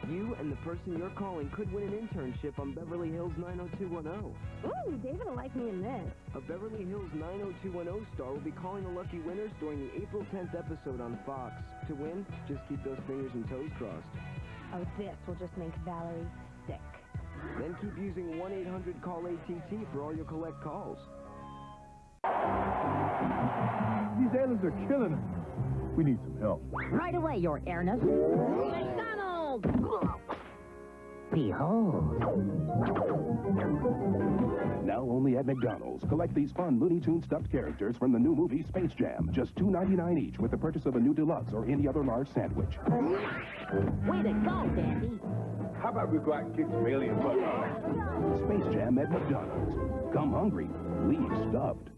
You and the person you're calling could win an internship on Beverly Hills 90210. Ooh, David will like me in this. A Beverly Hills 90210 star will be calling the lucky winners during the April 10th episode on Fox. To win, just keep those fingers and toes crossed. Oh, this will just make Valerie sick. Then keep using 1-800-CALL-ATT for all your collect calls. These aliens are killing us. We need some help. Right away, Your Airness. McDonald! Behold. Now only at McDonald's. Collect these fun Looney Tunes stuffed characters from the new movie Space Jam. Just $2.99 each with the purchase of a new deluxe or any other large sandwich. Way to go, Dandy. How about we go out and kick some alien butt? Space Jam at McDonald's. Come hungry, leave stuffed.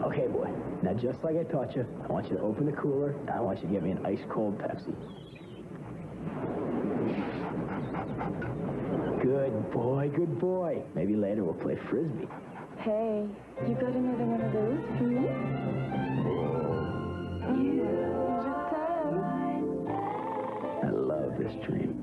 Okay, boy. Now, just like I taught you, I want you to open the cooler, and I want you to get me an ice-cold Pepsi. Good boy, good boy. Maybe later we'll play Frisbee. Hey, you got another one of those for me? I love this dream.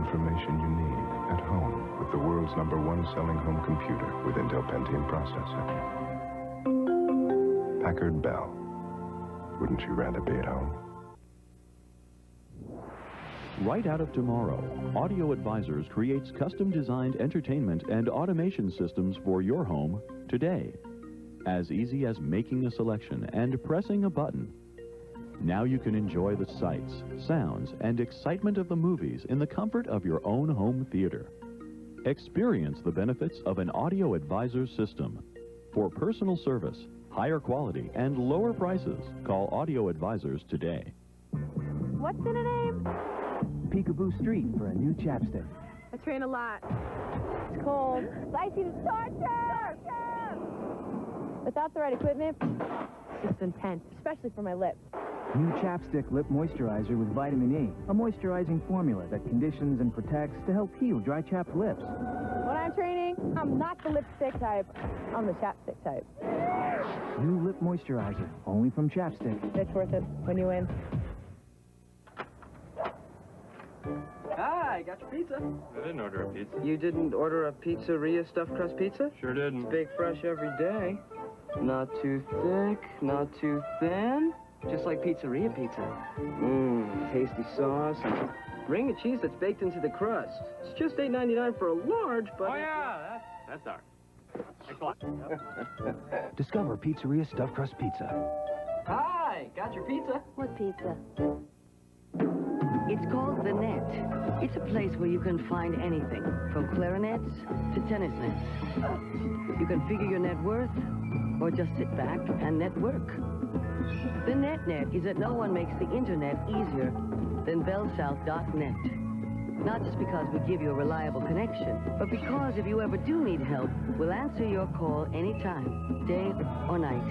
Information you need at home with the world's #1 selling home computer with Intel Pentium processor. Packard Bell. Wouldn't you rather be at home? Right out of tomorrow, Audio Advisors creates custom-designed entertainment and automation systems for your home today. As easy as making a selection and pressing a button. Now you can enjoy the sights, sounds, and excitement of the movies in the comfort of your own home theater. Experience the benefits of an Audio Advisors system. For personal service, higher quality, and lower prices, call Audio Advisors today. What's in a name? Peekaboo Street for a new chapstick. I train a lot. It's cold. Spicy to torture! Without the right equipment, it's just intense, especially for my lips. New chapstick lip moisturizer with vitamin E. A moisturizing formula that conditions and protects to help heal dry chapped lips. When I'm training, I'm not the lipstick type. I'm the chapstick type. New lip moisturizer, only from Chapstick. It's worth it when you win. Hi, got your pizza. I didn't order a pizza. You didn't order a pizzeria stuffed crust pizza? Sure didn't. It's big, fresh every day. Not too thick, not too thin. Just like pizzeria pizza. Mmm, tasty sauce and ring of cheese that's baked into the crust. It's just $8.99 for a large, but... Oh, yeah, that's ours. Thanks a lot. Yep. Discover Pizzeria Stuffed Crust Pizza. Hi, got your pizza? What pizza? It's called The Net. It's a place where you can find anything, from clarinets to tennis nets. You can figure your net worth, or just sit back and network. The Net is that no one makes the internet easier than bellsouth.net. Not just because we give you a reliable connection, but because if you ever do need help, we'll answer your call anytime, day or night.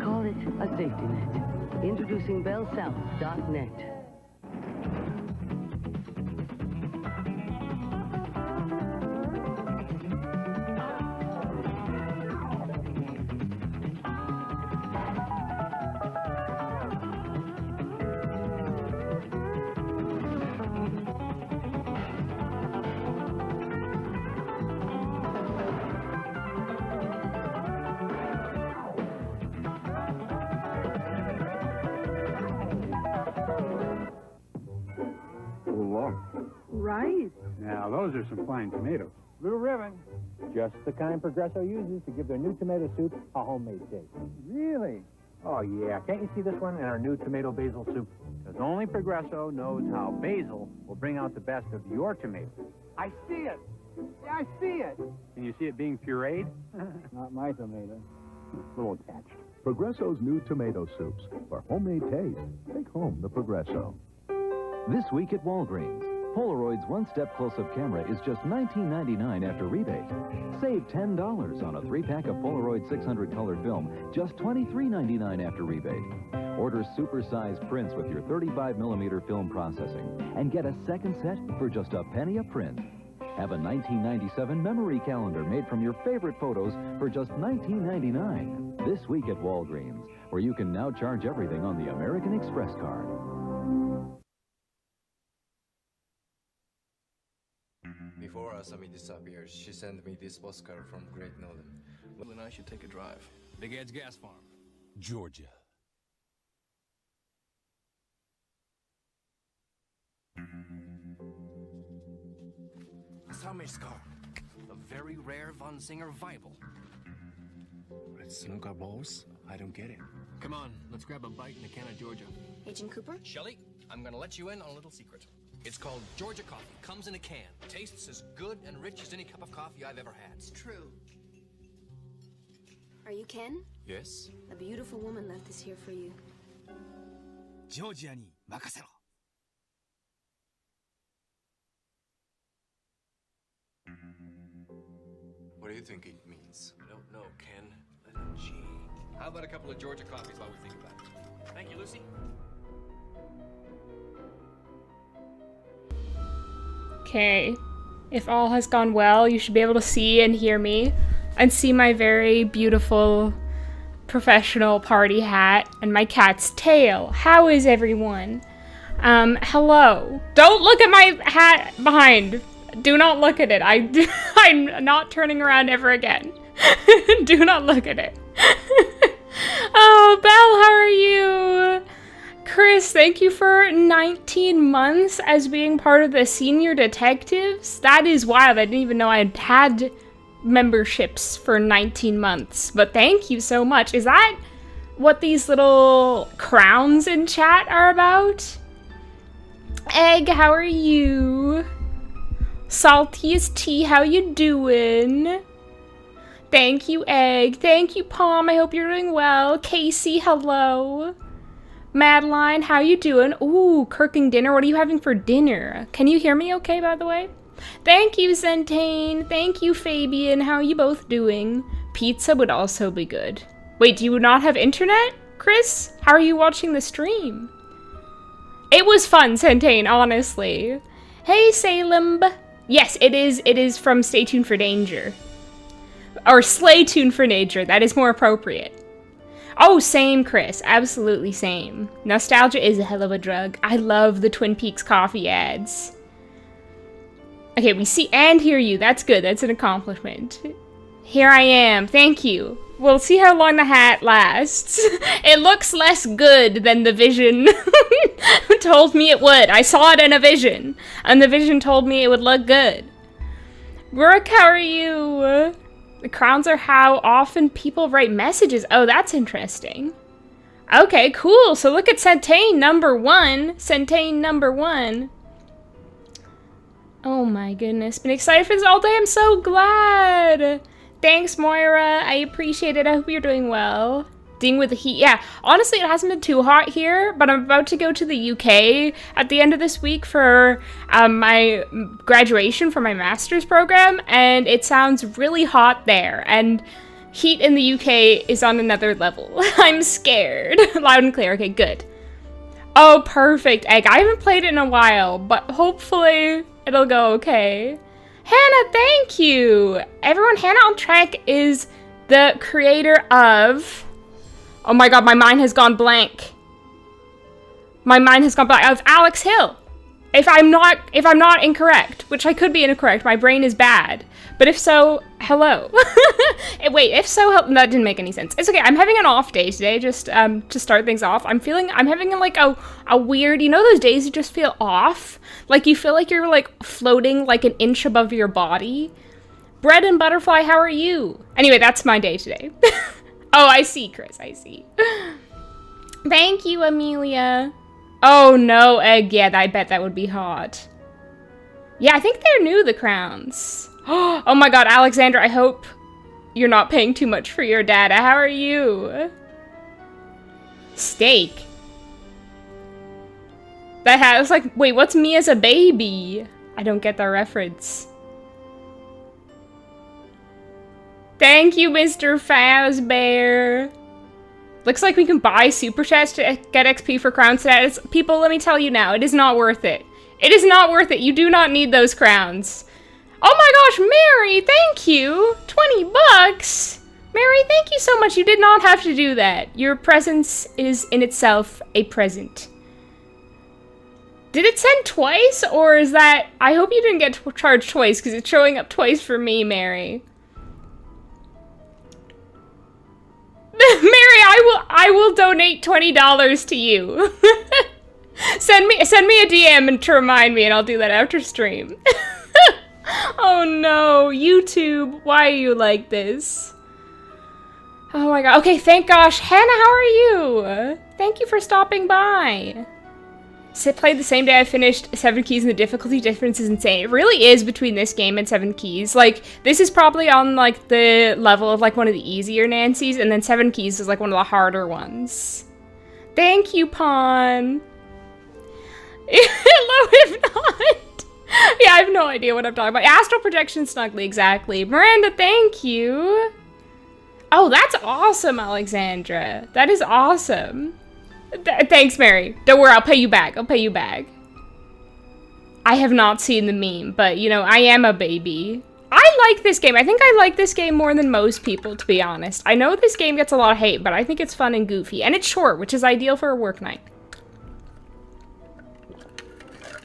Call it a safety net. Introducing bellsouth.net. Right. Now, those are some fine tomatoes. Blue ribbon. Just the kind Progresso uses to give their new tomato soup a homemade taste. Really? Oh, yeah. Can't you see this one in our new tomato basil soup? Because only Progresso knows how basil will bring out the best of your tomatoes. I see it. Yeah, I see it. Can you see it being pureed? Not my tomato. A little attached. Progresso's new tomato soups. For homemade taste, take home the Progresso. This week at Walgreens, Polaroid's one-step close-up camera is just $19.99 after rebate. Save $10 on a 3-pack of Polaroid 600 color film, just $23.99 after rebate. Order super-sized prints with your 35mm film processing and get a second set for just a penny a print. Have a 1997 memory calendar made from your favorite photos for just $19.99 this week at Walgreens, where you can now charge everything on the American Express card. Before Asami disappeared, she sent me this postcard from Great Northern. Will and I should take a drive. Big Ed's Gas Farm, Georgia. Asami's car. A very rare Von Singer Vival. Red snooker balls? I don't get it. Come on, let's grab a bite in a can of Georgia. Agent Cooper? Shelley, I'm gonna let you in on a little secret. It's called Georgia coffee. Comes in a can. Tastes as good and rich as any cup of coffee I've ever had. It's true. Are you Ken? Yes? A beautiful woman left this here for you. Georgia ni makasero. What do you think it means? I don't know, Ken. Let him G. How about a couple of Georgia coffees while we think about it? Thank you, Lucy. Okay. If all has gone well, you should be able to see and hear me and see my very beautiful professional party hat and my cat's tail. How is everyone? Hello. Don't look at my hat behind. Do not look at it. I'm not turning around ever again. Do not look at it. Oh, Belle, how are you? Chris, thank you for 19 months as being part of the senior detectives. That is wild. I didn't even know I had memberships for 19 months. But thank you so much. Is that what these little crowns in chat are about? Egg, how are you? Salty as tea, how you doing? Thank you, Egg. Thank you, Palm. I hope you're doing well. Casey, hello. Madeline, how you doing? Ooh, cooking dinner. What are you having for dinner? Can you hear me okay, by the way? Thank you, Zentane. Thank you, Fabian. How are you both doing? Pizza would also be good. Wait, do you not have internet, Chris? How are you watching the stream? It was fun, Zentane, honestly. Hey, Salem. Yes, it is from Stay Tuned for Danger. Or Slay Tuned for Nature. That is more appropriate. Oh, same, Chris. Absolutely same. Nostalgia is a hell of a drug. I love the Twin Peaks coffee ads. Okay, we see and hear you. That's good. That's an accomplishment. Here I am. Thank you. We'll see how long the hat lasts. It looks less good than the vision told me it would. I saw it in a vision, and the vision told me it would look good. Brooke, how are you? The crowns are how often people write messages. Oh, that's interesting. Okay, cool. So look at Centane number 1. Centane number 1. Oh my goodness. Been excited for this all day. I'm so glad. Thanks, Moira. I appreciate it. I hope you're doing well. Dealing with the heat. Yeah, honestly, it hasn't been too hot here, but I'm about to go to the UK at the end of this week for my graduation for my master's program, and it sounds really hot there, and heat in the UK is on another level. I'm scared. Loud and clear. Okay, good. Oh, perfect, Egg. I haven't played it in a while, but hopefully it'll go okay. Hannah, thank you! Everyone, Hannah on Track is the creator of... Oh my god, my mind has gone blank. My mind has gone blank. Of Alex Hill. If I'm not incorrect, which I could be incorrect, my brain is bad. But if so, hello. Wait, if so, that didn't make any sense. It's okay, I'm having an off day today, just to start things off. I'm having like a weird, you know those days you just feel off? Like you feel like you're like floating like an inch above your body? Bread and Butterfly, how are you? Anyway, that's my day today. Oh, I see, Chris, I see. Thank you, Amelia. Oh no, Egg, yeah, I bet that would be hot. Yeah, I think they're new, the crowns. Oh my god, Alexandra, I hope you're not paying too much for your data. How are you? Steak. That has like, wait, what's me as a baby? I don't get the reference. Thank you, Mr. Fazbear. Looks like we can buy super chats to get XP for crown status. People, let me tell you now, it is not worth it. It is not worth it. You do not need those crowns. Oh my gosh, Mary, thank you. 20 bucks. Mary, thank you so much. You did not have to do that. Your presence is in itself a present. Did it send twice, or is that... I hope you didn't get charged twice, because it's showing up twice for me, Mary. Mary, I will donate $20 to you. send me a DM and to remind me, and I'll do that after stream. Oh no, YouTube, why are you like this? Oh my god. Okay, thank gosh. Hannah, how are you? Thank you for stopping by. Played the same day I finished 7 Keys, and the difficulty difference is insane. It really is between this game and 7 Keys. Like, this is probably on, like, the level of, like, one of the easier Nancys, and then 7 Keys is, like, one of the harder ones. Thank you, Pawn. Hello, if not. Yeah, I have no idea what I'm talking about. Astral Projection Snuggly, exactly. Miranda, thank you. Oh, that's awesome, Alexandra. That is awesome. Thanks, Mary. Don't worry, I'll pay you back. I'll pay you back. I have not seen the meme, but, you know, I am a baby. I like this game. I think I like this game more than most people, to be honest. I know this game gets a lot of hate, but I think it's fun and goofy. And it's short, which is ideal for a work night.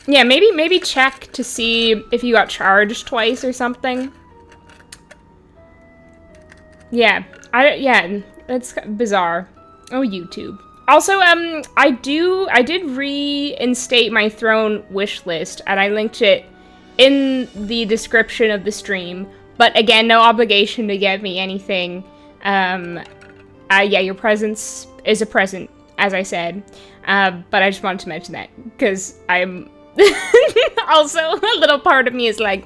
Yeah, maybe check to see if you got charged twice or something. Yeah, yeah, that's bizarre. Oh, YouTube. Also, I did reinstate my throne wish list, and I linked it in the description of the stream. But again, no obligation to get me anything. Yeah, your presence is a present, as I said. But I just wanted to mention that, because I'm... also, a little part of me is like,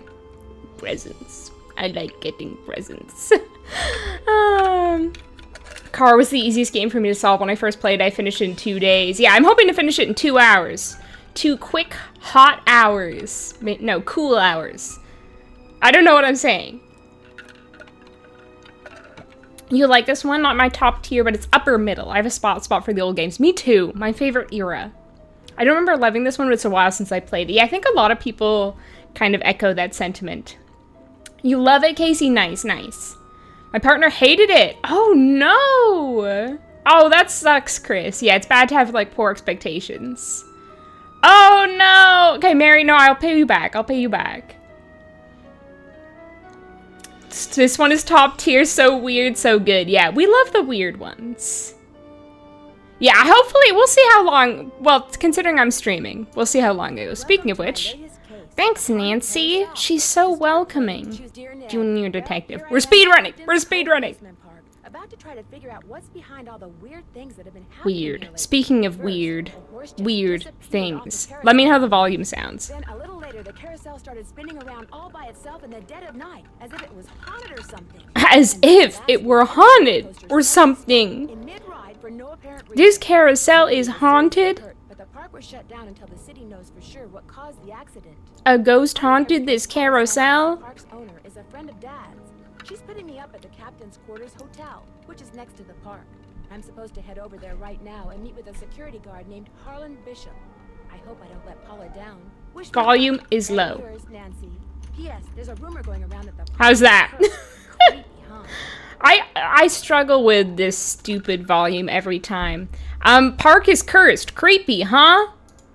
presents. I like getting presents. Car was the easiest game for me to solve when I first played. I finished it in 2 days. Yeah, I'm hoping to finish it in 2 hours. 2 quick, hot hours. No, cool hours. I don't know what I'm saying. You like this one? Not my top tier, but it's upper middle. I have a spot for the old games. Me too. My favorite era. I don't remember loving this one, but it's a while since I played it. Yeah, I think a lot of people kind of echo that sentiment. You love it, Casey? Nice, nice. My partner hated it. Oh, no. Oh, that sucks, Chris. Yeah, it's bad to have, like, poor expectations. Oh, no. Okay, Mary, no, I'll pay you back. I'll pay you back. This one is top tier, so weird, so good. Yeah, we love the weird ones. Yeah, hopefully, we'll see how long, well, considering I'm streaming, we'll see how long it goes. Speaking of which, thanks, Nancy. She's so welcoming. Junior detective. We're speedrunning. We're speedrunning. About to try to figure out what's behind all the weird things that have been happening. Weird. Speaking of weird things. Let me know how the volume sounds. Then a little later, the carousel started spinning around all by itself in the dead of night, as if it was haunted or something. As if it were haunted or something. This carousel is haunted. But the park was shut down until the city knows for sure what caused the accident. A ghost haunted this carousel? The park's owner is a friend of Dad's. She's putting me up at the captain's quarters hotel, which is next to the park. I'm supposed to head over there right now and meet with a security guard named Harlan Bishop. I hope I don't let Paula down. Volume is low. Yours, Nancy. P.S. There's a rumor going around that the how's that? Creepy, huh? I struggle with this stupid volume every time. Park is cursed. Creepy, huh?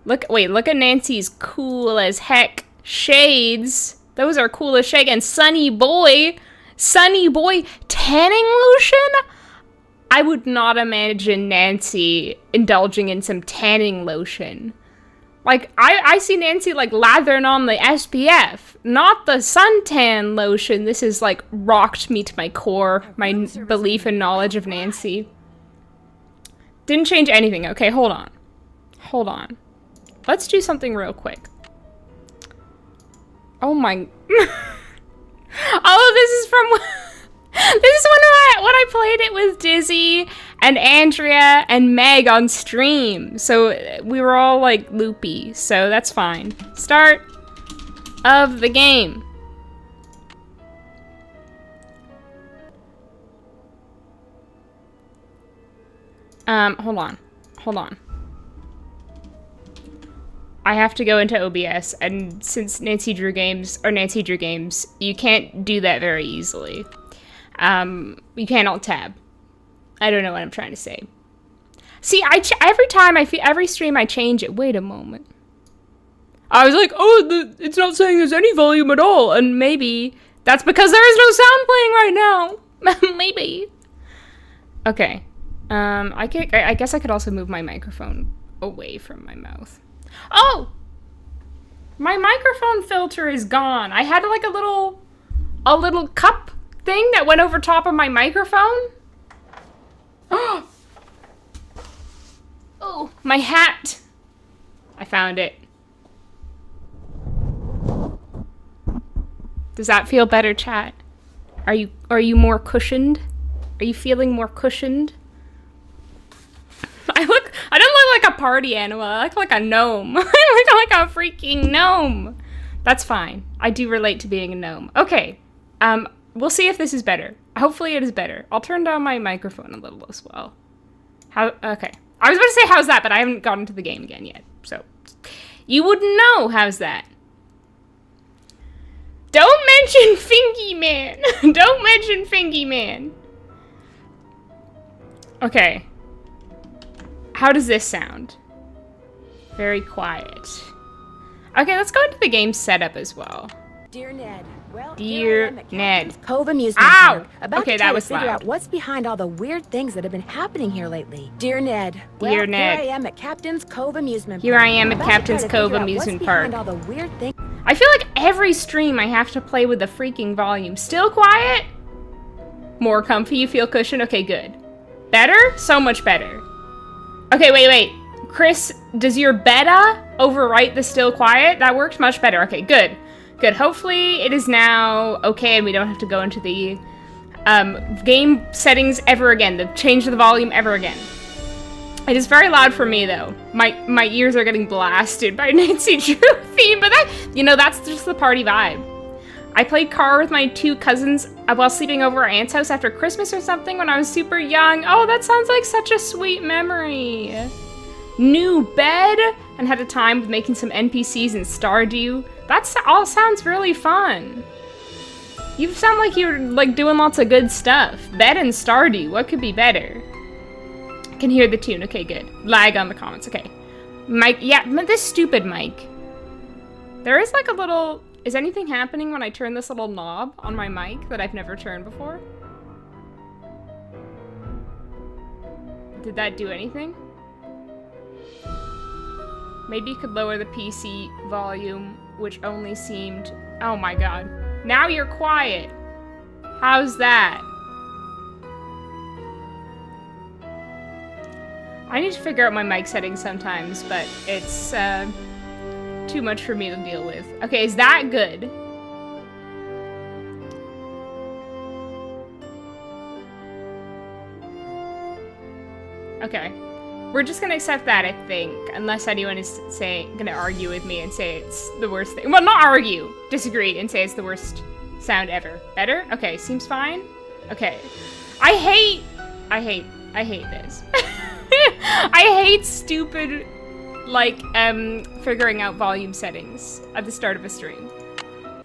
Look at Nancy's cool as heck shades. Those are cool as shit. And Sunny Boy, tanning lotion? I would not imagine Nancy indulging in some tanning lotion. Like, I see Nancy, like, lathering on the SPF, not the suntan lotion. This has, like, rocked me to my core, my belief and knowledge of Nancy. Didn't change anything. Okay, hold on. Hold on. Let's do something real quick. Oh my... oh, this is from... this is when I played it with Dizzy, and Andrea and Meg on stream. So we were all like loopy, so that's fine. Start of the game. Hold on. I have to go into OBS, and since Nancy Drew Games, you can't do that very easily. You can't alt-tab. I don't know what I'm trying to say. See, every stream I change it. Wait a moment. I was like, oh, it's not saying there's any volume at all, and maybe that's because there is no sound playing right now. Maybe. Okay. I guess I could also move my microphone away from my mouth. Oh! My microphone filter is gone. I had like a little cup thing that went over top of my microphone. Oh, my hat. I found it. Does that feel better, chat? Are you more cushioned? Are you feeling more cushioned? I don't look like a party animal. I look like a gnome. I look like a freaking gnome. That's fine. I do relate to being a gnome. Okay. We'll see if this is better. Hopefully it is better. I'll turn down my microphone a little as well. Okay. I was about to say how's that, but I haven't gotten to the game again yet. So, you wouldn't know how's that. Don't mention Fingy Man. Don't mention Fingy Man. Okay. How does this sound? Very quiet. Okay, let's go into the game setup as well. Dear Ned. Well, Dear Ned. Cove Amusement Ow! Park. About Okay, to try that to was figure loud. out what's behind all the weird things that have been happening here lately. Dear Ned. Well, Dear Ned. Here I am at Captain's Cove Amusement Park. Here I am at About to Captain's try to Cove figure out Amusement what's Park. behind all the weird things. I feel like every stream I have to play with the freaking volume. Still quiet? More comfy, you feel cushion? Okay, good. Better? So much better. Okay, wait. Chris, does your beta overwrite the still quiet? That worked much better. Okay, good. Good. Hopefully it is now okay and we don't have to go into the game settings ever again. Change the volume ever again. It is very loud for me though. My ears are getting blasted by Nancy Drew theme, but that's just the party vibe. I played car with my 2 cousins while sleeping over our aunt's house after Christmas or something when I was super young. Oh, that sounds like such a sweet memory. New bed and had a time with making some NPCs in Stardew. That all sounds really fun. You sound like you're like doing lots of good stuff. Bed and Stardew, what could be better? I can hear the tune. Okay, good. Lag on the comments. Okay. Mic, yeah, this stupid mic. There is like a little... Is anything happening when I turn this little knob on my mic that I've never turned before? Did that do anything? Maybe you could lower the PC volume, which only seemed... Oh my god. Now you're quiet. How's that? I need to figure out my mic settings sometimes, but it's too much for me to deal with. Okay, is that good? Okay. We're just gonna accept that, I think, unless anyone is gonna argue with me and say it's the worst thing. Well, not argue, disagree, and say it's the worst sound ever. Better? Okay, seems fine. Okay. I hate this. I hate stupid, like, figuring out volume settings at the start of a stream.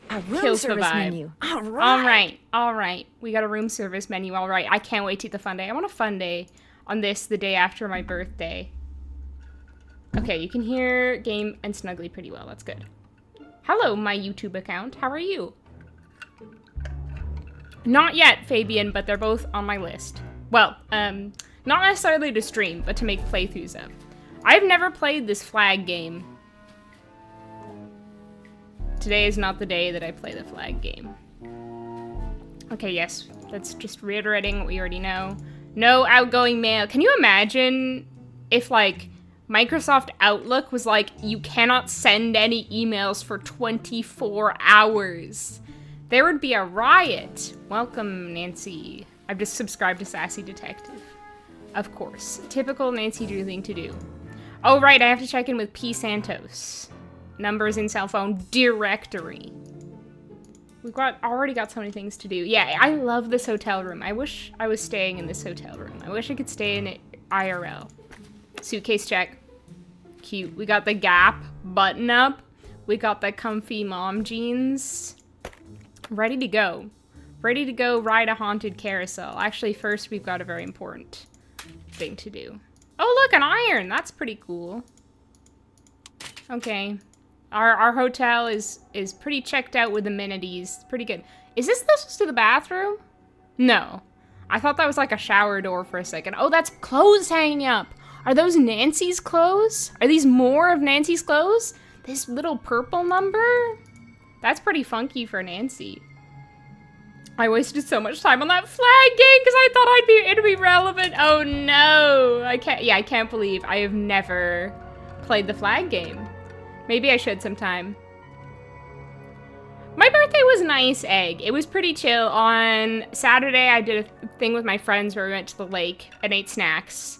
A room Kills the service vibe. menu. All right. We got a room service menu, all right. I can't wait to eat the fun day. I want a fun day on this the day after my birthday. Okay, you can hear Game and Snuggly pretty well. That's good. Hello, my YouTube account. How are you? Not yet, Fabian, but they're both on my list. Well, not necessarily to stream, but to make playthroughs of. I've never played this flag game. Today is not the day that I play the flag game. Okay, yes. That's just reiterating what we already know. No outgoing mail. Can you imagine if, like, Microsoft Outlook was like, you cannot send any emails for 24 hours? There would be a riot. Welcome, Nancy. I've just subscribed to Sassy Detective. Of course. Typical Nancy Drew thing to do. Oh, right, I have to check in with P. Santos. Numbers in cell phone directory. We've already got so many things to do. Yeah, I love this hotel room. I wish I was staying in this hotel room. I wish I could stay in it IRL. Suitcase check. Cute. We got the Gap button up. We got the comfy mom jeans. Ready to go. Ready to go ride a haunted carousel. Actually, first we've got a very important thing to do. Oh, look, an iron. That's pretty cool. Okay. Our hotel is pretty checked out with amenities. Pretty good. Is this to the bathroom? No. I thought that was like a shower door for a second. Oh, that's clothes hanging up. Are those Nancy's clothes? Are these more of Nancy's clothes? This little purple number? That's pretty funky for Nancy. I wasted so much time on that flag game because I thought it'd be relevant. Oh no. I can't believe I have never played the flag game. Maybe I should sometime. My birthday was nice, Egg. It was pretty chill. On Saturday, I did a thing with my friends where we went to the lake and ate snacks.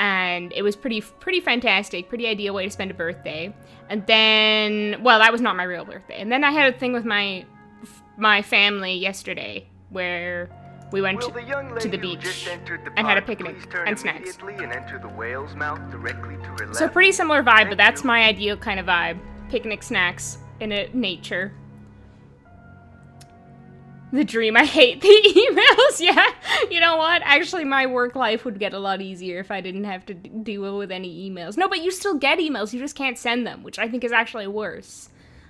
And it was pretty fantastic, pretty ideal way to spend a birthday. And then, well, that was not my real birthday. And then I had a thing with my family yesterday where we went to the beach and had a picnic and snacks. And enter the whale's mouth directly to her So pretty similar vibe, but that's my ideal kind of vibe. Picnic snacks in nature. The dream, I hate the emails, yeah. You know what? Actually, my work life would get a lot easier if I didn't have to deal with any emails. No, but you still get emails, you just can't send them, which I think is actually worse.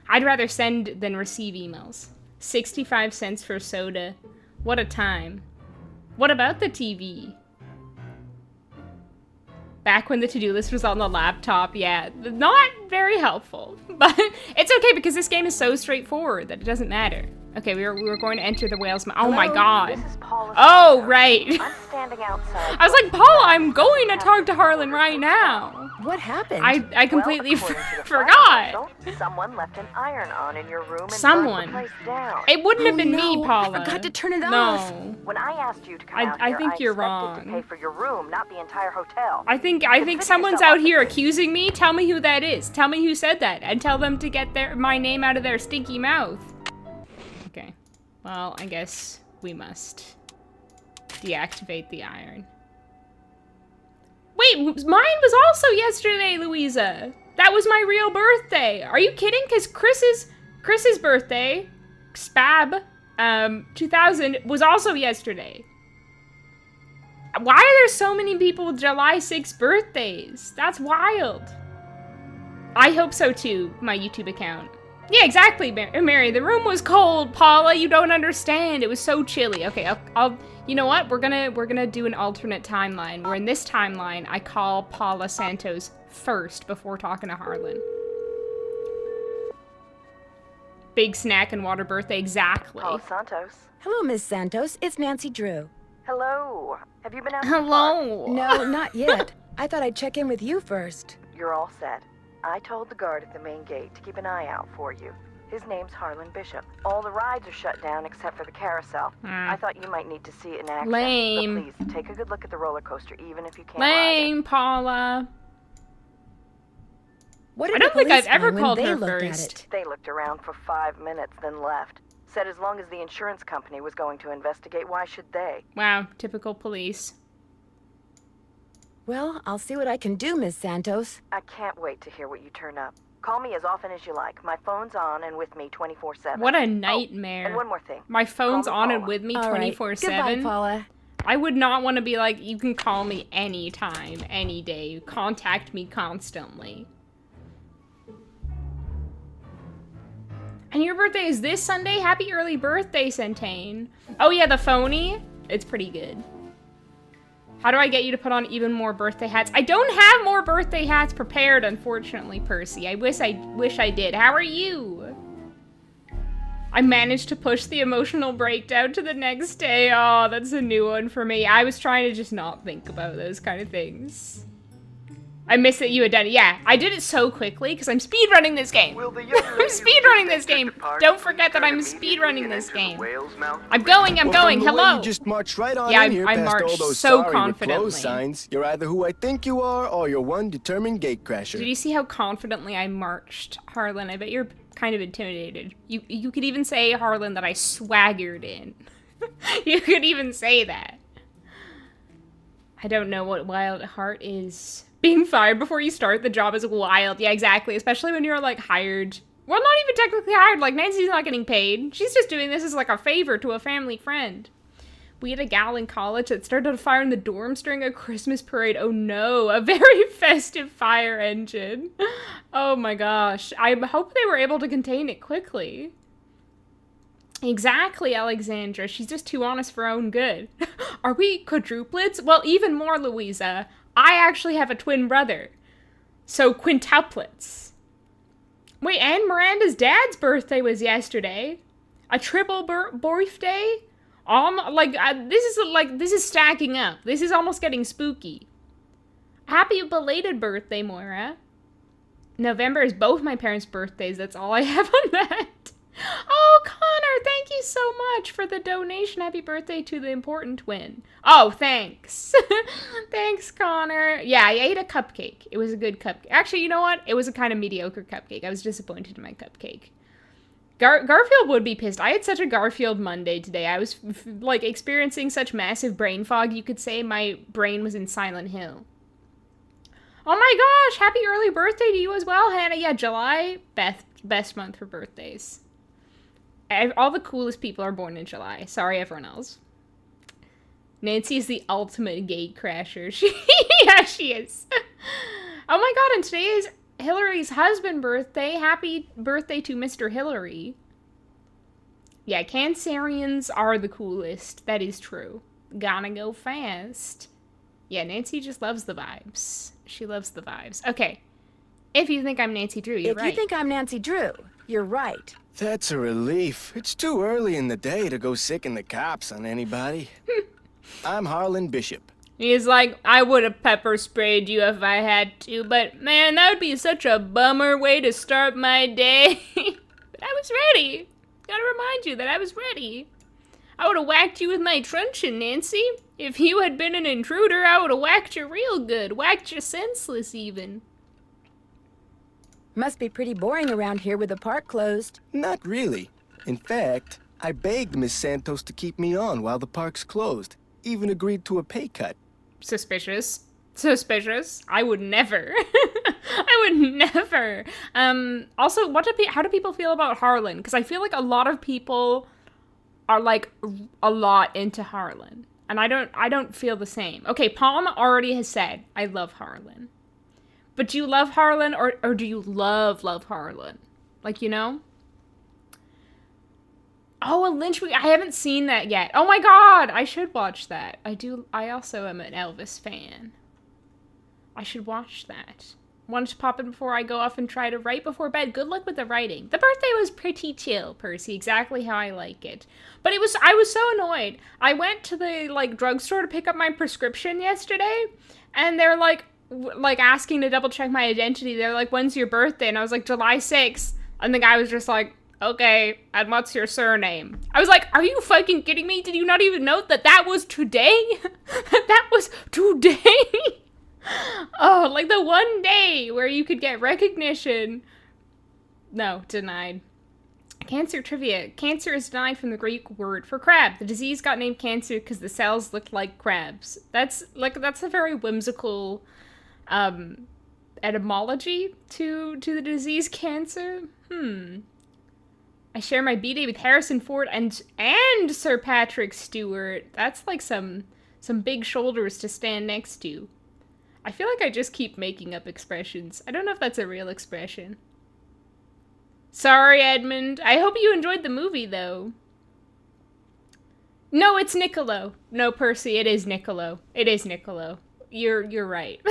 I'd rather send than receive emails. 65 cents for soda. What a time. What about the TV? Back when the to-do list was on the laptop, yeah. Not very helpful. But it's okay because this game is so straightforward that it doesn't matter. Okay, we were going to enter the whale's mouth. Oh my god. This is Paula. Oh, right. I'm standing outside. I was like, Paula, I'm going to talk to Harlan right now. What happened? I completely forgot. Someone left an iron on in your room and Someone. burned the place down. It wouldn't have been me, Paula. I forgot to turn it off. When I asked you to come out I here, think you're expected wrong. to pay for your room, not the entire hotel. I think someone's out here accusing me. Tell me who that is. Tell me who said that, and tell them to get my name out of their stinky mouth. Okay. Well, I guess we must deactivate the iron. Wait, mine was also yesterday, Louisa. That was my real birthday. Are you kidding? Because Chris's birthday, Spab, 2000, was also yesterday. Why are there so many people with July 6th birthdays? That's wild. I hope so too, my YouTube account. Yeah, exactly, Mary. The room was cold, Paula. You don't understand. It was so chilly. Okay, I'll you know what? We're gonna do an alternate timeline. Where in this timeline, I call Paula Santos first before talking to Harlan. Big snack and water birthday, exactly. Paula Santos. Hello, Miss Santos. It's Nancy Drew. Hello. Have you been out? Hello. No, not yet. I thought I'd check in with you first. You're all set. I told the guard at the main gate to keep an eye out for you. His name's Harlan Bishop. All the rides are shut down except for the carousel. I thought you might need to see it in action. Lame. So please, take a good look at the roller coaster, even if you can't Lame, Paula. What I don't think I've ever called her first. They looked around for 5 minutes, then left. Said as long as the insurance company was going to investigate, why should they? Wow, typical police. Well, I'll see what I can do, Miss Santos. I can't wait to hear what you turn up. Call me as often as you like. My phone's on and with me 24/7. What a nightmare. Oh, and one more thing. My phone's on and with me 24/7. Goodbye, Paula. I would not want to be like, you can call me anytime, any day. Contact me constantly. And your birthday is this Sunday? Happy early birthday, Centane. Oh yeah, the phony? It's pretty good. How do I get you to put on even more birthday hats? I don't have more birthday hats prepared, unfortunately, Percy. I wish I did. How are you? I managed to push the emotional breakdown to the next day. Oh, that's a new one for me. I was trying to just not think about those kind of things. I missed that you had done it. Yeah, I did it so quickly because I'm speedrunning this game. I'm speedrunning this game. Don't forget that I'm speedrunning this game. I'm going. Hello. You just marched right on yeah, in here I past all marched those so sorry confidently. with close signs. You're either who I think you are, or you're one determined gatecrasher. Did you see how confidently I marched, Harlan? I bet you're kind of intimidated. You could even say, Harlan, that I swaggered in. You could even say that. I don't know what wild heart is. Being fired before you start the job is wild. Yeah, exactly. Especially when you're, like, hired. Well, not even technically hired. Like, Nancy's not getting paid. She's just doing this as, like, a favor to a family friend. We had a gal in college that started a fire in the dorms during a Christmas parade. Oh, no. A very festive fire engine. Oh, my gosh. I hope they were able to contain it quickly. Exactly, Alexandra. She's just too honest for her own good. Are we quadruplets? Well, even more, Louisa. I actually have a twin brother. So, quintuplets. Wait, and Miranda's dad's birthday was yesterday. A triple birthday? This is stacking up. This is almost getting spooky. Happy belated birthday, Moira. November is both my parents' birthdays. That's all I have on that. Oh, Connor, thank you so much for the donation. Happy birthday to the important twin. Oh, thanks. Thanks, Connor. Yeah, I ate a cupcake. It was a good cupcake. Actually, you know what? It was a kind of mediocre cupcake. I was disappointed in my cupcake. Garfield would be pissed. I had such a Garfield Monday today. I was, like, experiencing such massive brain fog, you could say my brain was in Silent Hill. Oh my gosh, happy early birthday to you as well, Hannah. Yeah, July, best month for birthdays. All the coolest people are born in July. Sorry, everyone else. Nancy is the ultimate gate crasher. Yeah, she is. Oh my god, and today is Hillary's husband's birthday. Happy birthday to Mr. Hillary. Yeah, Cancerians are the coolest. That is true. Gonna go fast. Yeah, Nancy just loves the vibes. She loves the vibes. Okay. If you think I'm Nancy Drew, you're right. If you think I'm Nancy Drew, you're right. That's a relief. It's too early in the day to go sicken the cops on anybody. I'm Harlan Bishop. He's like, I would have pepper sprayed you if I had to, but man, that would be such a bummer way to start my day. But I was ready. Gotta remind you that I was ready. I would have whacked you with my truncheon, Nancy. If you had been an intruder, I would have whacked you real good. Whacked you senseless, even. Must be pretty boring around here with the park closed. Not really. In fact, I begged Miss Santos to keep me on while the park's closed. Even agreed to a pay cut. Suspicious. Suspicious. I would never. I would never. Also, how do people feel about Harlan? Because I feel like a lot of people are like a lot into Harlan. And I don't feel the same. Okay, Palm already has said, I love Harlan. But do you love Harlan or do you love Harlan? Like, you know? Oh, a Lynch week. I haven't seen that yet. Oh my god, I should watch that. I also am an Elvis fan. I should watch that. Wanted to pop in before I go off and try to write before bed. Good luck with the writing. The birthday was pretty chill, Percy. Exactly how I like it. But I was so annoyed. I went to the, like, drugstore to pick up my prescription yesterday, and they're like asking to double check my identity. They're like, when's your birthday? And I was like, July 6th. And the guy was just like, okay, and what's your surname? I was like, are you fucking kidding me? Did you not even note that was today? That was today? Oh, like the one day where you could get recognition. No, denied. Cancer trivia. Cancer is denied from the Greek word for crab. The disease got named cancer because the cells looked like crabs. That's a very whimsical etymology to the disease cancer. I share my B-Day with Harrison Ford and Sir Patrick Stewart. That's like some big shoulders to stand next to. I feel like I just keep making up expressions. I don't know if that's a real expression. Sorry, Edmund. I hope you enjoyed the movie, though. No, it's Niccolo. No, Percy, it is Niccolo. It is Niccolo. You're right.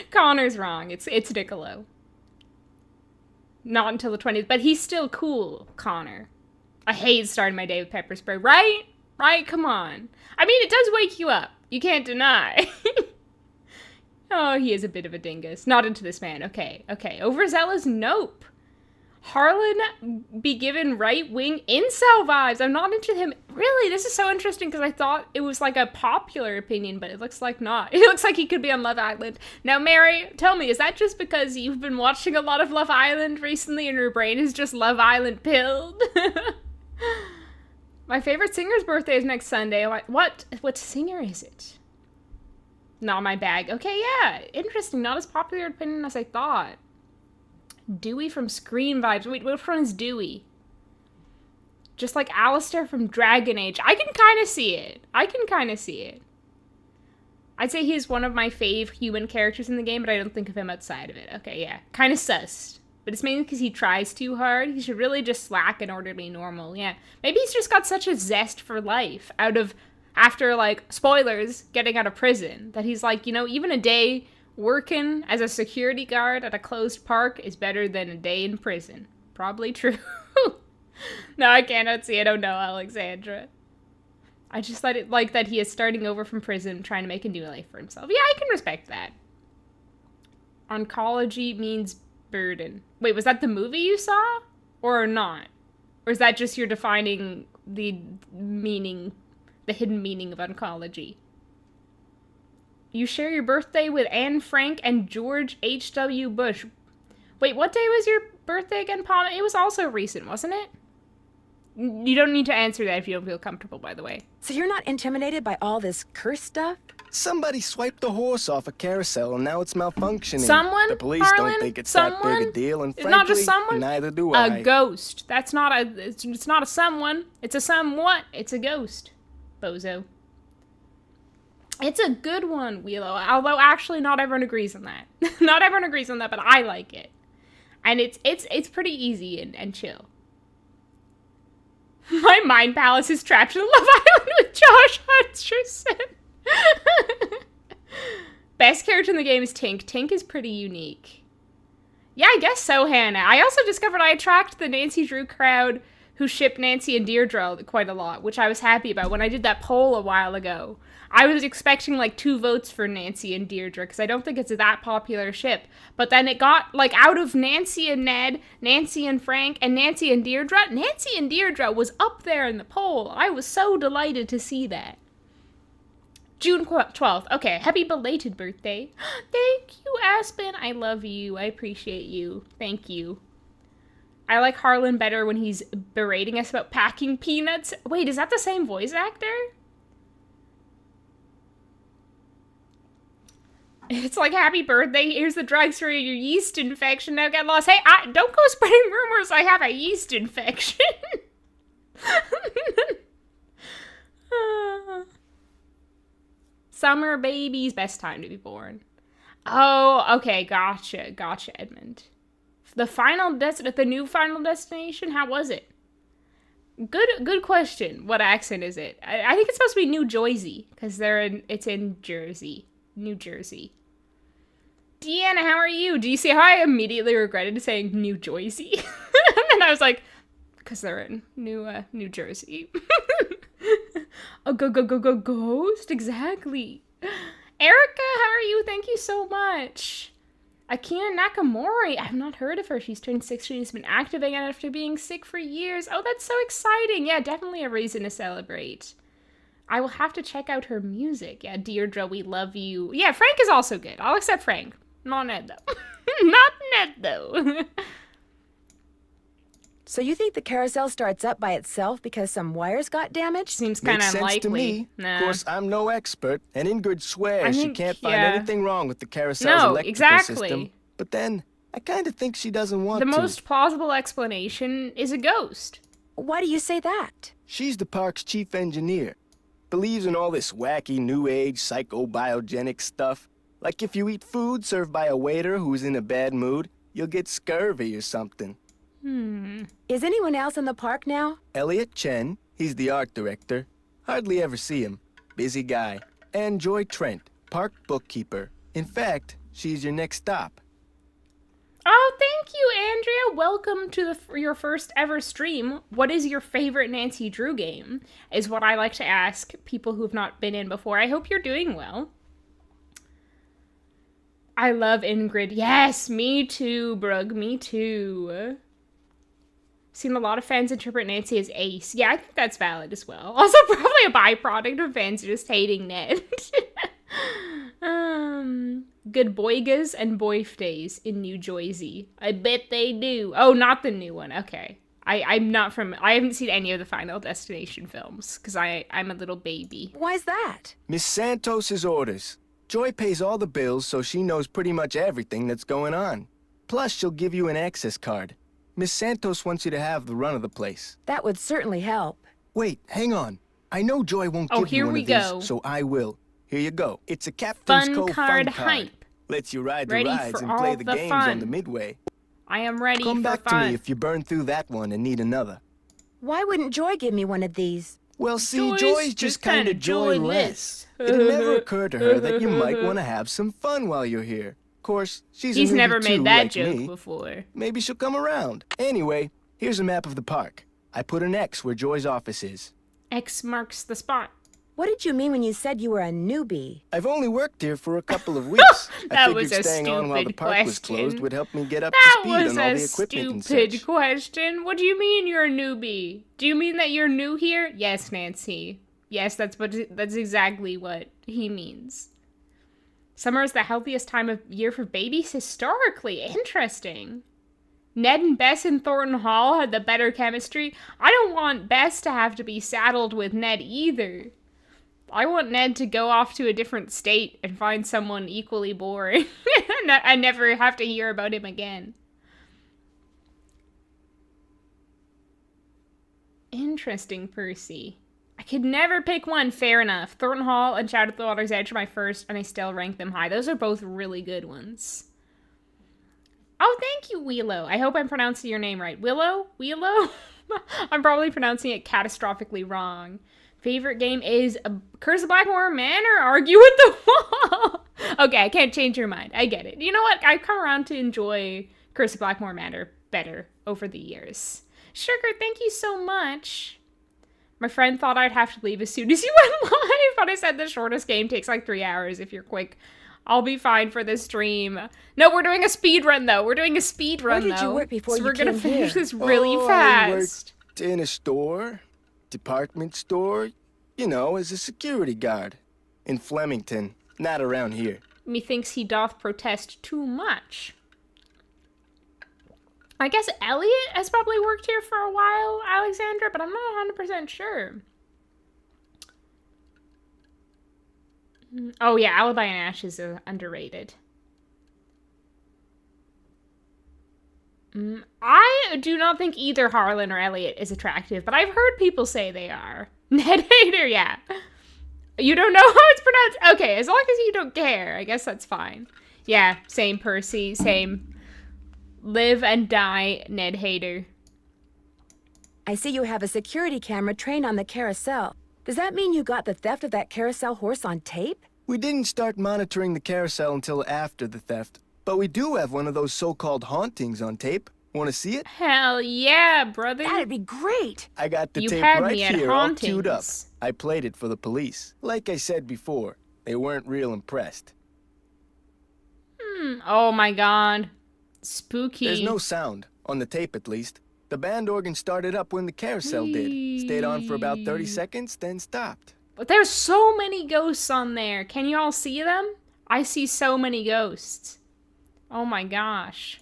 Connor's wrong. It's Niccolo. Not until the 20th, but he's still cool, Connor. I hate starting my day with pepper spray, right? Right? Come on. I mean, it does wake you up. You can't deny. Oh, he is a bit of a dingus. Not into this man. Okay. Overzealous? Nope. Harlan be given right-wing incel vibes. I'm not into him. Really, this is so interesting because I thought it was like a popular opinion, but it looks like not. It looks like he could be on Love Island. Now, Mary, tell me, is that just because you've been watching a lot of Love Island recently and your brain is just Love Island pilled? My favorite singer's birthday is next Sunday. What singer is it? Not my bag. Okay, yeah. Interesting. Not as popular opinion as I thought. Dewey from Scream vibes. Wait, which one is Dewey? Just like Alistair from Dragon Age. I can kind of see it. I'd say he's one of my fave human characters in the game, but I don't think of him outside of it. Okay, yeah. Kind of sus. But it's mainly because he tries too hard. He should really just slack in order to be normal. Yeah. Maybe he's just got such a zest for life after, like, spoilers, getting out of prison. That he's like, you know, even a day working as a security guard at a closed park is better than a day in prison. Probably true. No, I cannot see it. Oh no, Alexandra. I just let it like that he is starting over from prison, trying to make a new life for himself. Yeah, I can respect that. Oncology means burden. Wait, was that the movie you saw? Or not? Or is that just you're defining the hidden meaning of oncology? You share your birthday with Anne Frank and George H.W. Bush. Wait, what day was your birthday again, Palma? It was also recent, wasn't it? You don't need to answer that if you don't feel comfortable, by the way. So you're not intimidated by all this curse stuff? Somebody swiped the horse off a carousel and now it's malfunctioning. Someone? The police Harlan? don't think it's that big a deal, and It's frankly, not just someone? neither do I. A ghost. It's not a someone. It's a somewhat. It's a ghost. Bozo. It's a good one, Wheelo. Although actually not everyone agrees on that. Not everyone agrees on that, but I like it. And it's pretty easy and chill. My mind palace is trapped in Love Island with Josh Hutcherson. Best character in the game is Tink. Tink is pretty unique. Yeah, I guess so, Hannah. I also discovered I attract the Nancy Drew crowd who ship Nancy and Deirdre quite a lot, which I was happy about when I did that poll a while ago. I was expecting like 2 votes for Nancy and Deirdre because I don't think it's that popular ship. But then it got like out of Nancy and Ned, Nancy and Frank, and Nancy and Deirdre. Nancy and Deirdre was up there in the poll. I was so delighted to see that. June 12th. Okay, happy belated birthday. Thank you, Aspen. I love you. I appreciate you. Thank you. I like Harlan better when he's berating us about packing peanuts. Wait, is that the same voice actor? It's like, happy birthday, here's the drugs for your yeast infection, now get lost. Hey, don't go spreading rumors I have a yeast infection. Summer baby's best time to be born. Oh, okay, gotcha, Edmund. The new Final Destination, how was it? Good question. What accent is it? I think it's supposed to be New Jersey, because it's in Jersey. New Jersey. Deanna, how are you? Do you see how I immediately regretted saying New Jersey? And then I was like, because they're in New Jersey. Oh, go, ghost, exactly. Erica, how are you? Thank you so much. Akina Nakamori, I've not heard of her. She's turned 16. She's been active again after being sick for years. Oh, that's so exciting. Yeah, definitely a reason to celebrate. I will have to check out her music. Yeah, Deirdre, we love you. Yeah, Frank is also good. I'll accept Frank. Not Ned, though. Not Ned, though. So you think the carousel starts up by itself because some wires got damaged? Seems kind of unlikely. To me. Nah. Of course, I'm no expert, and Ingrid swears she can't find anything wrong with the carousel's electrical system. But then, I kind of think she doesn't want to. The most plausible explanation is a ghost. Why do you say that? She's the park's chief engineer. Believes in all this wacky new age psychobiogenic stuff. Like if you eat food served by a waiter who's in a bad mood, you'll get scurvy or something. Is anyone else in the park now? Elliot Chen, he's the art director. Hardly ever see him. Busy guy. And Joy Trent, park bookkeeper. In fact, she's your next stop. Oh, thank you, Andrea. Welcome to your first ever stream. What is your favorite Nancy Drew game? Is what I like to ask people who have not been in before. I hope you're doing well. I love Ingrid. Yes, me too, Brooke. Me too. Seen a lot of fans interpret Nancy as Ace. Yeah, I think that's valid as well. Also, probably a byproduct of fans just hating Ned. Good boygas and boyfdays in New Jersey. I bet they do. Oh, not the new one. Okay. I'm not from... I haven't seen any of the Final Destination films, because I'm a little baby. Why's that? Miss Santos's orders. Joy pays all the bills, so she knows pretty much everything that's going on. Plus, she'll give you an access card. Miss Santos wants you to have the run of the place. That would certainly help. Wait, hang on. I know Joy won't give you one of these, so I will. Here you go. It's a Captain's Fun Cove card fun card. hype. Lets you ride the Ready rides for and play all the the games fun. on the Midway. I am ready Come for back fun. to me if you burn through that one and need another. Why wouldn't Joy give me one of these? Well, see, Joy's just kind of joyless. It never occurred to her that you might want to have some fun while you're here. Of course, she's He's a newbie never too, made that like joke me. before. Maybe she'll come around. Anyway, here's a map of the park. I put an X where Joy's office is. X marks the spot. What did you mean when you said you were a newbie? I've only worked here for a couple of weeks. I That figured was a staying on while the stupid park was closed question. would help me get up That to speed was on all a the equipment and stupid such. question. What do you mean you're a newbie? Do you mean that you're new here? Yes, Nancy. Yes, that's exactly what he means. Summer is the healthiest time of year for babies historically. Interesting. Ned and Bess in Thornton Hall had the better chemistry. I don't want Bess to have to be saddled with Ned either. I want Ned to go off to a different state and find someone equally boring. And I never have to hear about him again. Interesting, Percy. I could never pick one. Fair enough. Thornton Hall and Shout at the Water's Edge are my first, and I still rank them high. Those are both really good ones. Oh, thank you, Willow. I hope I'm pronouncing your name right. Willow? Willow? I'm probably pronouncing it catastrophically wrong. Favorite game is Curse of Blackmore Manor? Argue with the Wall. Okay, I can't change your mind. I get it. You know what? I've come around to enjoy Curse of Blackmore Manor better over the years. Sugar, thank you so much. My friend thought I'd have to leave as soon as you went live, but I said the shortest game takes like 3 hours if you're quick. I'll be fine for the stream. No, we're doing a speed run though. We're doing a speed run though. Where did you work before so you we're gonna came finish here? this really I fast. worked in a store, department store, you know, as a security guard. In Flemington, not around here. Methinks he doth protest too much. I guess Elliot has probably worked here for a while, Alexandra, but I'm not 100% sure. Oh yeah, Alibi and Ash is underrated. I do not think either Harlan or Elliot is attractive, but I've heard people say they are. Ned Hater, yeah. You don't know how it's pronounced? Okay, as long as you don't care, I guess that's fine. Yeah, same Percy, same. Live and die, Ned Hater. I see you have a security camera trained on the carousel. Does that mean you got the theft of that carousel horse on tape? We didn't start monitoring the carousel until after the theft, but we do have one of those so-called hauntings on tape. Want to see it? Hell yeah, brother. That'd be great. I got the You tape had right me at here, all queued up. hauntings. I played it for the police. Like I said before, they weren't real impressed. Oh my god. Spooky. There's no sound, on the tape at least. The band organ started up when the carousel did. Stayed on for about 30 seconds, then stopped. But there's so many ghosts on there. Can you all see them? I see so many ghosts. Oh my gosh.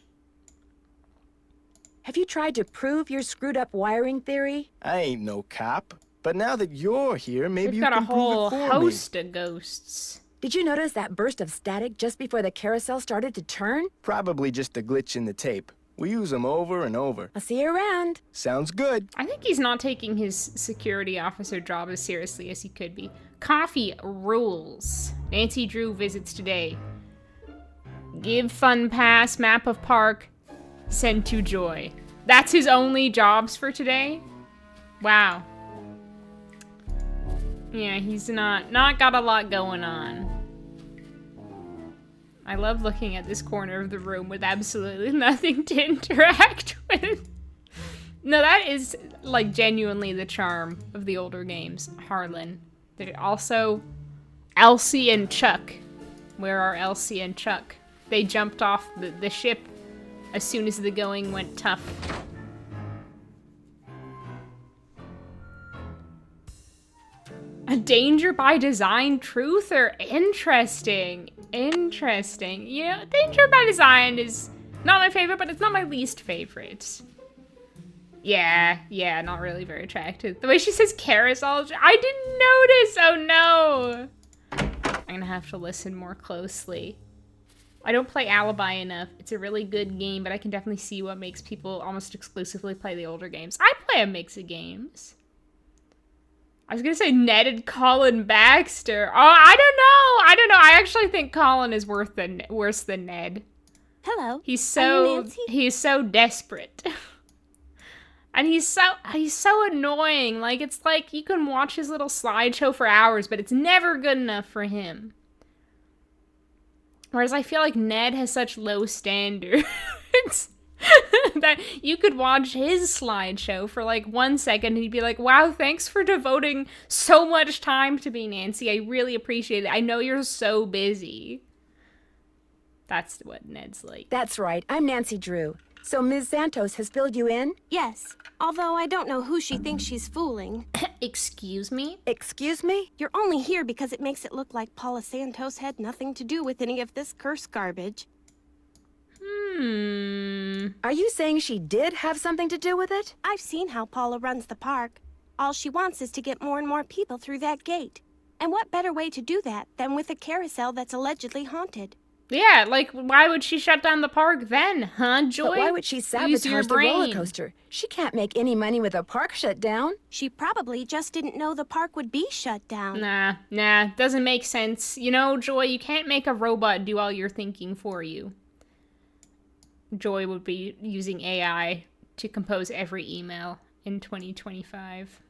Have you tried to prove your screwed up wiring theory? I ain't no cop. But now that you're here, maybe We've you got a can whole prove it for me. host of ghosts. Did you notice that burst of static just before the carousel started to turn? Probably just a glitch in the tape. We use them over and over. I'll see you around. Sounds good. I think he's not taking his security officer job as seriously as he could be. Coffee rules. Nancy Drew visits today. Give fun pass, map of park, send to Joy. That's his only jobs for today? Wow. Yeah, he's not got a lot going on. I love looking at this corner of the room with absolutely nothing to interact with. No, that is, like, genuinely the charm of the older games. Harlan. There also, Elsie and Chuck. Where are Elsie and Chuck? they jumped off the ship as soon as the going went tough. A danger by design truther. Interesting. Interesting. You know, danger by design is not my favorite, but it's not my least favorite. Yeah, not really very attractive. The way she says carousel, I didn't notice. Oh no. I'm gonna have to listen more closely. I don't play Alibi enough. It's a really good game, but I can definitely see what makes people almost exclusively play the older games. I play a mix of games. I was gonna say Ned and Colin Baxter. Oh, I don't know. I actually think Colin is worse than Ned. Hello. He's so desperate. And he's so annoying. Like, it's like you can watch his little slideshow for hours, but it's never good enough for him. Whereas I feel like Ned has such low standards that you could watch his slideshow for like 1 second and he'd be like, wow, thanks for devoting so much time to me, Nancy. I really appreciate it. I know you're so busy. That's what Ned's like. That's right. I'm Nancy Drew. So Ms. Santos has filled you in? Yes, although I don't know who she thinks she's fooling. Excuse me? Excuse me? You're only here because it makes it look like Paula Santos had nothing to do with any of this curse garbage. Are you saying she did have something to do with it? I've seen how Paula runs the park. All she wants is to get more and more people through that gate. And what better way to do that than with a carousel that's allegedly haunted? Yeah, like, why would she shut down the park then, huh, Joy? But why would she sabotage the roller coaster? She can't make any money with a park shut down. She probably just didn't know the park would be shut down. Nah, doesn't make sense. You know, Joy, you can't make a robot do all your thinking for you. Joy would be using AI to compose every email in 2025.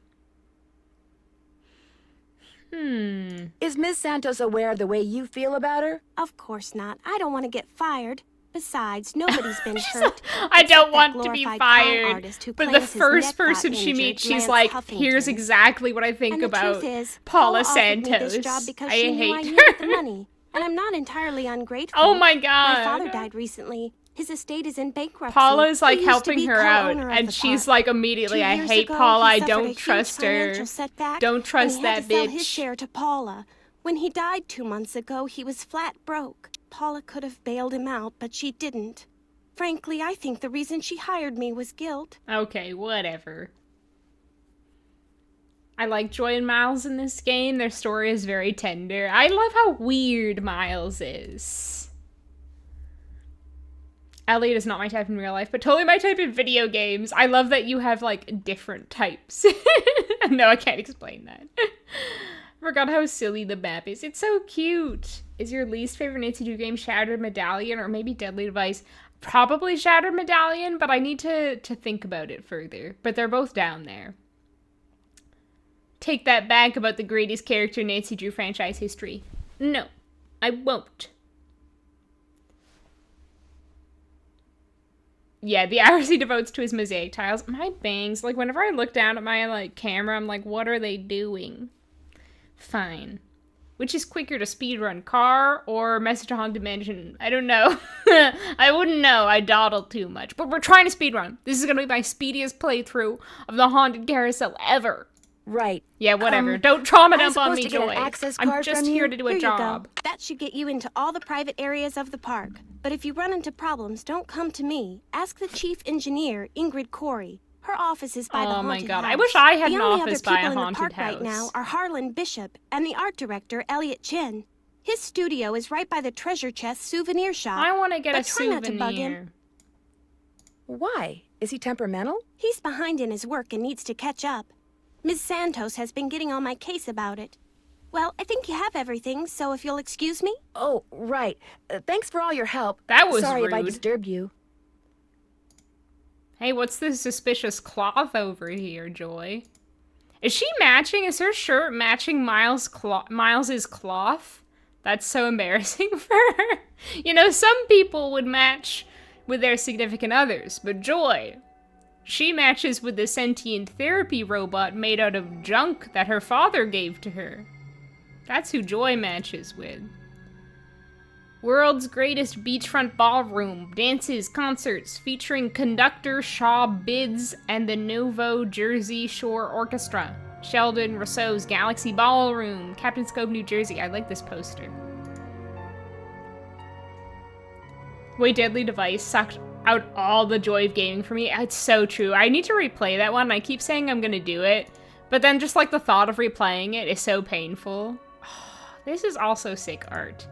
Is Ms. Santos aware of the way you feel about her? Of course not. I don't want to get fired. Besides, nobody's been hurt. I don't want to be fired. But the first person she meets, she's like, here's exactly what I think about Paula Santos. I hate her. The money, and I'm not entirely ungrateful. Oh my god. My father died recently. His estate is in bankruptcy. Paula's like helping her out, and she's like immediately, I hate Paula, I don't trust her. Don't trust that bitch. He had to sell his share to Paula. When he died 2 months ago, he was flat broke. Paula could have bailed him out, but she didn't. Frankly, I think the reason she hired me was guilt. Okay, whatever. I like Joy and Miles in this game. Their story is very tender. I love how weird Miles is. Elliot is not my type in real life, but totally my type in video games. I love that you have, like, different types. No, I can't explain that. Forgot how silly the map is. It's so cute. Is your least favorite Nancy Drew game Shattered Medallion or maybe Deadly Device? Probably Shattered Medallion, but I need to think about it further. But they're both down there. Take that back about the greatest character in Nancy Drew franchise history. No, I won't. Yeah, the hours he devotes to his mosaic tiles. My bangs, like, whenever I look down at my, like, camera, I'm like, what are they doing? Fine. Which is quicker to speedrun, car or Message to Haunted Mansion? I don't know. I wouldn't know. I dawdle too much. But we're trying to speedrun. This is gonna be my speediest playthrough of the Haunted Carousel ever. Right. Yeah, whatever. Don't trauma dump on me, Joy. I'm just here to do a job. That should get you into all the private areas of the park. But if you run into problems, don't come to me. Ask the chief engineer, Ingrid Corey. Her office is by the haunted house. Oh my god, I wish I had an office by a haunted house. The only other people in the park right now are Harlan Bishop and the art director, Elliot Chin. His studio is right by the treasure chest souvenir shop. I want to get a souvenir. But try not to bug him. Why? Is he temperamental? He's behind in his work and needs to catch up. Ms. Santos has been getting on my case about it. Well, I think you have everything, so if you'll excuse me? Oh, right. Thanks for all your help. That was Sorry rude. if I disturbed you. Hey, what's this suspicious cloth over here, Joy? Is she matching? Is her shirt matching Miles's cloth? That's so embarrassing for her. You know, some people would match with their significant others, but Joy, she matches with the sentient therapy robot made out of junk that her father gave to her. That's who Joy matches with. World's greatest beachfront ballroom. Dances, concerts featuring conductor Shaw Bids and the Nouveau Jersey Shore Orchestra. Sheldon Rousseau's Galaxy Ballroom. Captain's Cove, New Jersey. I like this poster. Way Deadly Device sucked out all the joy of gaming for me. It's so true. I need to replay that one. I keep saying I'm gonna do it, but then just like the thought of replaying it is so painful. This is also sick art.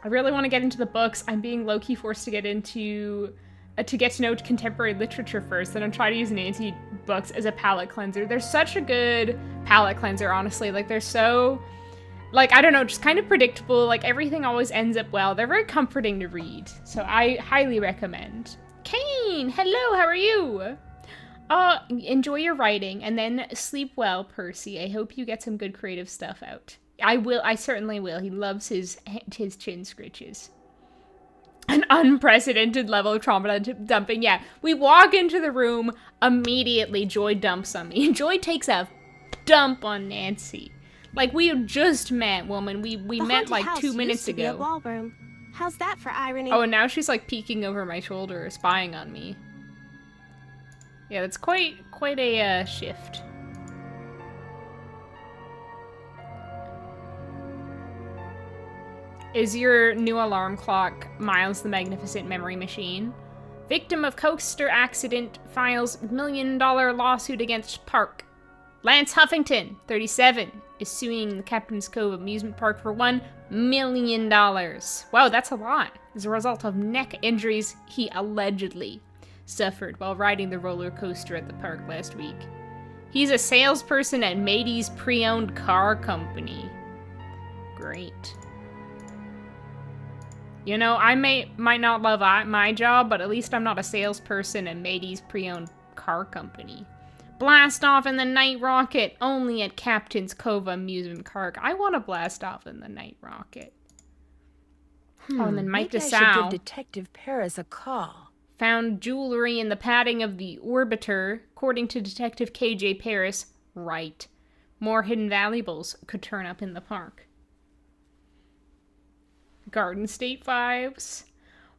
I really want to get into the books. I'm being low-key forced to get into to get to know contemporary literature first, then I'm trying to use Nancy books as a palate cleanser. They're such a good palate cleanser, honestly. Like, they're so, like, I don't know, just kind of predictable. Like, everything always ends up well. They're very comforting to read, so I highly recommend. Kane, hello, how are you? Enjoy your writing, and then sleep well, Percy. I hope you get some good creative stuff out. I certainly will. He loves his chin scritches. An unprecedented level of trauma dumping. Yeah, we walk into the room, immediately Joy dumps on me. Joy takes a dump on Nancy. Like, we just met, woman. We met like 2 minutes ago. Ballroom. How's that for irony? Oh, and now she's like peeking over my shoulder, spying on me. Yeah, that's quite a shift. Is your new alarm clock Miles the Magnificent Memory Machine? Victim of coaster accident files $1 million lawsuit against Park. Lance Huffington, 37, is suing the Captain's Cove amusement park for $1 million. Wow, that's a lot. As a result of neck injuries he allegedly suffered while riding the roller coaster at the park last week. He's a salesperson at Matey's pre-owned car company. Great. You know, I might not love my job, but at least I'm not a salesperson at Matey's pre-owned car company. Blast off in the night rocket, only at Captain's Cove amusement park. I want to blast off in the night rocket. Oh, and then Mike Maybe I should give DeSalle Detective Paris a call. found jewelry in the padding of the orbiter, according to Detective KJ Paris. Right. More hidden valuables could turn up in the park. Garden State vibes.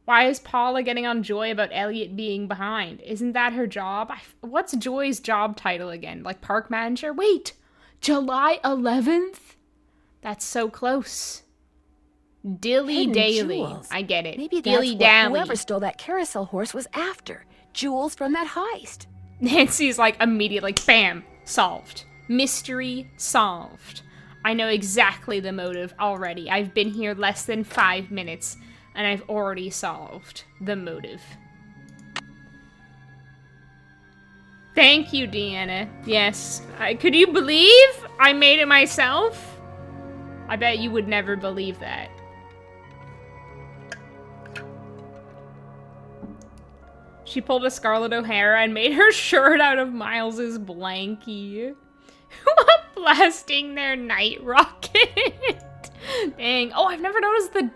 Why is Paula getting on Joy about Elliot being behind? Isn't that her job? What's Joy's job title again? Like park manager? Wait! July 11th? That's so close. Dilly Hidden Daily. jewels. I get it. Maybe that's Dilly what Dally. whoever stole that carousel horse was after. Jewels from that heist. Nancy's like immediately, bam, solved. Mystery solved. I know exactly the motive already. I've been here less than 5 minutes, and I've already solved the motive. Thank you, Deanna. Yes. Could you believe I made it myself? I bet you would never believe that. She pulled a Scarlett O'Hara and made her shirt out of Miles's blankie. Blasting their night rocket. Dang. Oh, I've never noticed the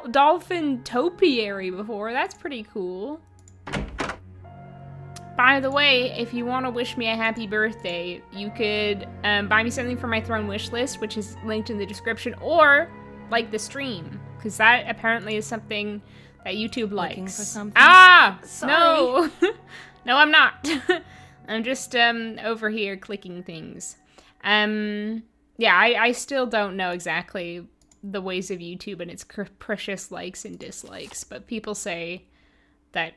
dolphin topiary before. That's pretty cool. By the way, if you want to wish me a happy birthday, you could buy me something for my Throne wish list, which is linked in the description, or like the stream, because that apparently is something that YouTube likes. Looking for something? Ah! Sorry. No! No, I'm not. I'm just over here clicking things. Yeah, I still don't know exactly the ways of YouTube and its precious likes and dislikes, but people say that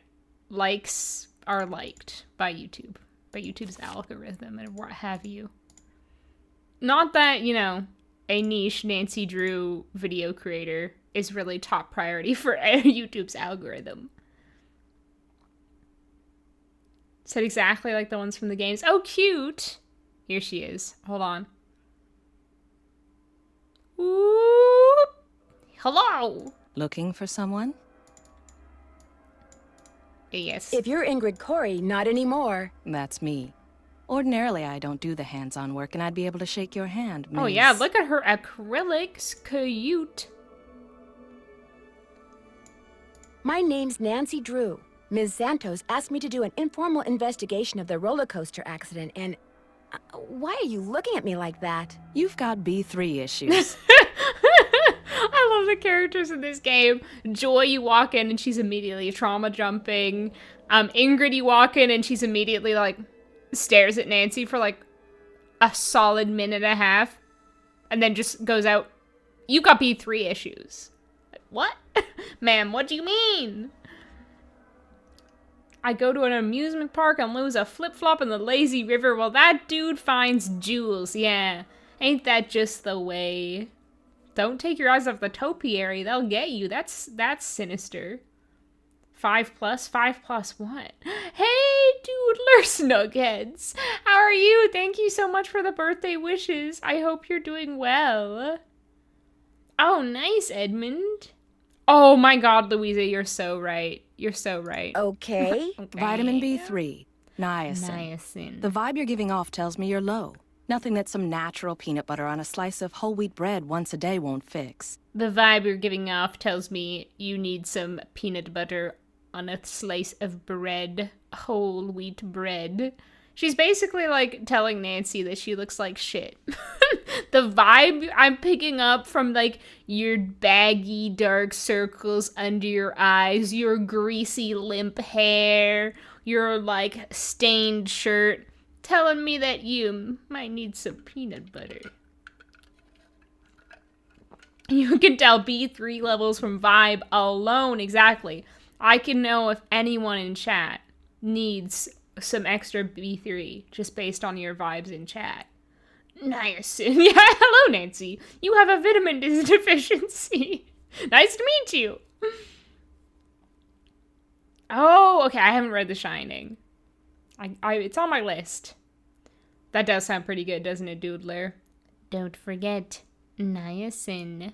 likes are liked by YouTube, by YouTube's algorithm and what have you. Not that, you know, a niche Nancy Drew video creator is really top priority for YouTube's algorithm. Said exactly like the ones from the games. Oh, cute! Here she is. Hold on. Ooh. Hello! Looking for someone? Yes. If you're Ingrid Corey, not anymore. That's me. Ordinarily, I don't do the hands-on work, and I'd be able to shake your hand, miss. Oh yeah, look at her acrylics. Cute. My name's Nancy Drew. Ms. Santos asked me to do an informal investigation of the roller coaster accident, and... why are you looking at me like that? You've got B3 issues. of the characters in this game. Joy, you walk in and she's immediately trauma jumping. Ingrid, you walk in and she's immediately like stares at Nancy for like a solid minute and a half and then just goes out. You got B3 issues. Like, what? Ma'am, what do you mean? I go to an amusement park and lose a flip-flop in the lazy river while that dude finds jewels. Yeah, ain't that just the way? Don't take your eyes off the topiary. They'll get you. That's sinister. 5 plus? 5 plus what? Hey, doodler snugheads. How are you? Thank you so much for the birthday wishes. I hope you're doing well. Oh, nice, Edmund. Oh my god, Louisa, you're so right. You're so right. Okay. Okay. Vitamin B3. Niacin. Niacin. The vibe you're giving off tells me you're low. Nothing that some natural peanut butter on a slice of whole wheat bread once a day won't fix. The vibe you're giving off tells me you need some peanut butter on a slice of bread. Whole wheat bread. She's basically like telling Nancy that she looks like shit. The vibe I'm picking up from like your baggy dark circles under your eyes, your greasy limp hair, your like stained shirt, telling me that you might need some peanut butter. You can tell B3 levels from vibe alone, exactly. I can know if anyone in chat needs some extra B3 just based on your vibes in chat. Niacin. Yeah, hello, Nancy. You have a vitamin deficiency. Nice to meet you. Oh, okay. I haven't read The Shining. It's on my list. That does sound pretty good, doesn't it, Doodler? Don't forget niacin.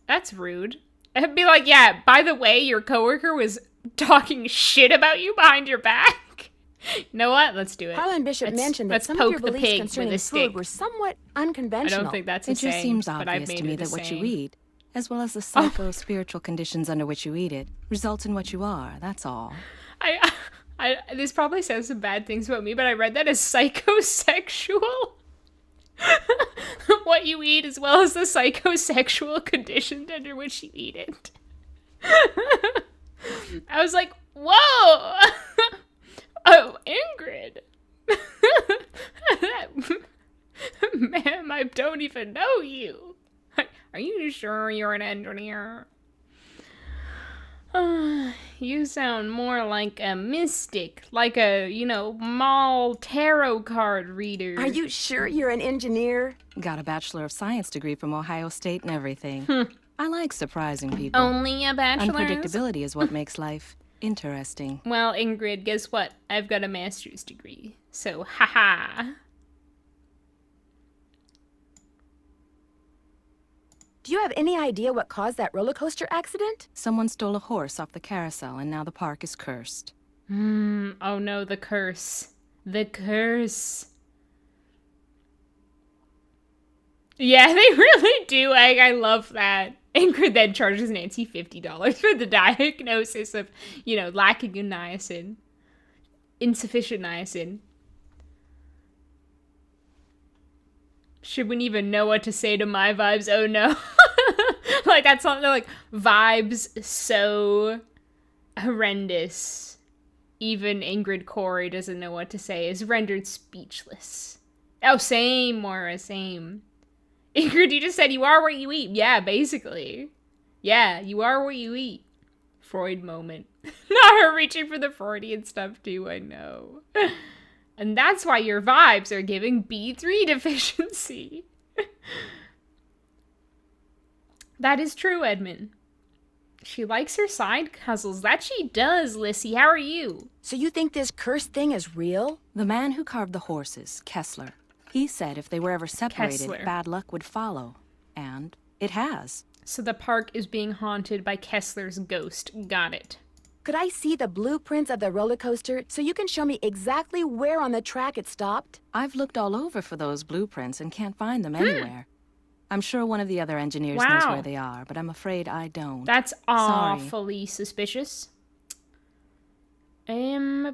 That's rude. I'd be like, yeah, by the way, your coworker was talking shit about you behind your back. You know what? Let's do it. Harlan Bishop mentioned that let's some of poke your the beliefs pig concerning with a stick. food were somewhat unconventional. I don't think that's a It just saying, seems but I've obvious made to me it a that what you saying. eat, as well as the psycho-spiritual conditions under which you eat it, results in what you are, that's all. This probably says some bad things about me, but I read that as psychosexual. What you eat as well as the psychosexual conditions under which you eat it. I was like, whoa! Oh, Ingrid. Ma'am, I don't even know you. Are you sure you're an engineer? You sound more like a mystic, like a, mall tarot card reader. Are you sure you're an engineer? Got a Bachelor of Science degree from Ohio State and everything. I like surprising people. Only a bachelor's? Unpredictability is what makes life interesting. Well, Ingrid, guess what? I've got a master's degree. So, haha. Do you have any idea what caused that roller coaster accident? Someone stole a horse off the carousel and now the park is cursed. Oh no, the curse. The curse. Yeah, they really do. I love that. Ingrid then charges Nancy $50 for the diagnosis of, lacking in niacin. Insufficient niacin. She wouldn't even know what to say to my vibes. Oh no. Like, that's something like vibes so horrendous. Even Ingrid Corey doesn't know what to say, is rendered speechless. Oh, same, Moira, same. Ingrid, you just said you are what you eat. Yeah, basically. Yeah, you are what you eat. Freud moment. Not her reaching for the Freudian stuff too, I know. And that's why your vibes are giving B3 deficiency. That is true, Edmund. She likes her side hustles. That she does, Lissy. How are you? So you think this cursed thing is real? The man who carved the horses, Kessler, he said if they were ever separated, Kessler. bad luck would follow. And it has. So the park is being haunted by Kessler's ghost. Got it. Could I see the blueprints of the roller coaster so you can show me exactly where on the track it stopped? I've looked all over for those blueprints and can't find them anywhere. I'm sure one of the other engineers knows where they are, but I'm afraid I don't. That's Sorry. awfully suspicious. Yeah,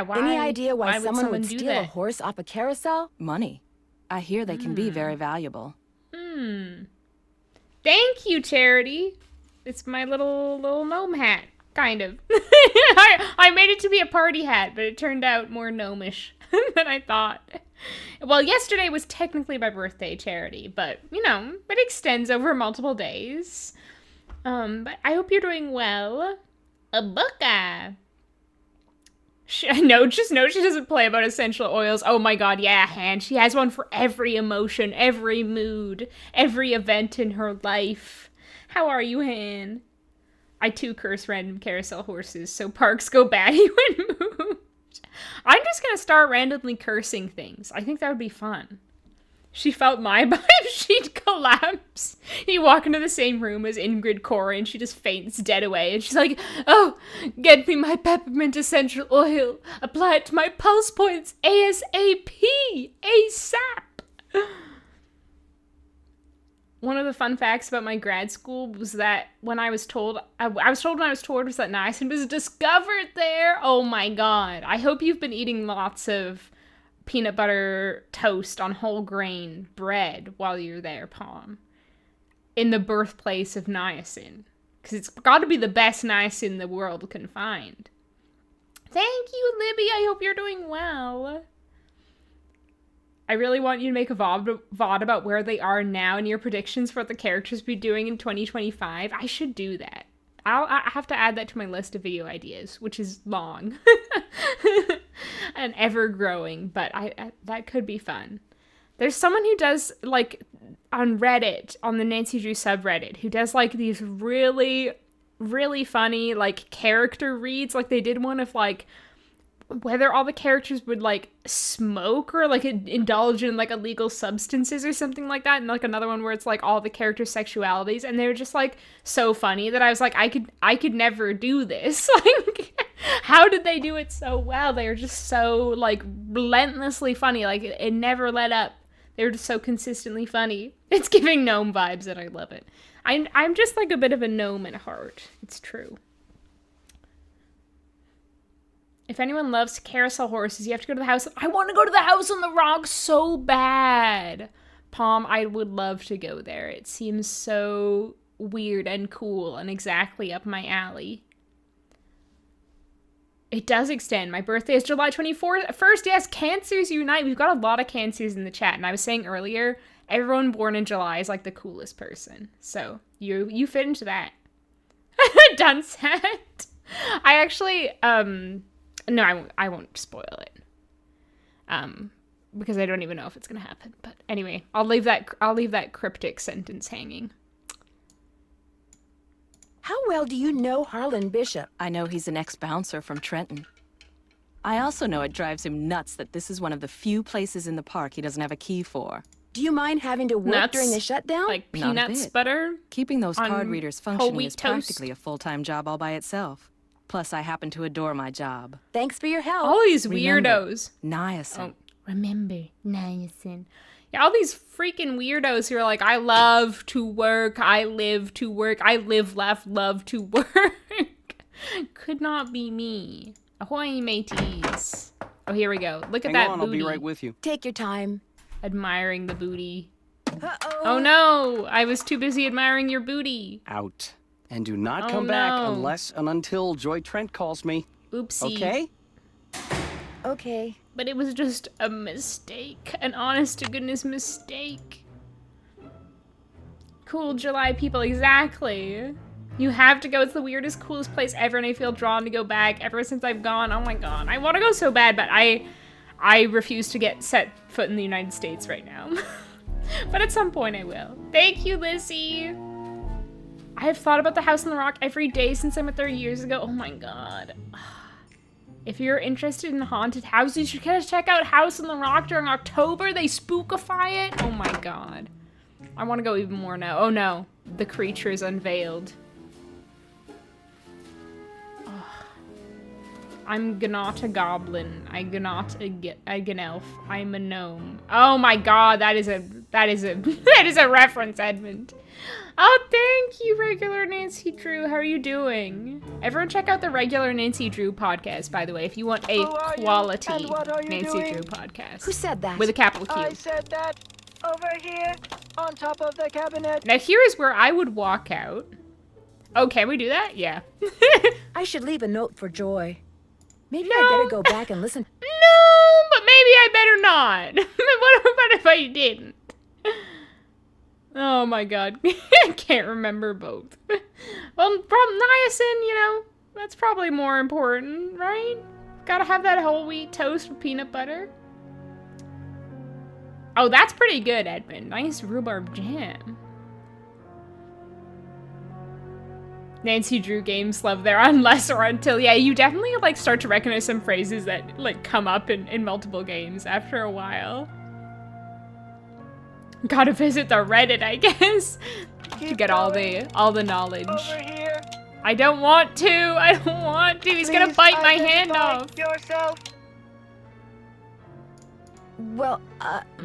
why? Any idea why would someone would do steal a that? horse off a carousel? Money. I hear they can be very valuable. Thank you, Charity. It's my little gnome hat, kind of. I made it to be a party hat, but it turned out more gnomish than I thought. Well, yesterday was technically my birthday, Charity, but, you know, it extends over multiple days. But I hope you're doing well. A booka. No, just know she doesn't play about essential oils. Oh my god, yeah, Han. She has one for every emotion, every mood, every event in her life. How are you, Han? I too curse random carousel horses, so parks go batty when moved. I'm just gonna start randomly cursing things. I think that would be fun. She felt my vibe, she'd collapse. You walk into the same room as Ingrid Corey and she just faints dead away. And she's like, oh, get me my peppermint essential oil. Apply it to my pulse points ASAP. ASAP. One of the fun facts about my grad school was that when I was told when I was told was that niacin was discovered there. Oh my god. I hope you've been eating lots of peanut butter toast on whole grain bread while you're there, Palm. In the birthplace of niacin. Because it's got to be the best niacin the world can find. Thank you, Libby. I hope you're doing well. I really want you to make a VOD about where they are now and your predictions for what the characters will be doing in 2025. I should do that. I have to add that to my list of video ideas, which is long and ever growing, but that could be fun. There's someone who does, like, on Reddit, on the Nancy Drew subreddit, who does, like, these really, really funny, like, character reads. Like, they did one of, like, whether all the characters would, like, smoke or, like, indulge in, like, illegal substances or something like that, and, like, another one where it's, like, all the characters' sexualities, and they were just, like, so funny that I was like, I could never do this. Like, how did they do it so well? They were just so, like, relentlessly funny. Like, it never let up. They were just so consistently funny. It's giving gnome vibes, and I love it. I'm just, like, a bit of a gnome at heart. It's true. If anyone loves carousel horses, you have to go to the house. I want to go to the house on the rock so bad. Palm, I would love to go there. It seems so weird and cool and exactly up my alley. It does extend. My birthday is July 24th. Yes, Cancers unite. We've got a lot of Cancers in the chat. And I was saying earlier, everyone born in July is like the coolest person. So you fit into that. Done set. I actually, no, I won't spoil it. Because I don't even know if it's gonna happen. But anyway, I'll leave that cryptic sentence hanging. How well do you know Harlan Bishop? I know he's an ex-bouncer from Trenton. I also know it drives him nuts that this is one of the few places in the park he doesn't have a key for. Do you mind having to work during the shutdown? Like peanuts butter? Keeping those card readers functioning is toast. practically a full-time job all by itself. Plus, I happen to adore my job. Thanks for your help. All these weirdos. Niacin. Oh, remember, niacin. Yeah, all these freaking weirdos who are like, I love to work, I live to work, I live, laugh, love to work. Could not be me. Ahoy, mateys. Oh, here we go. Look at that booty. I'll be right with you. Take your time. Admiring the booty. Uh-oh. Oh no, I was too busy admiring your booty. Out. And do not come back unless and until Joy Trent calls me. Oopsie. Okay? Okay. But it was just a mistake. An honest-to-goodness mistake. Cool July people, exactly. You have to go. It's the weirdest, coolest place ever, and I feel drawn to go back ever since I've gone. Oh my god. I want to go so bad, but I refuse to set foot in the United States right now. But at some point I will. Thank you, Lizzie. I have thought about the House on the Rock every day since I went there years ago. Oh my god. If you're interested in haunted houses, you should check out House on the Rock during October. They spookify it. Oh my god. I want to go even more now. Oh no. The creature is unveiled. Oh. I'm not a goblin. I'm not a gnelf. I'm a gnome. Oh my god, that is a reference, Edmund. Oh, thank you, Regular Nancy Drew. How are you doing? Everyone check out the Regular Nancy Drew podcast, by the way, if you want a quality Nancy Drew podcast. Who said that? With a capital Q. I said that over here on top of the cabinet. Now here is where I would walk out. Oh, can we do that? Yeah. I should leave a note for Joy. Maybe I better go back and listen. No, but maybe I better not. What about if I didn't? Oh my god. I can't remember both. Well, from niacin, you know, that's probably more important, right? Gotta have that whole wheat toast with peanut butter. Oh, that's pretty good, Edmund. Nice rhubarb jam. Nancy Drew games love there unless or until. Yeah, you definitely like start to recognize some phrases that like come up in multiple games after a while. Gotta visit the Reddit, I guess, to get all the knowledge. Over here. I don't want to. I don't want to. He's gonna bite my hand off. Yourself. Well,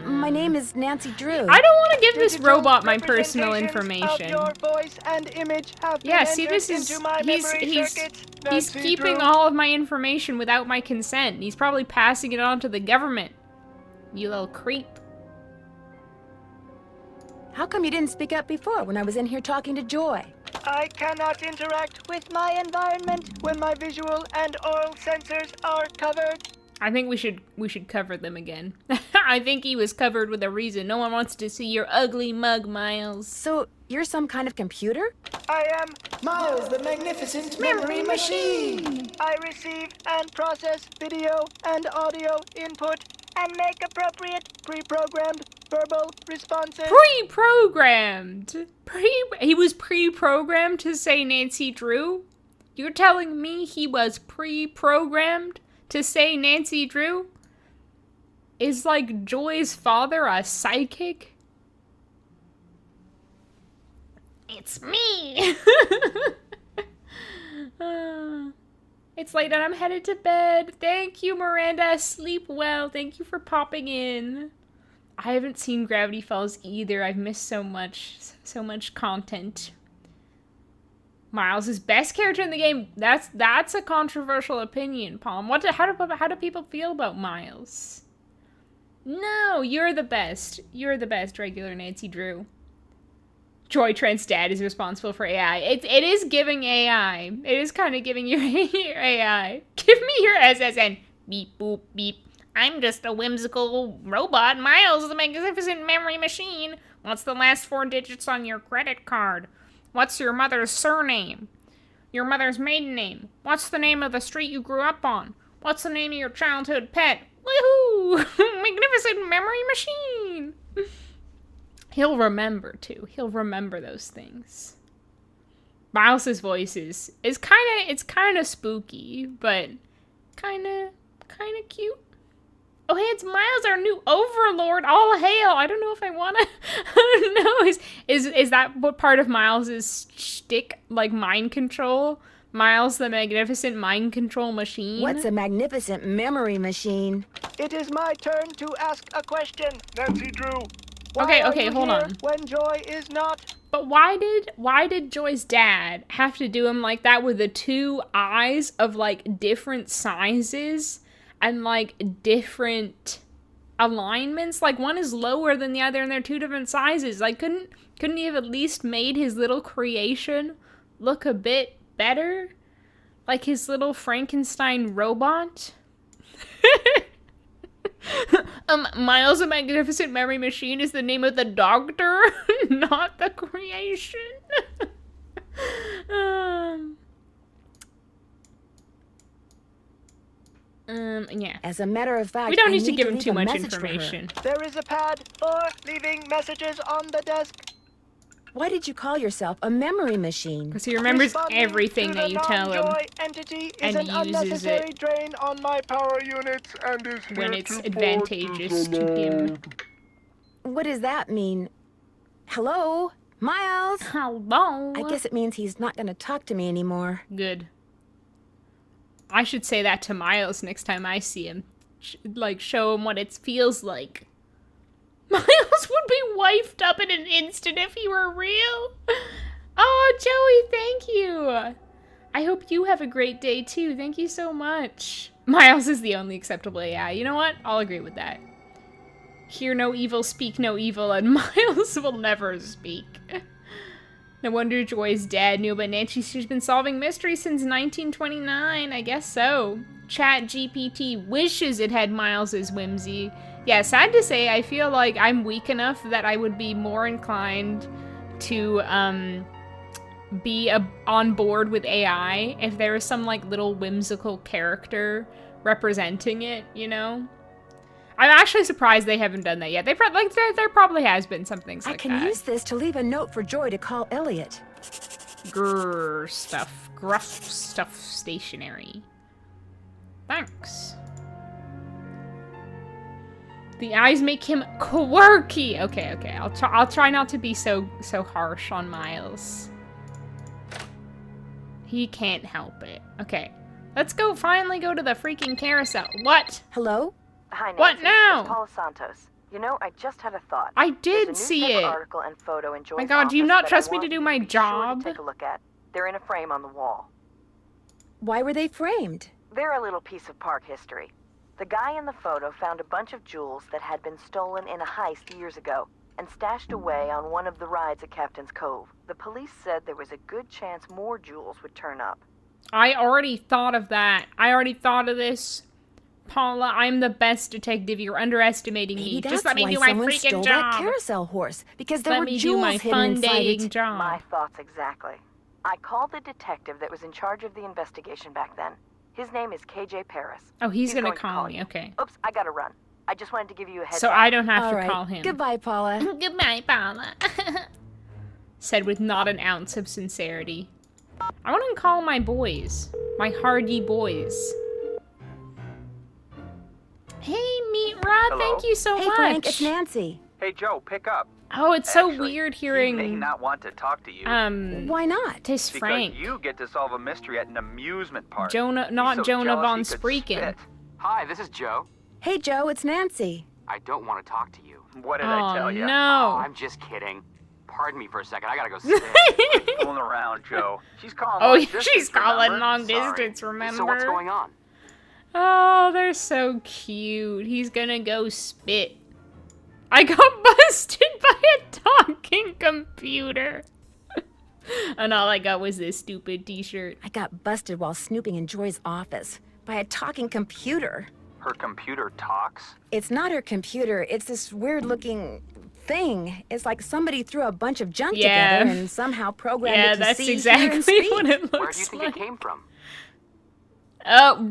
my name is Nancy Drew. I don't want to give this robot my personal information. Your voice and image have Yeah, been see, this is he's keeping all of my information without my consent. He's probably passing it on to the government. You little creep. How come you didn't speak up before when I was in here talking to Joy? I cannot interact with my environment when my visual and oral sensors are covered. I think we should cover them again. I think he was covered with a reason. No one wants to see your ugly mug, Miles. So, you're some kind of computer? I am Miles, the magnificent memory machine. I receive and process video and audio input and make appropriate pre-programmed verbal responses. Pre-programmed? He was pre-programmed to say Nancy Drew? You're telling me he was pre-programmed to say Nancy Drew? Is like Joy's father a psychic? It's me! It's late and I'm headed to bed. Thank you, Miranda. Sleep well. Thank you for popping in. I haven't seen Gravity Falls either. I've missed so much content. Miles is best character in the game. That's a controversial opinion, Palm. How do people feel about Miles? No, you're the best. You're the best, regular Nancy Drew. Joy Trent's dad is responsible for AI. It is giving AI. It is kind of giving you your AI. Give me your SSN. Beep, boop, beep. I'm just a whimsical robot. Miles, the magnificent memory machine. What's the last 4 digits on your credit card? What's your mother's surname? Your mother's maiden name? What's the name of the street you grew up on? What's the name of your childhood pet? Woohoo! Magnificent memory machine! He'll remember, too. He'll remember those things. Miles's voice is kind of spooky, but kind of cute. Oh, hey, it's Miles, our new overlord. All hail. I don't know if I want to. I don't know. Is that what part of Miles's shtick, like mind control? Miles, the magnificent mind control machine. What's a magnificent memory machine? It is my turn to ask a question. Nancy Drew. Okay, hold on. When Joy is not. But why did Joy's dad have to do him like that with the 2 eyes of like different sizes and like different alignments? Like one is lower than the other and they're 2 different sizes. Like couldn't he have at least made his little creation look a bit better? Like his little Frankenstein robot? Miles, a magnificent memory machine is the name of the doctor, not the creation. Yeah. As a matter of fact, we don't I need to give to him leave too a much message for her. information. There is a pad for leaving messages on the desk. Why did you call yourself a memory machine? Because he remembers everything to that you tell him entity and is an uses unnecessary it drain on my power units and is when it's advantageous to him. What does that mean? Hello? Miles? Hello? I guess it means he's not going to talk to me anymore. Good. I should say that to Miles next time I see him. Like, show him what it feels like. Miles would be wifed up in an instant if he were real. Oh, Joey, thank you. I hope you have a great day, too. Thank you so much. Miles is the only acceptable AI. You know what? I'll agree with that. Hear no evil, speak no evil, and Miles will never speak. No wonder Joy's dad knew about Nancy. She's been solving mysteries since 1929. I guess so. ChatGPT wishes it had Miles's whimsy. Yeah, sad to say, I feel like I'm weak enough that I would be more inclined to be on board with AI if there was some like little whimsical character representing it, you know? I'm actually surprised they haven't done that yet. There probably has been some things like that. I can use this to leave a note for Joy to call Elliot. Gruff stuff stationery. Thanks. The eyes make him quirky. Okay. I'll try not to be so harsh on Miles. He can't help it. Okay. Let's finally go to the freaking carousel. What? Hello? Hi, Nancy. What now? It's Paula Santos. You know, I just had a thought. I did There's a see newspaper it. article and photo in Joy's My God, do you office not that trust I me want to do you my be job? Sure to take a look at. They're in a frame on the wall. Why were they framed? They're a little piece of park history. The guy in the photo found a bunch of jewels that had been stolen in a heist years ago and stashed away on one of the rides at Captain's Cove. The police said there was a good chance more jewels would turn up. I already thought of that. I already thought of this. Paula, I'm the best detective. You're underestimating me. Just let me do my freaking job. That carousel horse because there were jewels do my hidden fun inside dating it. job. My thoughts exactly. I called the detective that was in charge of the investigation back then. His name is KJ Paris. Oh, he's gonna going to call me. you. Okay. Oops, I gotta run. I just wanted to give you a heads So up. I don't have All to right. call him. Goodbye, Paula. Goodbye, Paula. Said with not an ounce of sincerity. I want to call my boys. My hardy boys. Hey, Meat Rod, Hello? thank you so Hey, much. Frank, it's Nancy. Hey, Joe, pick up. Oh, it's so Actually, weird He hearing. may not want to talk to you. Why not? Tis because Frank. you get to solve a mystery at an amusement park. Jonah, He's not so Jonah jealous von he could Spreeken. spit. Hi, this is Joe. Hey, Joe, it's Nancy. I don't want to talk to you. What did I tell you? No. Oh, I'm just kidding. Pardon me for a second. I gotta go sit. Fooling around, Joe. She's calling Oh, long yeah, distance, she's calling remember? long Sorry. distance, remember? So what's going on? Oh, they're so cute. He's gonna go spit. I got busted by a talking computer. And all I got was this stupid t-shirt. I got busted while snooping in Joy's office by a talking computer. Her computer talks. It's not her computer. It's this weird-looking thing. It's like somebody threw a bunch of junk Yeah. together and somehow programmed Yeah, it to that's see, exactly hear, and speak. what it looks Where do you think like. it came from?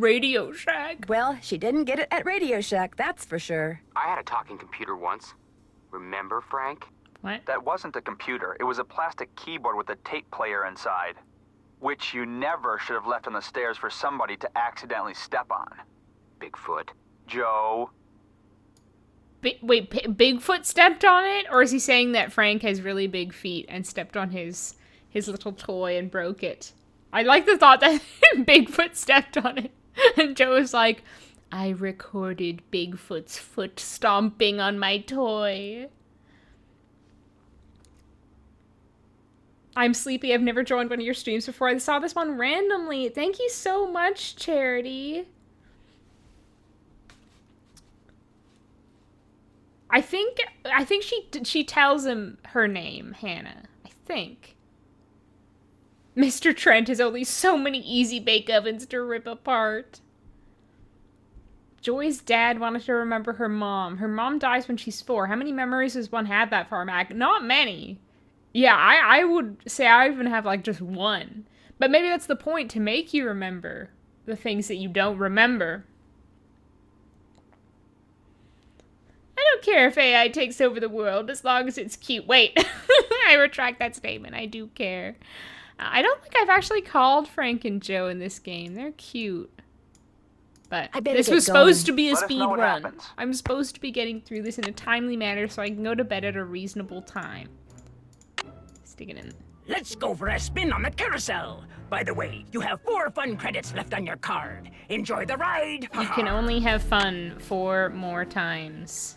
Radio Shack. Well, she didn't get it at Radio Shack, that's for sure. I had a talking computer once. Remember, Frank? What? That wasn't a computer. It was a plastic keyboard with a tape player inside, which you never should have left on the stairs for somebody to accidentally step on. Bigfoot. Joe. Wait, Bigfoot stepped on it? Or is he saying that Frank has really big feet and stepped on his little toy and broke it? I like the thought that Bigfoot stepped on it. And Joe was like, I recorded Bigfoot's foot stomping on my toy. I'm sleepy. I've never joined one of your streams before. I saw this one randomly. Thank you so much, Charity. I think she tells him her name, Hannah. I think. Mr. Trent has only so many easy bake ovens to rip apart. Joy's dad wanted to remember her mom. Her mom dies when she's 4. How many memories does one have that far back? Not many. Yeah, I would say I even have like just one. But maybe that's the point, to make you remember the things that you don't remember. I don't care if AI takes over the world as long as it's cute. Wait, I retract that statement. I do care. I don't think I've actually called Frank and Joe in this game. They're cute. But this was supposed to be a speed run. I'm supposed to be getting through this in a timely manner so I can go to bed at a reasonable time. Stick it in. Let's go for a spin on the carousel. By the way, you have 4 fun credits left on your card. Enjoy the ride. You can only have fun 4 more times.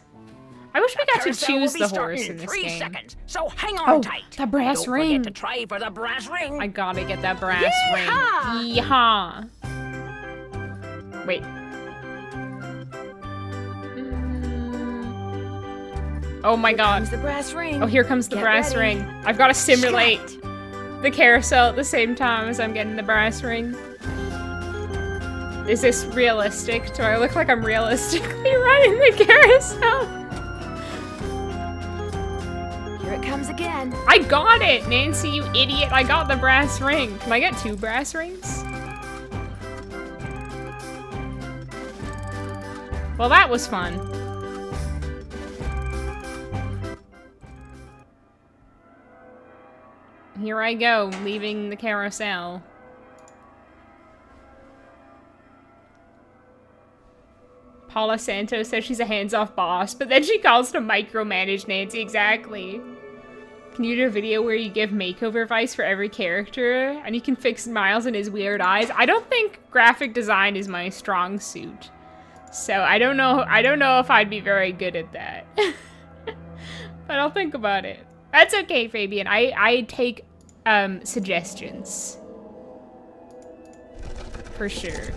I wish we got to choose the horse in this game. 3 seconds, so hang on tight. The brass Don't ring. forget to try for the brass ring. I gotta get that brass Yeehaw! ring. Yeehaw! Wait. Oh my god. Here comes the brass ring. Oh, here comes the Get brass ready. ring. I've got to simulate the carousel at the same time as I'm getting the brass ring. Is this realistic? Do I look like I'm realistically running the carousel? Here it comes again. I got it, Nancy, you idiot. I got the brass ring. Can I get 2 brass rings? Well, that was fun. Here I go, leaving the carousel. Paula Santos says she's a hands-off boss, but then she calls to micromanage Nancy. Exactly. Can you do a video where you give makeover advice for every character and you can fix Miles and his weird eyes? I don't think graphic design is my strong suit. So I don't know if I'd be very good at that. But I'll think about it. That's okay, Fabian. I take suggestions. For sure.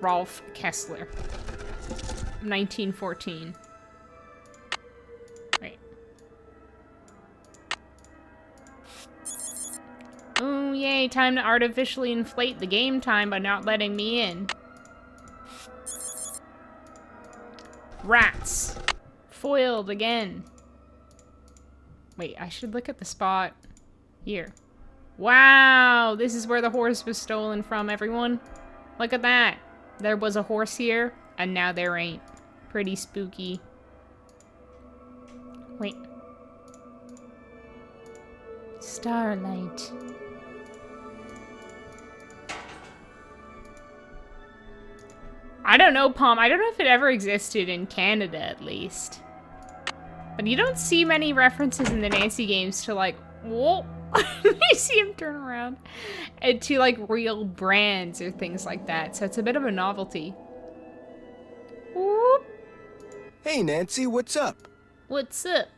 Rolf Kessler. 1914. Right. Oh, yay. Time to artificially inflate the game time by not letting me in. Rats. Foiled again. Wait, I should look at the spot here. Wow, this is where the horse was stolen from, everyone. Look at that. There was a horse here, and now there ain't. Pretty spooky. Wait. Starlight. I don't know, Palm. I don't know if it ever existed in Canada, at least. But you don't see many references in the Nancy games to, like, whoa. You see him turn around. And to, like, real brands or things like that. So it's a bit of a novelty. Whoop. Hey, Nancy, what's up? What's up?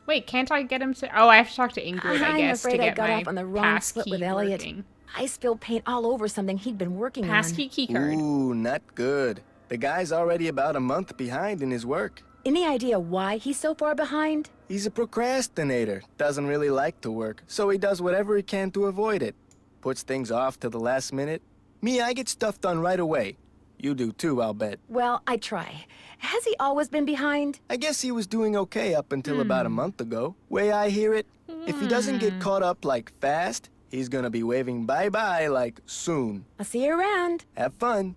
Wait, can't I get him to... Oh, I have to talk to Ingrid, I guess, to I'm afraid I get got my off on the wrong foot with Elliot. working. I spilled paint all over something he'd been working on. Passkey keycard. Ooh, not good. The guy's already about a month behind in his work. Any idea why he's so far behind? He's a procrastinator. Doesn't really like to work, so he does whatever he can to avoid it. Puts things off to the last minute. Me, I get stuff done right away. You do too, I'll bet. Well, I try. Has he always been behind? I guess he was doing okay up until about a month ago. Way I hear it, if he doesn't get caught up like fast, he's gonna be waving bye-bye like soon. I'll see you around. Have fun.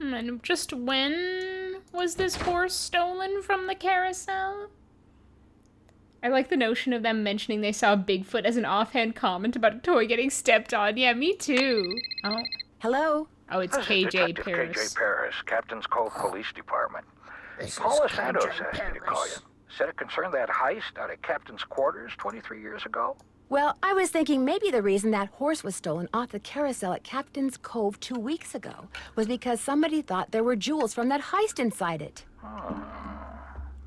And just when was this horse stolen from the carousel? I like the notion of them mentioning they saw Bigfoot as an offhand comment about a toy getting stepped on. Yeah, me too. Oh. Hello? Oh, it's This is KJ Detective Paris. KJ Paris, Captain's Cove Police Department. Paula Santos asked me to call you. Said it concerned that heist out at Captain's quarters 23 years ago? Well, I was thinking maybe the reason that horse was stolen off the carousel at Captain's Cove 2 weeks ago was because somebody thought there were jewels from that heist inside it.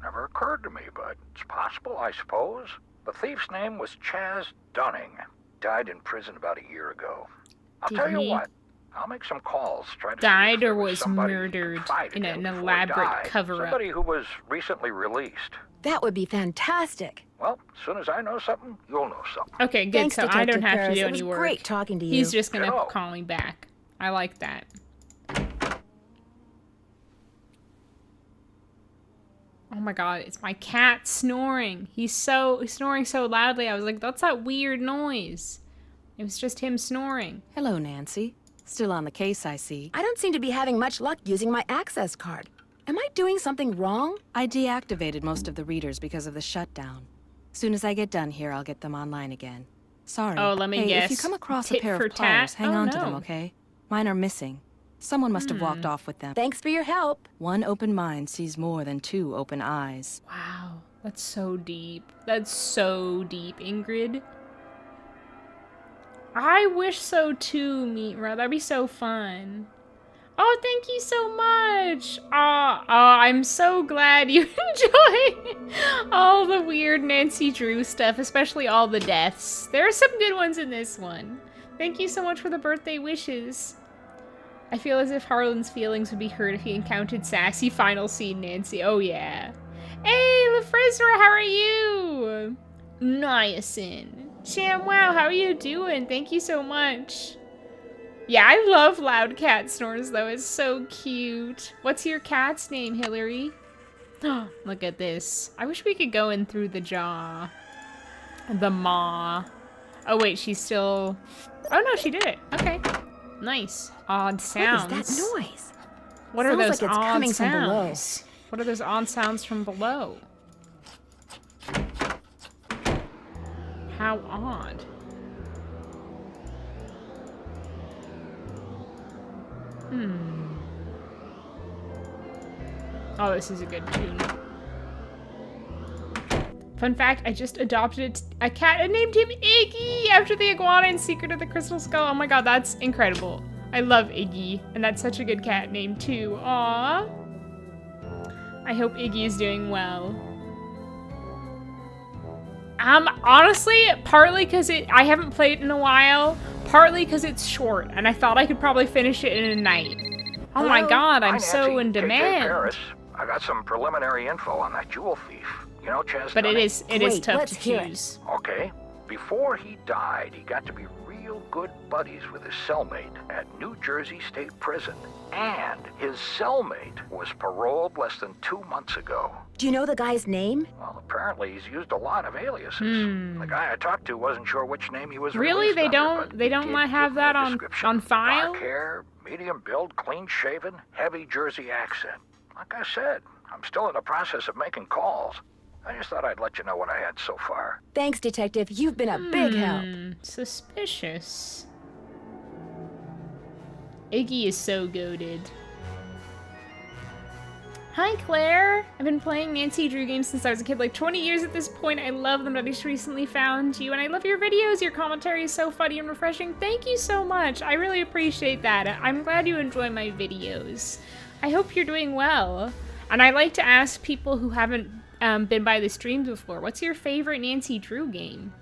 Never occurred to me, but it's possible, I suppose. The thief's name was Chaz Dunning. Died in prison about a year ago. I'll Did tell you he what. I'll make some calls. Try to died see if or was somebody murdered confided in him an before he elaborate died. cover-up? Somebody who was recently released. That would be fantastic. Well, as soon as I know something, you'll know something. Okay, good. Thanks, So I don't Detective have Paris. to do It was any work. great talking to you. He's just gonna Sure. call me back. I like that. Oh my god, it's my cat snoring. He's snoring so loudly. I was like, that's that weird noise. It was just him snoring. Hello, Nancy. Still on the case, I see. I don't seem to be having much luck using my access card. Am I doing something wrong? I deactivated most of the readers because of the shutdown. Soon as I get done here, I'll get them online again. Sorry. Oh, let me hey, guess. if you come across a Tit pair for of pliers, tat? hang Oh, on to no. them, okay? Mine are missing. Someone must have walked off with them. Thanks for your help. One open mind sees more than 2 open eyes. Wow, that's so deep. That's so deep, Ingrid. I wish so too, Meetra. That'd be so fun. Oh, thank you so much. I'm so glad you enjoy all the weird Nancy Drew stuff, especially all the deaths. There are some good ones in this one. Thank you so much for the birthday wishes. I feel as if Harlan's feelings would be hurt if he encountered sassy final scene Nancy. Oh, yeah. Hey, LaFrisra, how are you? Niacin. Sham, wow, how are you doing? Thank you so much. Yeah, I love loud cat snores, though. It's so cute. What's your cat's name, Hillary? Oh, look at this. I wish we could go in through the jaw. The maw. Oh, wait, she's still... Oh, no, she did it. Okay. Nice. Odd sounds. What is that noise? What are Sounds those like it's odd coming sounds? from below. What are those odd sounds from below? How odd. Oh, this is a good tune. Fun fact, I just adopted a cat and named him Iggy after the iguana in Secret of the Crystal Skull. Oh my god, that's incredible. I love Iggy, and that's such a good cat name too. Aww. I hope Iggy is doing well. Honestly, partly because I haven't played in a while, partly because it's short, and I thought I could probably finish it in a night. Oh my god, I'm so in demand. Paris. I got some preliminary info on that jewel thief. You know, Chaz. But it is tough let's to hear choose. Okay. Before he died, he got to be real good buddies with his cellmate at New Jersey State Prison. And his cellmate was paroled less than 2 months ago. Do you know the guy's name? Well, apparently he's used a lot of aliases. The guy I talked to wasn't sure which name he was Really? released They under, don't but they he don't did like have give me that a on description. file? Dark hair, medium build, clean shaven, heavy Jersey accent. Like I said, I'm still in the process of making calls. I just thought I'd let you know what I had so far. Thanks, Detective. You've been a big help. Suspicious. Iggy is so goated. Hi, Claire. I've been playing Nancy Drew games since I was a kid, like 20 years at this point. I love them. I just recently found you, and I love your videos. Your commentary is so funny and refreshing. Thank you so much. I really appreciate that. I'm glad you enjoy my videos. I hope you're doing well. And I like to ask people who haven't been by the streams before, what's your favorite Nancy Drew game?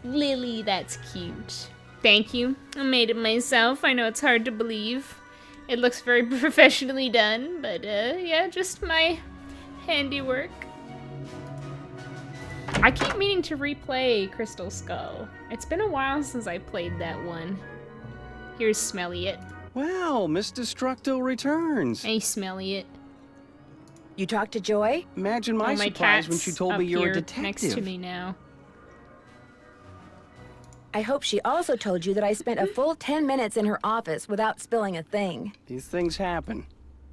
Lily, that's cute. Thank you. I made it myself. I know it's hard to believe. It looks very professionally done, but yeah, just my handiwork. I keep meaning to replay Crystal Skull. It's been a while since I played that one. Here's Smelly It. Well, Miss Destructo returns. Hey, Smelly It. You talked to Joy? Imagine my surprise when she told me you're a detective. Next to me now. I hope she also told you that I spent a full 10 minutes in her office without spilling a thing. These things happen.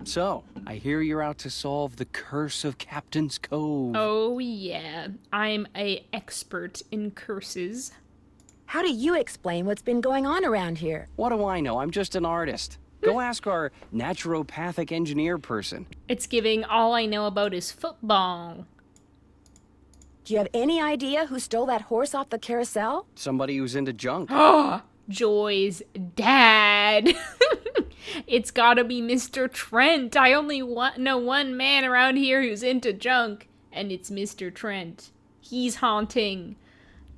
So, I hear you're out to solve the curse of Captain's Cove. Oh yeah, I'm an expert in curses. How do you explain what's been going on around here? What do I know? I'm just an artist. Go ask our naturopathic engineer person. It's giving all I know about is football. Do you have any idea who stole that horse off the carousel? Somebody who's into junk. Joy's dad. It's gotta be Mr. Trent. I only know one man around here who's into junk, and it's Mr. Trent. He's haunting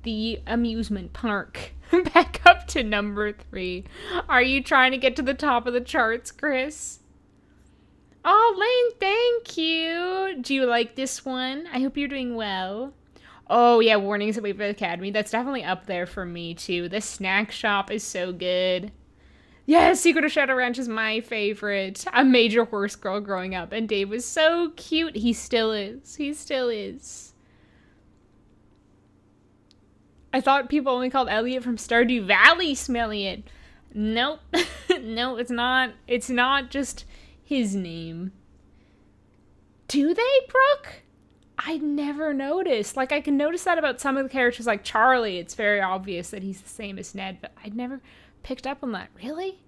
the amusement park. Back up to number 3. Are you trying to get to the top of the charts, Chris? Oh, Lane, thank you. Do you like this one? I hope you're doing well. Oh, yeah, Warnings at Wave Academy. That's definitely up there for me, too. The snack shop is so good. Yes, Secret of Shadow Ranch is my favorite. A major horse girl growing up, and Dave was so cute. He still is. He still is. I thought people only called Elliot from Stardew Valley Smelly It. Nope. No, it's not. It's not just his name. Do they, Brooke? I never noticed. Like, I can notice that about some of the characters, like Charlie. It's very obvious that he's the same as Ned, but I'd never picked up on that. Really?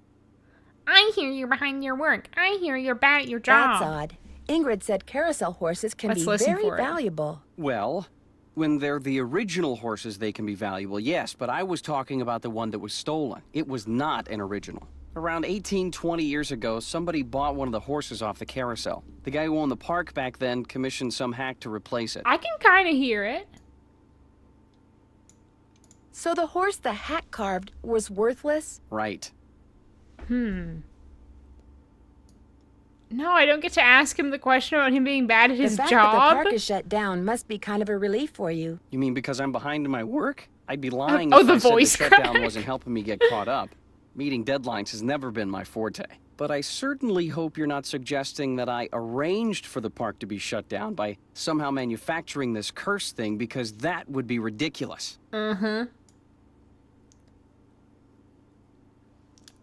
I hear you're behind your work. I hear you're bad at your job. That's odd. Ingrid said carousel horses can be very valuable. Well, when they're the original horses, they can be valuable, yes, but I was talking about the one that was stolen. It was not an original. Around 20 years ago, somebody bought one of the horses off the carousel. The guy who owned the park back then commissioned some hack to replace it. I can kind of hear it. So the horse the hack carved was worthless? Right. No, I don't get to ask him the question about him being bad at his The fact job. that the park is shut down must be kind of a relief for you. You mean because I'm behind in my work? I'd be lying Oh, if the I said the voice shutdown crack. wasn't helping me get caught up. Meeting deadlines has never been my forte. But I certainly hope you're not suggesting that I arranged for the park to be shut down by somehow manufacturing this curse thing, because that would be ridiculous. Mm-hmm.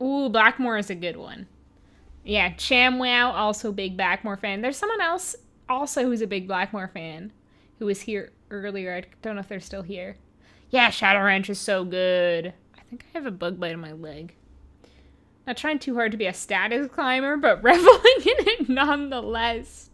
Ooh, Blackmore is a good one. Yeah, Chamwow, also big Blackmore fan. There's someone else also who's a big Blackmore fan who was here earlier. I don't know if they're still here. Yeah, Shadow Ranch is so good. I think I have a bug bite on my leg. Not trying too hard to be a status climber, but reveling in it nonetheless.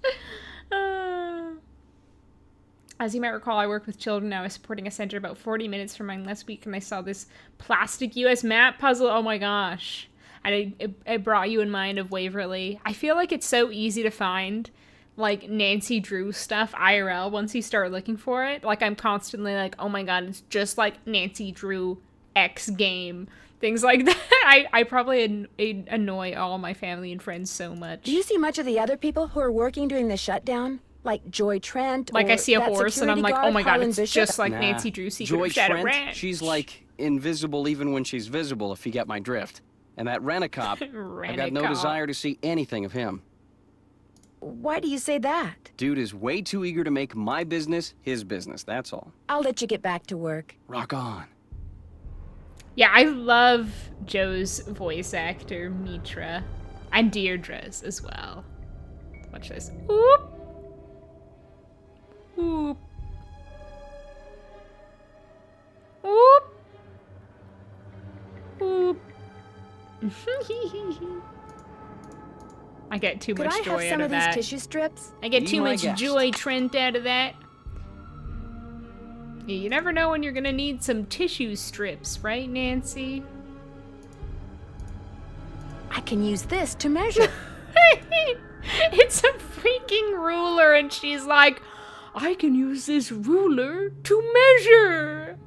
As you might recall, I work with children now. I was supporting a center about 40 minutes from mine last week, and I saw this plastic U.S. map puzzle. Oh my gosh. And it brought you in mind of Waverly. I feel like it's so easy to find, like, Nancy Drew stuff IRL once you start looking for it. Like, I'm constantly like, oh my god, it's just like Nancy Drew X game. Things like that. I probably annoy all my family and friends so much. Do you see much of the other people who are working during the shutdown? Like Joy Trent, like or I see a that horse and I'm like, security oh my guard, god, Harlan it's Bishop? just like Nancy Drew Secret Joy of Shadow Trent, Ranch. she's like invisible even when she's visible, if you get my drift. And that Rent-A-Cop, I got no desire to see anything of him. Why do you say that? Dude is way too eager to make my business his business, that's all. I'll let you get back to work. Rock on. Yeah, I love Joe's voice actor, Mitra. And Deirdre's as well. Watch this. Oop! Oop. Oop. Oop. I get too much joy out of that. Could I have some of these tissue strips? I get too much guest. joy, Trent, out of that. Yeah, you never know when you're gonna need some tissue strips, right, Nancy? I can use this to measure. It's a freaking ruler, and she's like, I can use this ruler to measure.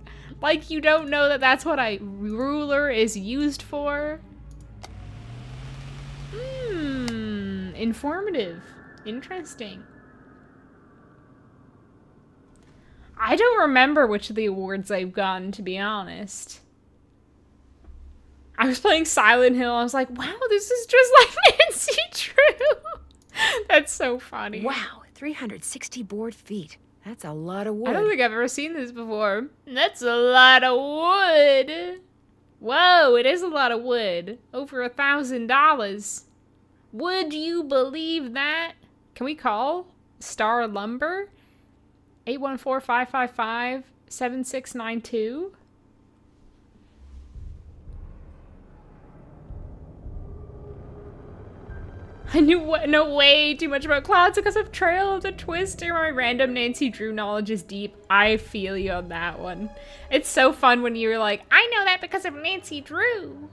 Like, you don't know that that's what a ruler is used for? Informative. Interesting. I don't remember which of the awards I've gotten, to be honest. I was playing Silent Hill, I was like, wow, this is just like Nancy Drew. That's so funny. Wow, 360 board feet. That's a lot of wood. I don't think I've ever seen this before. That's a lot of wood. Whoa, it is a lot of wood. Over $1,000. Would you believe that? Can we call Star Lumber? 814-555-7692. I know way too much about clouds because of Trail of the Twister. My random Nancy Drew knowledge is deep. I feel you on that one. It's so fun when you're like, I know that because of Nancy Drew.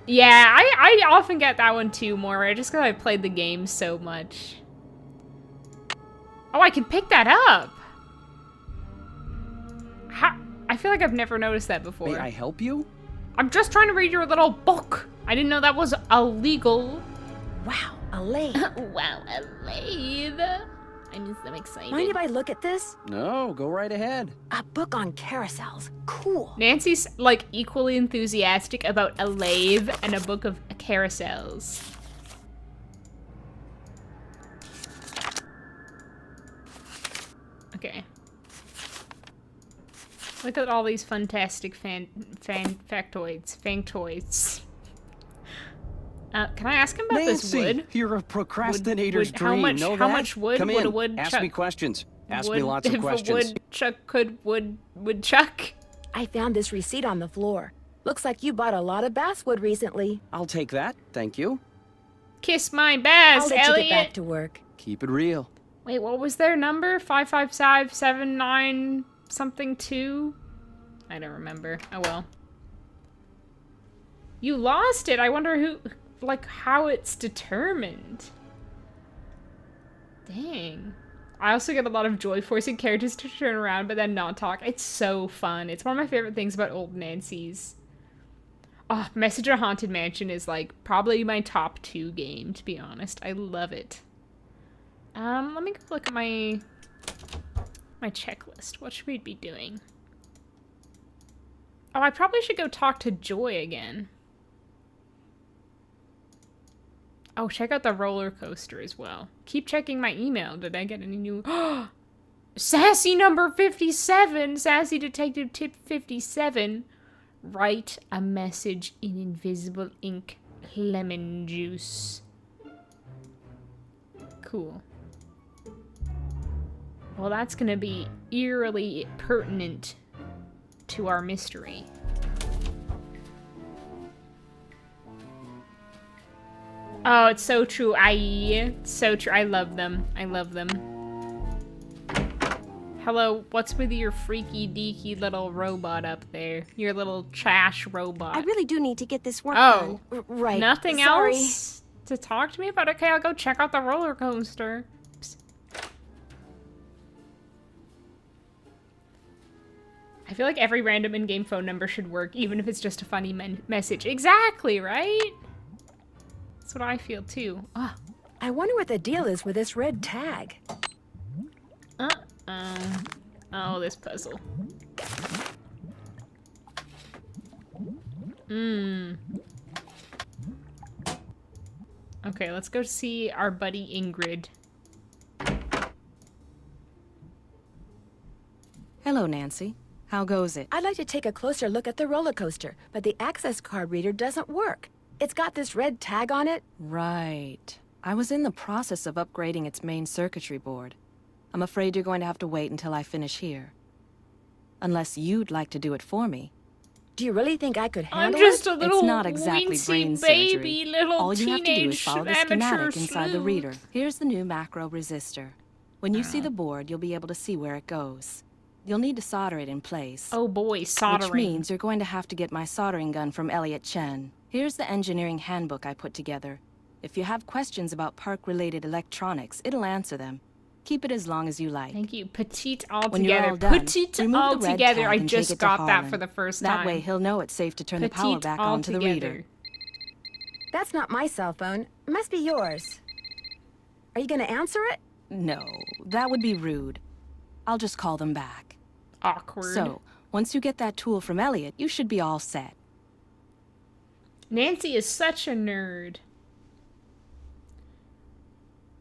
Yeah, I often get that one too, Moira, just because I played the game so much. Oh, I can pick that up. I feel like I've never noticed that before. May I help you? I'm just trying to read your little book. I didn't know that was illegal. Wow, a lathe. Wow, a lathe. I'm so excited. Mind if I look at this? No, go right ahead. A book on carousels. Cool. Nancy's like equally enthusiastic about a lathe and a book of carousels. Okay. Look at all these fantastic factoids. Can I ask him about this wood? You're a procrastinator's dream. How much wood Come would a in. woodchuck? Ask me questions. Ask me lots of questions. If a woodchuck could woodchuck. I found this receipt on the floor. Looks like you bought a lot of basswood recently. I'll take that. Thank you. Kiss my bass, I'll let Elliot. you get back to work. Keep it real. Wait, what was their number? 55579 something 2? I don't remember. Oh well. You lost it. I wonder who, like, how it's determined. Dang. I also get a lot of joy forcing characters to turn around but then not talk. It's so fun. It's one of my favorite things about old Nancy's. Oh, Messenger Haunted Mansion is like probably my top 2 game, to be honest. I love it. Let me go look at my checklist. What should we be doing? Oh, I probably should go talk to Joy again. Oh, check out the roller coaster as well. Keep checking my email. Did I get any new... Sassy number 57! Sassy Detective Tip 57. Write a message in invisible ink. Lemon juice. Cool. Well, that's gonna be eerily pertinent to our mystery. Oh, it's so true. So true. I love them. I love them. Hello, what's with your freaky deaky little robot up there? Your little trash robot. I really do need to get this work done. Right. Nothing Sorry. else to talk to me about? Okay, I'll go check out the roller coaster. Psst. I feel like every random in-game phone number should work, even if it's just a funny message. Exactly, right? That's what I feel too. Oh. I wonder what the deal is with this red tag. Oh, this puzzle. Okay, let's go see our buddy Ingrid. Hello, Nancy. How goes it? I'd like to take a closer look at the roller coaster, but the access card reader doesn't work. It's got this red tag on it. Right. I was in the process of upgrading its main circuitry board. I'm afraid you're going to have to wait until I finish here. Unless you'd like to do it for me. Do you really think I could handle I'm just it? a little It's not exactly brain baby, surgery. little All you have to do is teenage follow the amateur schematic inside the sleuth. reader. Here's the new macro resistor. When you see the board, you'll be able to see where it goes. You'll need to solder it in place. Oh boy, soldering. Which means you're going to have to get my soldering gun from Elliot Chen. Here's the engineering handbook I put together. If you have questions about park-related electronics, it'll answer them. Keep it as long as you like. Thank you. Petite When you're altogether. all done, Petite remove the red altogether. tag I and take just it to got that Harlan. for the first That time. way he'll know it's safe to turn the power Petite back on to the reader. altogether. That's not my cell phone. It must be yours. Are you going to answer it? No, that would be rude. I'll just call them back. Awkward. So, once you get that tool from Elliot, you should be all set. Nancy is such a nerd.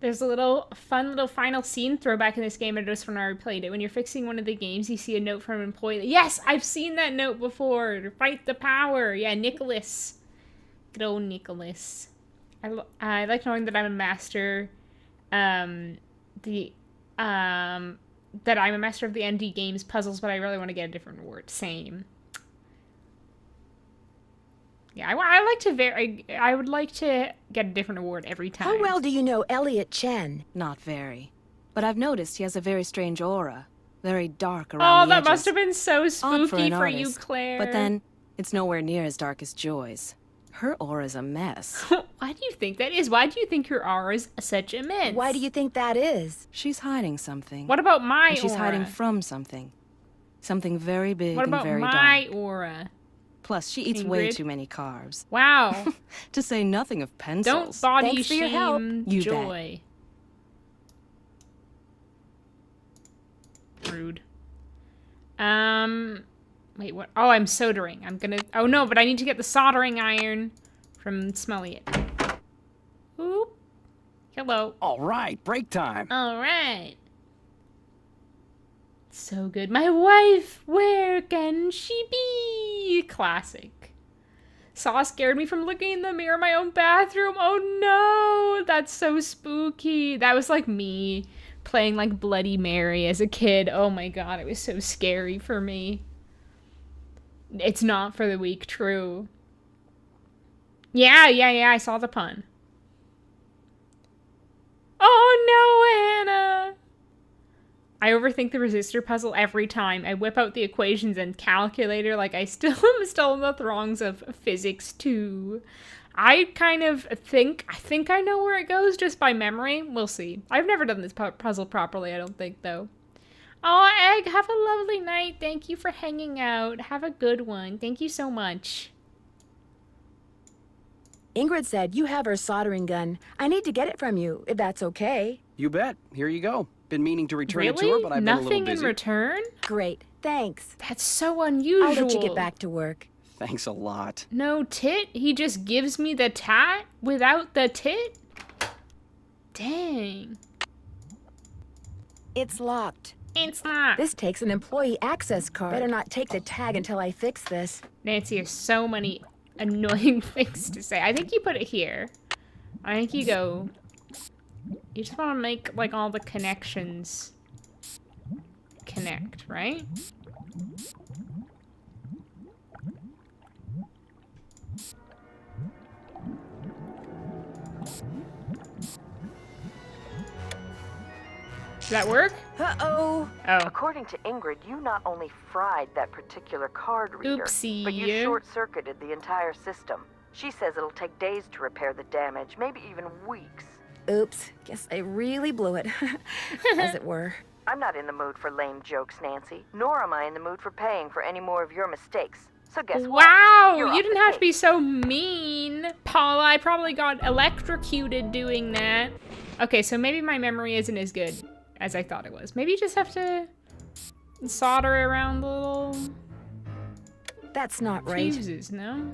There's a little fun little final scene throwback in this game I noticed when I replayed it. When you're fixing one of the games, you see a note from an employee. Yes, I've seen that note before. Fight the power. Yeah, Nicholas. Good old Nicholas. I like knowing that I'm a master. That I'm a master of the ND games puzzles, but I really want to get a different word. Same. Yeah, I would like to get a different award every time. How well do you know Elliot Chen? Not very. But I've noticed he has a very strange aura. Very dark around Oh, the that edges. must have been so Odd spooky an for you, artist. Claire. But then, it's nowhere near as dark as Joy's. Her aura's a mess. Why do you think that is? Why do you think your aura is such a mess? Why do you think that is? She's hiding something. What about my And she's aura? hiding from something. Something very big What and about very my dark. aura? Plus, she eats way Ingrid? too many carbs. Wow. To say nothing of pencils. Don't body Thanks for your help. shame You Joy. Rude. Wait, what? Oh, I'm soldering. Oh no, but I need to get the soldering iron from Smelliot. Oop. Hello. All right, break time. All right. So good. My wife, where can she be? Classic. Saw scared me from looking in the mirror in my own bathroom. Oh no, that's so spooky. That was like me playing like Bloody Mary as a kid. Oh my god, it was so scary for me. It's not for the weak, true. Yeah, I saw the pun. Oh no, Hannah! I overthink the resistor puzzle every time. I whip out the equations and calculator like I am still in the throngs of physics too. I think I know where it goes just by memory. We'll see. I've never done this puzzle properly, I don't think, though. Oh, Egg, have a lovely night. Thank you for hanging out. Have a good one. Thank you so much. Ingrid said you have her soldering gun. I need to get it from you, if that's okay. You bet. Here you go. Been meaning to return it to Really? her, but I've been a little Nothing busy. in return? Great, thanks. That's so unusual. I'll let you get back to work. Thanks a lot. No tit? He just gives me the tat without the tit? Dang. It's locked. It's locked. This takes an employee access card. Better not take the tag until I fix this. Nancy has so many annoying things to say. I think you put it here. I think you go... You just want to make, like, all the connections connect, right? Does that work? Uh-oh. Oh. According to Ingrid, you not only fried that particular card reader, Oopsie. but you short-circuited the entire system. She says it'll take days to repair the damage, maybe even weeks. Oops. Guess I really blew it. As it were. I'm not in the mood for lame jokes, Nancy, nor am I in the mood for paying for any more of your mistakes. So guess what? Wow, You're you off didn't the have to case. be so mean. Paula, I probably got electrocuted doing that. Okay, so maybe my memory isn't as good as I thought it was. Maybe you just have to solder around the little... That's not right. fuses, no?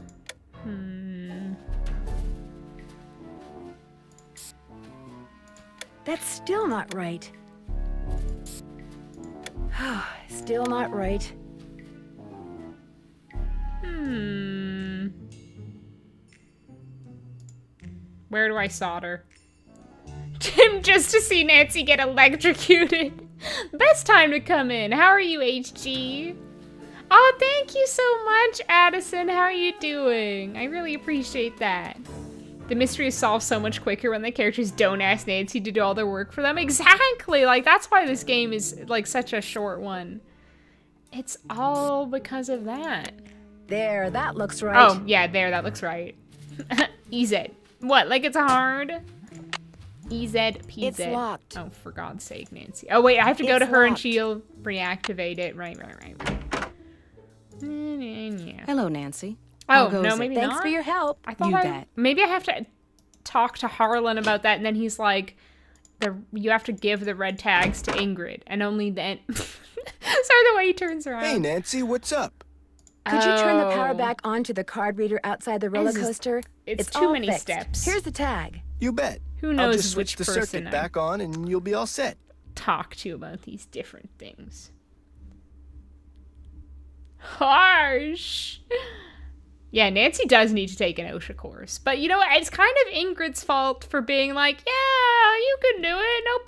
That's still not right. Still not right. Where do I solder? Just to see Nancy get electrocuted. Best time to come in. How are you, HG? Oh, thank you so much, Addison. How are you doing? I really appreciate that. The mystery is solved so much quicker when the characters don't ask Nancy to do all their work for them. Exactly! Like, that's why this game is, like, such a short one. It's all because of that. There, that looks right. Oh, yeah, there, that looks right. EZ. What, like it's hard? EZ, PZ. It's locked. Oh, for God's sake, Nancy. Oh, wait, I have to go to her and locked. she'll reactivate it. Right. Hello, Nancy. Oh, How goes no, it? maybe Thanks not. for your help. I thought You bet. maybe I have to talk to Harlan about that, and then he's like, you have to give the red tags to Ingrid, and only then... Sorry, the way he turns around. Hey, Nancy, what's up? Could you turn the power Oh. back onto the card reader outside the roller This is- coaster? it's too all many fixed. steps. Here's the tag. You bet. Who I'll knows just switch which the person circuit I back on and you'll be all set. talk to about these different things. Harsh. Yeah, Nancy does need to take an OSHA course. But you know what? It's kind of Ingrid's fault for being like, yeah, you can do it, no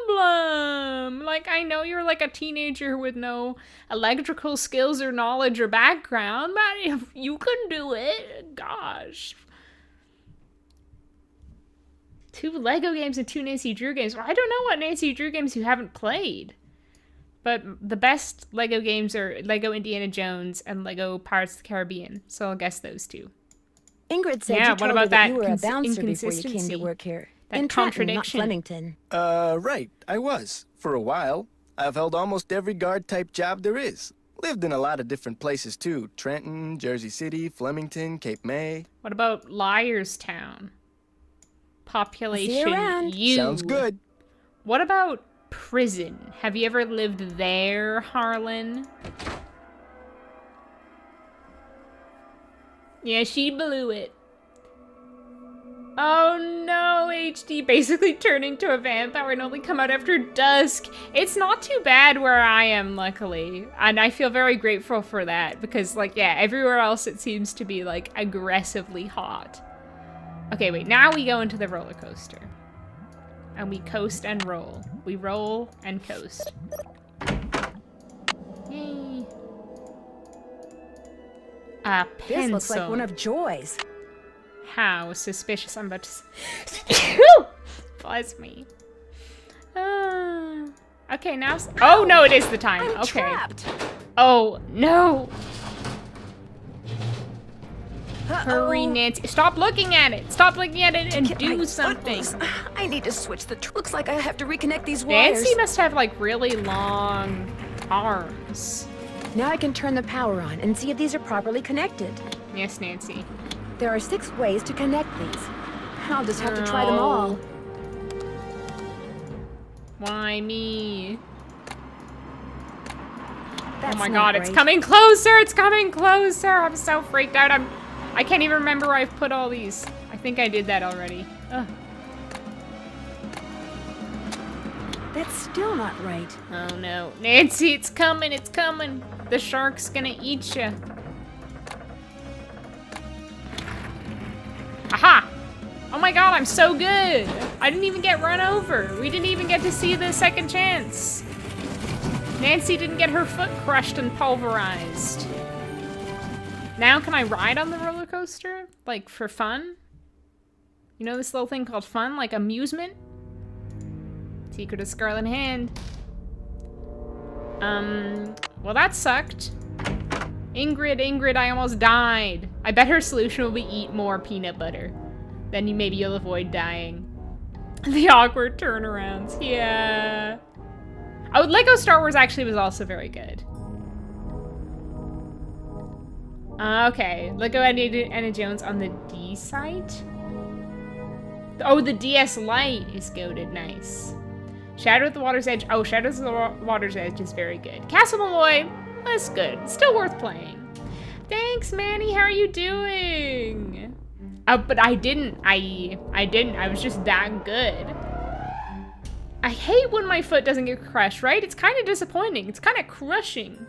problem. Like, I know you're like a teenager with no electrical skills or knowledge or background, but if you can do it, gosh. 2 Lego games and 2 Nancy Drew games. Well, I don't know what Nancy Drew games you haven't played. But the best Lego games are Lego Indiana Jones and Lego Pirates of the Caribbean. So I'll guess those 2. Ingrid said Yeah, you what told about her that that you were a bouncer before you came inconsistency? to work here. That In Trenton, not contradiction. Flemington. Right, I was. For a while. I've held almost every guard-type job there is. Lived in a lot of different places, too. Trenton, Jersey City, Flemington, Cape May. What about Liarstown? Population around. U. Sounds good. What about prison? Have you ever lived there, Harlan? Yeah, she blew it. Oh no, HD basically turning to a vampire and only come out after dusk. It's not too bad where I am, luckily. And I feel very grateful for that because, like, yeah, everywhere else it seems to be, like, aggressively hot. Okay, wait, now we go into the roller coaster. And we coast and roll. We roll and coast. Yay. A pencil. This looks like one of Joy's. How suspicious. I'm about to... Bless me. Okay, now... Oh, no, it is the time. I'm okay. trapped. Oh, no. Hurry, Uh-oh. Nancy. Stop looking at it. Stop looking at it and Get do my something. foot loose. I need to switch the... Looks like I have to reconnect these wires. Nancy must have, like, really long arms. Now I can turn the power on and see if these are properly connected. Yes, Nancy. There are 6 ways to connect these. I'll just have to try them all. Why me? That's oh my not god, it's right. coming closer! It's coming closer! I'm so freaked out. I can't even remember where I've put all these. I think I did that already. Ugh. That's still not right. Oh no. Nancy, it's coming, it's coming. The shark's gonna eat you. Aha! Oh my god, I'm so good! I didn't even get run over. We didn't even get to see the second chance. Nancy didn't get her foot crushed and pulverized. Now can I ride on the roller coaster? Like, for fun? You know this little thing called fun? Like amusement? Secret of Scarlet Hand. Well that sucked. Ingrid, I almost died. I bet her solution will be eat more peanut butter. Then maybe you'll avoid dying. The awkward turnarounds, yeah. Oh, Lego Star Wars actually was also very good. Okay, Lego Indiana Jones on the D site? Oh, the DS Lite is goated, nice. Shadow at the Water's Edge. Oh, Shadow at the Water's Edge is very good. Castle Malloy, that's good. Still worth playing. Thanks, Manny. How are you doing? But I didn't. I was just that good. I hate when my foot doesn't get crushed, right? It's kind of disappointing. It's kind of crushing.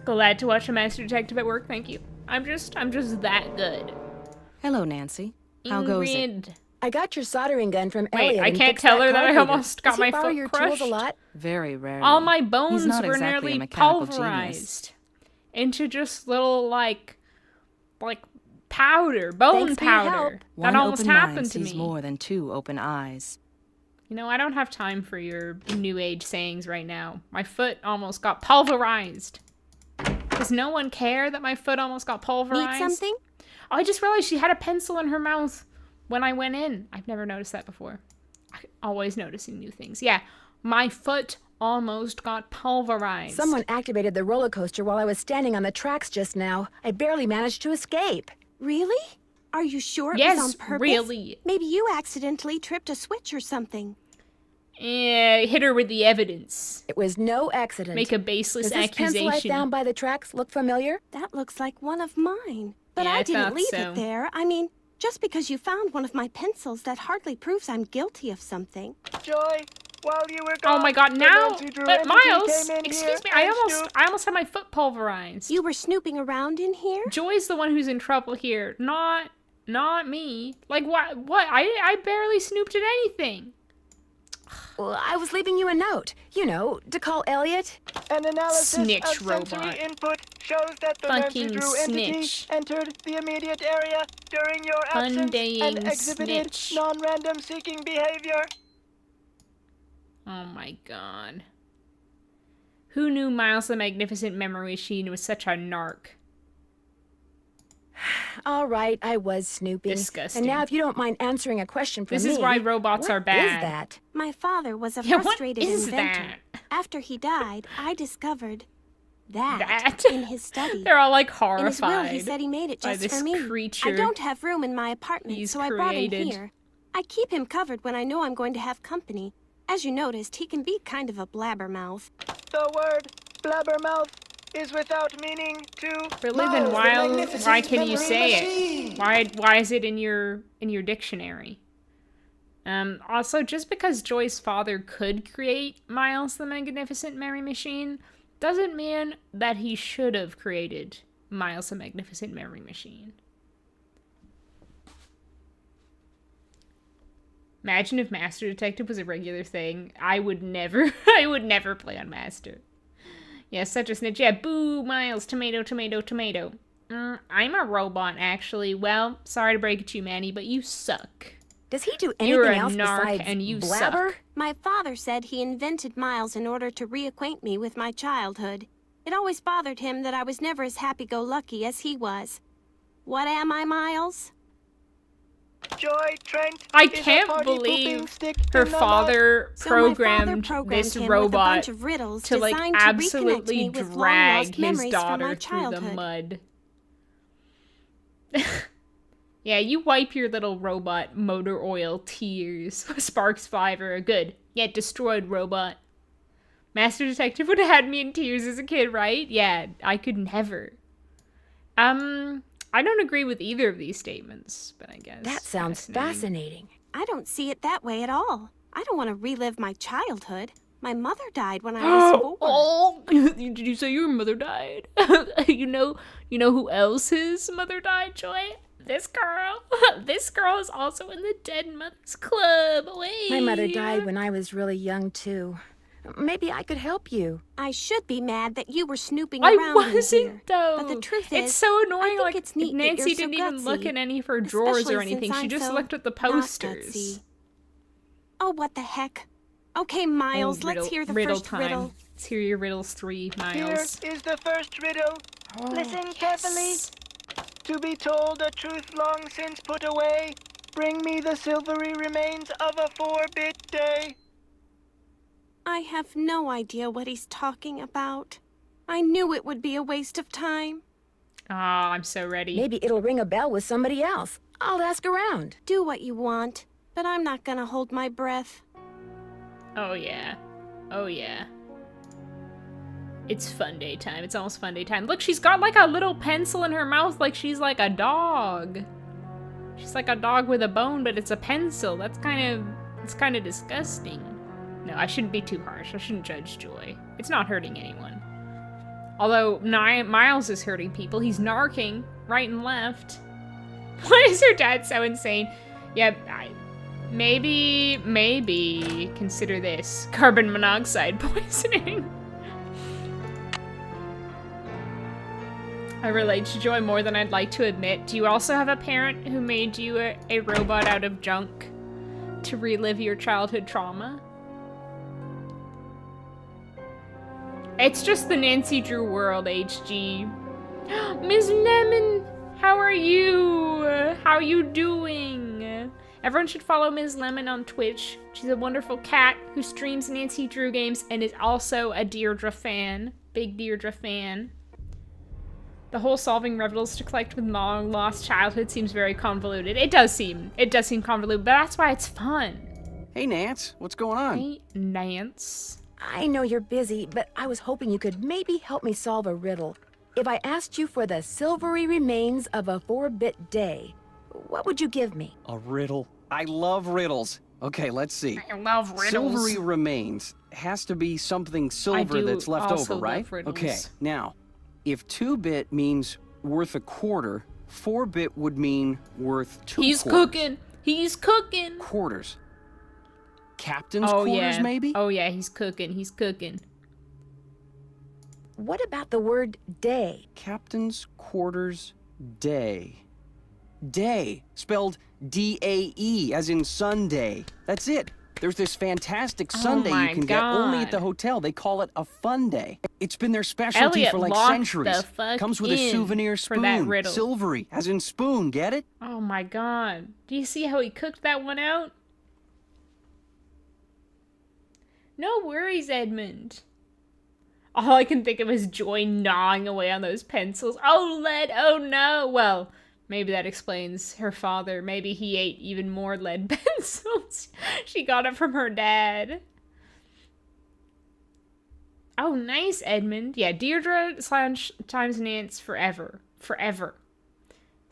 Glad to watch a Master Detective at work. Thank you. I'm just that good. Hello, Nancy. How goes it? I got your soldering gun from Wait, Elliot. I can't tell her that I almost got my foot your crushed. Tools a lot? Very rarely. All my bones He's not were exactly a nearly mechanical pulverized into just little like powder, bone Thanks for your help. powder. One That almost open happened mind to sees me. more than 2 open eyes. You know, I don't have time for your new age sayings right now. My foot almost got pulverized. Does no one care that my foot almost got pulverized? Need something? Oh, I just realized she had a pencil in her mouth when I went in. I've never noticed that before. I'm always noticing new things. Yeah, my foot almost got pulverized. Someone activated the roller coaster while I was standing on the tracks just now. I barely managed to escape. Really? Are you sure it Yes, was on purpose? really. Maybe you accidentally tripped a switch or something. Hit her with the evidence. It was no accident. Make a baseless Does this accusation. pencil I found by the tracks look familiar? That looks like one of mine. But Yeah, I I didn't thought leave so. it there. I mean, just because you found one of my pencils, that hardly proves I'm guilty of something. Joy, while you were Oh gone, my god, the now, Nancy Drew but entity Miles, came in excuse here me, and I almost had my foot pulverized. You were snooping around in here? Joy's the one who's in trouble here, not me. Like, what? I barely snooped at anything. Well, I was leaving you a note. You know, to call Elliot. An analysis Snitch of sensory robot. input shows that the Nancy Fucking Drew entity snitch. entered the immediate area during your absence Undaying and exhibited snitch. non-random seeking behavior. Oh my god. Who knew Miles the Magnificent Memory Machine was such a narc? All right, I was snooping. Disgusting. And now, if you don't mind answering a question for me, This is why robots what are bad. is that? My father was a Yeah, what frustrated is inventor. that? After he died, I discovered that, in his study. They're all like In his will, horrified. he said he made it by just this for me. creature I don't have room in my apartment, he's so I brought him created. here. I keep him covered when I know I'm going to have company. As you noticed, he can be kind of a blabbermouth. The word blabbermouth is without meaning to Really, then why can you say it? Why is it in your dictionary? Also, just because Joy's father could create Miles the Magnificent Memory Machine doesn't mean that he should have created Miles the Magnificent Memory Machine. Imagine if Master Detective was a regular thing. I would never play on Master. Yeah, such a snitch. Yeah, boo, Miles, tomato, tomato, tomato. I'm a robot, actually. Well, sorry to break it to you, Manny, but you suck. Does he do anything You're a else narc besides and you blabber? suck. My father said he invented Miles in order to reacquaint me with my childhood. It always bothered him that I was never as happy-go-lucky as he was. What am I, Miles? Joy Trent I is a can't party-pooping believe stick her in the father So my father programmed programmed this him with a robot bunch of riddles to like designed to reconnect absolutely me with drag long-lost his memories from daughter my through the childhood. mud. Yeah, you wipe your little robot motor oil tears. Sparks 5 are a good, yet destroyed robot. Master Detective would have had me in tears as a kid, right? Yeah, I could never. I don't agree with either of these statements, but I guess. That sounds fascinating. I don't see it that way at all. I don't want to relive my childhood. My mother died when I was 4. Oh, did you say your mother died? you know who else's mother died, Joy? This girl. This girl is also in the Dead Mothers Club. Wait. My mother died when I was really young, too. Maybe I could help you. I should be mad that you were snooping around I wasn't, in here. though. But the truth it's is, so annoying. I think Like, it's neat Nancy that you're didn't so even look gutsy, in any of her drawers especially or anything. since She I'm just so looked at the not posters. gutsy. Oh, what the heck? Okay, Miles, let's hear the riddle first time. riddle. Let's hear your riddles 3, Miles. Here is the first riddle. Listen carefully. To be told a truth long since put away, bring me the silvery remains of a 4-bit day. I have no idea what he's talking about. I knew it would be a waste of time. Ah, I'm so ready. Maybe it'll ring a bell with somebody else. I'll ask around. Do what you want, but I'm not gonna hold my breath. Oh, yeah. Oh, yeah. It's fun day time. It's almost fun day time. Look, she's got like a little pencil in her mouth like she's like a dog. She's like a dog with a bone, but it's a pencil. It's kind of disgusting. No, I shouldn't be too harsh. I shouldn't judge Joy. It's not hurting anyone. Although Miles is hurting people. He's narking right and left. Why is her dad so insane? Yeah, maybe consider this. Carbon monoxide poisoning. I relate to Joy more than I'd like to admit. Do you also have a parent who made you a robot out of junk to relive your childhood trauma? It's just the Nancy Drew world, HG. Ms. Lemon, how are you? How you doing? Everyone should follow Ms. Lemon on Twitch. She's a wonderful cat who streams Nancy Drew games and is also a Deirdre fan. Big Deirdre fan. The whole solving riddles to collect with long lost childhood seems very convoluted. It does seem convoluted, but that's why it's fun. Hey, Nance, what's going on? Hey, Nance. I know you're busy, but I was hoping you could maybe help me solve a riddle. If I asked you for the silvery remains of a 4-bit day, what would you give me? A riddle. I love riddles. Okay, let's see. I love riddles. Silvery remains has to be something silver that's left over, right? Okay, now, if 2-bit means worth a quarter, 4-bit would mean worth 2 He's quarters. cooking. He's cooking. Quarters. Captain's quarters, yeah. maybe? Oh, yeah, he's cooking. He's cooking. What about the word day? Captain's quarters day. Day, spelled D-A-E, as in Sunday. That's it. There's this fantastic Sunday you can get only at the hotel. They call it a fun day. It's been their specialty Elliot for like locked centuries. the fuck Comes with a in souvenir for that spoon. riddle. Silvery, as in spoon, get it? Oh my god. Do you see how he cooked that one out? No worries, Edmund. All I can think of is Joy gnawing away on those pencils. Oh, lead! Oh no! Well, maybe that explains her father. Maybe he ate even more lead pencils. She got it from her dad. Oh, nice, Edmund. Yeah, Deirdre / times Nance forever. Forever.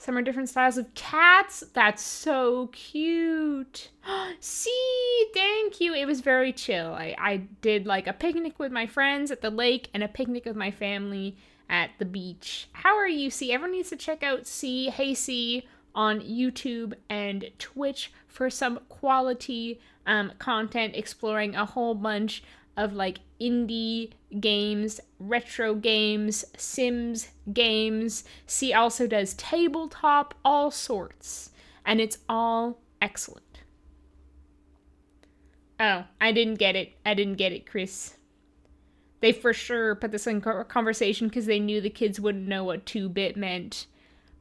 Some are different styles of cats. That's so cute. See, thank you. It was very chill. I did like a picnic with my friends at the lake and a picnic with my family at the beach. How are you, C? Everyone needs to check out C, Hey C, on YouTube and Twitch for some quality content exploring a whole bunch of like indie games, retro games, Sims games. C also does tabletop, all sorts. And it's all excellent. Oh, I didn't get it. I didn't get it, Chris. They for sure put this in conversation because they knew the kids wouldn't know what 2-bit meant.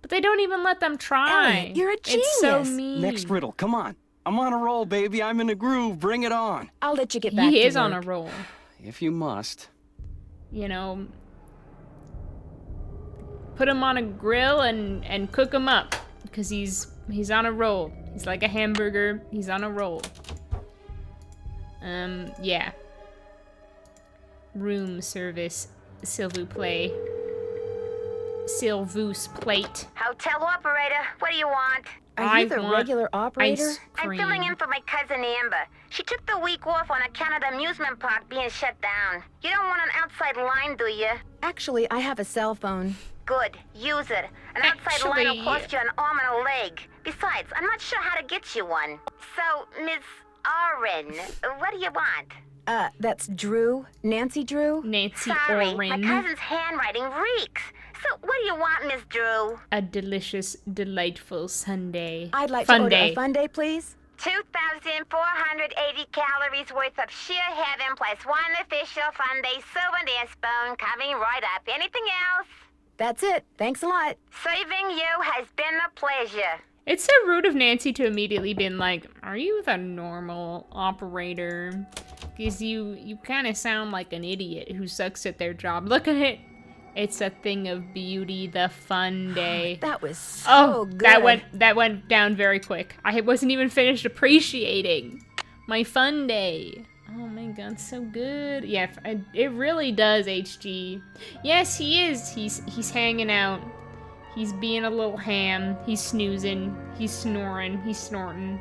But they don't even let them try. Elliot, you're a genius. It's so mean. Next riddle, come on. I'm on a roll, baby. I'm in a groove. Bring it on. I'll let you get back to He is work. on a roll. If you must. You know, put him on a grill and cook him up. Because he's on a roll. He's like a hamburger. He's on a roll. Yeah. Room service. S'il vous plaît. S'il vous plate. Hotel operator, what do you want? Are you the regular operator? I'm filling in for my cousin Amber. She took the week off on account of the amusement park being shut down. You don't want an outside line, do you? Actually, I have a cell phone. Good, use it. An outside line will cost you an arm and a leg. Besides, I'm not sure how to get you one. So, Miss Oren, what do you want? That's Drew. Nancy Drew? Nancy Sorry, Oren. my cousin's handwriting reeks. So, what do you want, Miss Drew? A delicious, delightful Sunday. I'd like to order a fun day, please. 2,480 calories worth of sheer heaven plus one official fun day souvenir spoon coming right up. Anything else? That's it. Thanks a lot. Serving you has been a pleasure. It's so rude of Nancy to immediately been like, are you the normal operator? Because you kind of sound like an idiot who sucks at their job. Look at it. It's a thing of beauty, the fun day. That was so good. That went down very quick. I wasn't even finished appreciating my fun day. Oh my god, so good. Yeah, it really does, HG. Yes, he is. He's hanging out. He's being a little ham. He's snoozing. He's snoring. He's snorting.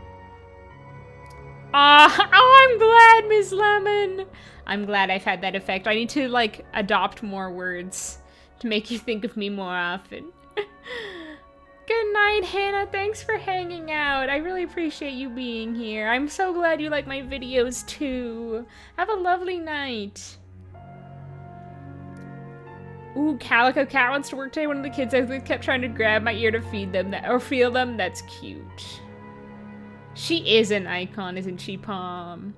Oh, I'm glad, Miss Lemon. I'm glad I've had that effect. I need to, like, adopt more words to make you think of me more often. Good night, Hannah. Thanks for hanging out. I really appreciate you being here. I'm so glad you like my videos, too. Have a lovely night. Ooh, Calico Cat wants to work today. One of the kids I kept trying to grab my ear to feed them or feel them. That's cute. She is an icon, isn't she, Palm?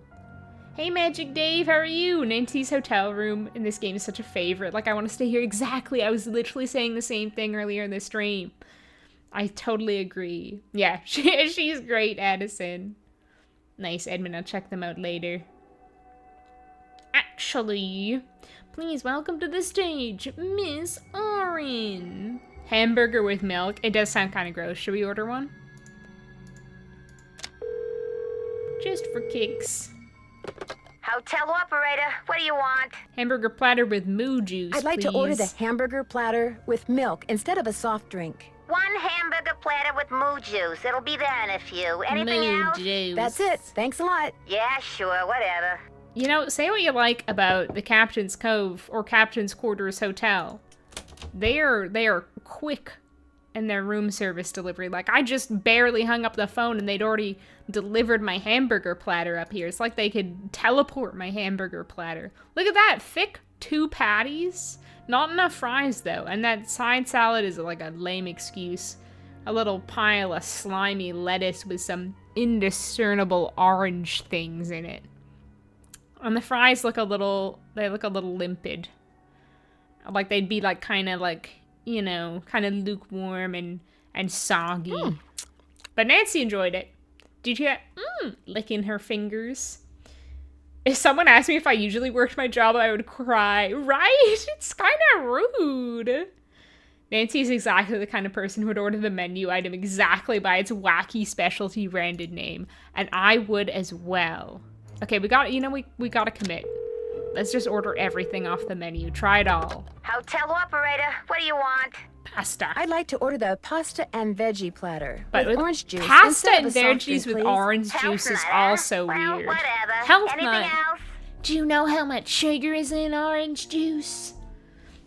Hey, Magic Dave, how are you? Nancy's hotel room in this game is such a favorite. Like, I want to stay here exactly. I was literally saying the same thing earlier in the stream. I totally agree. Yeah, she's great, Addison. Nice, Edmund. I'll check them out later. Actually, please welcome to the stage, Miss Oren. Hamburger with milk. It does sound kind of gross. Should we order one? Just for kicks. Hotel operator, what do you want? Hamburger platter with moo juice, I'd like to order the hamburger platter with milk instead of a soft drink. One hamburger platter with moo juice. It'll be there in a few. Anything else? Juice. That's it. Thanks a lot. Yeah, sure, whatever. You know, say what you like about the Captain's Cove or Captain's Quarters Hotel. They are quick in their room service delivery. Like, I just barely hung up the phone and they'd already delivered my hamburger platter up here. It's like they could teleport my hamburger platter. Look at that, thick 2 patties. Not enough fries, though. And that side salad is like a lame excuse. A little pile of slimy lettuce with some indiscernible orange things in it. And the fries look a little limpid. Like they'd be like kind of like, you know, kind of lukewarm and soggy. But Nancy enjoyed it. Did you licking her fingers? If someone asked me if I usually worked my job, I would cry. Right? It's kind of rude. Nancy is exactly the kind of person who would order the menu item exactly by its wacky specialty branded name. And I would as well. Okay, we gotta commit. Let's just order everything off the menu. Try it all. Hotel operator, what do you want? Pasta. I'd like to order the pasta and veggie platter But with orange juice. Pasta and instead of a soft veggies drink, with please. orange juice is also weird. Whatever. Health Anything nut. else? Do you know how much sugar is in orange juice?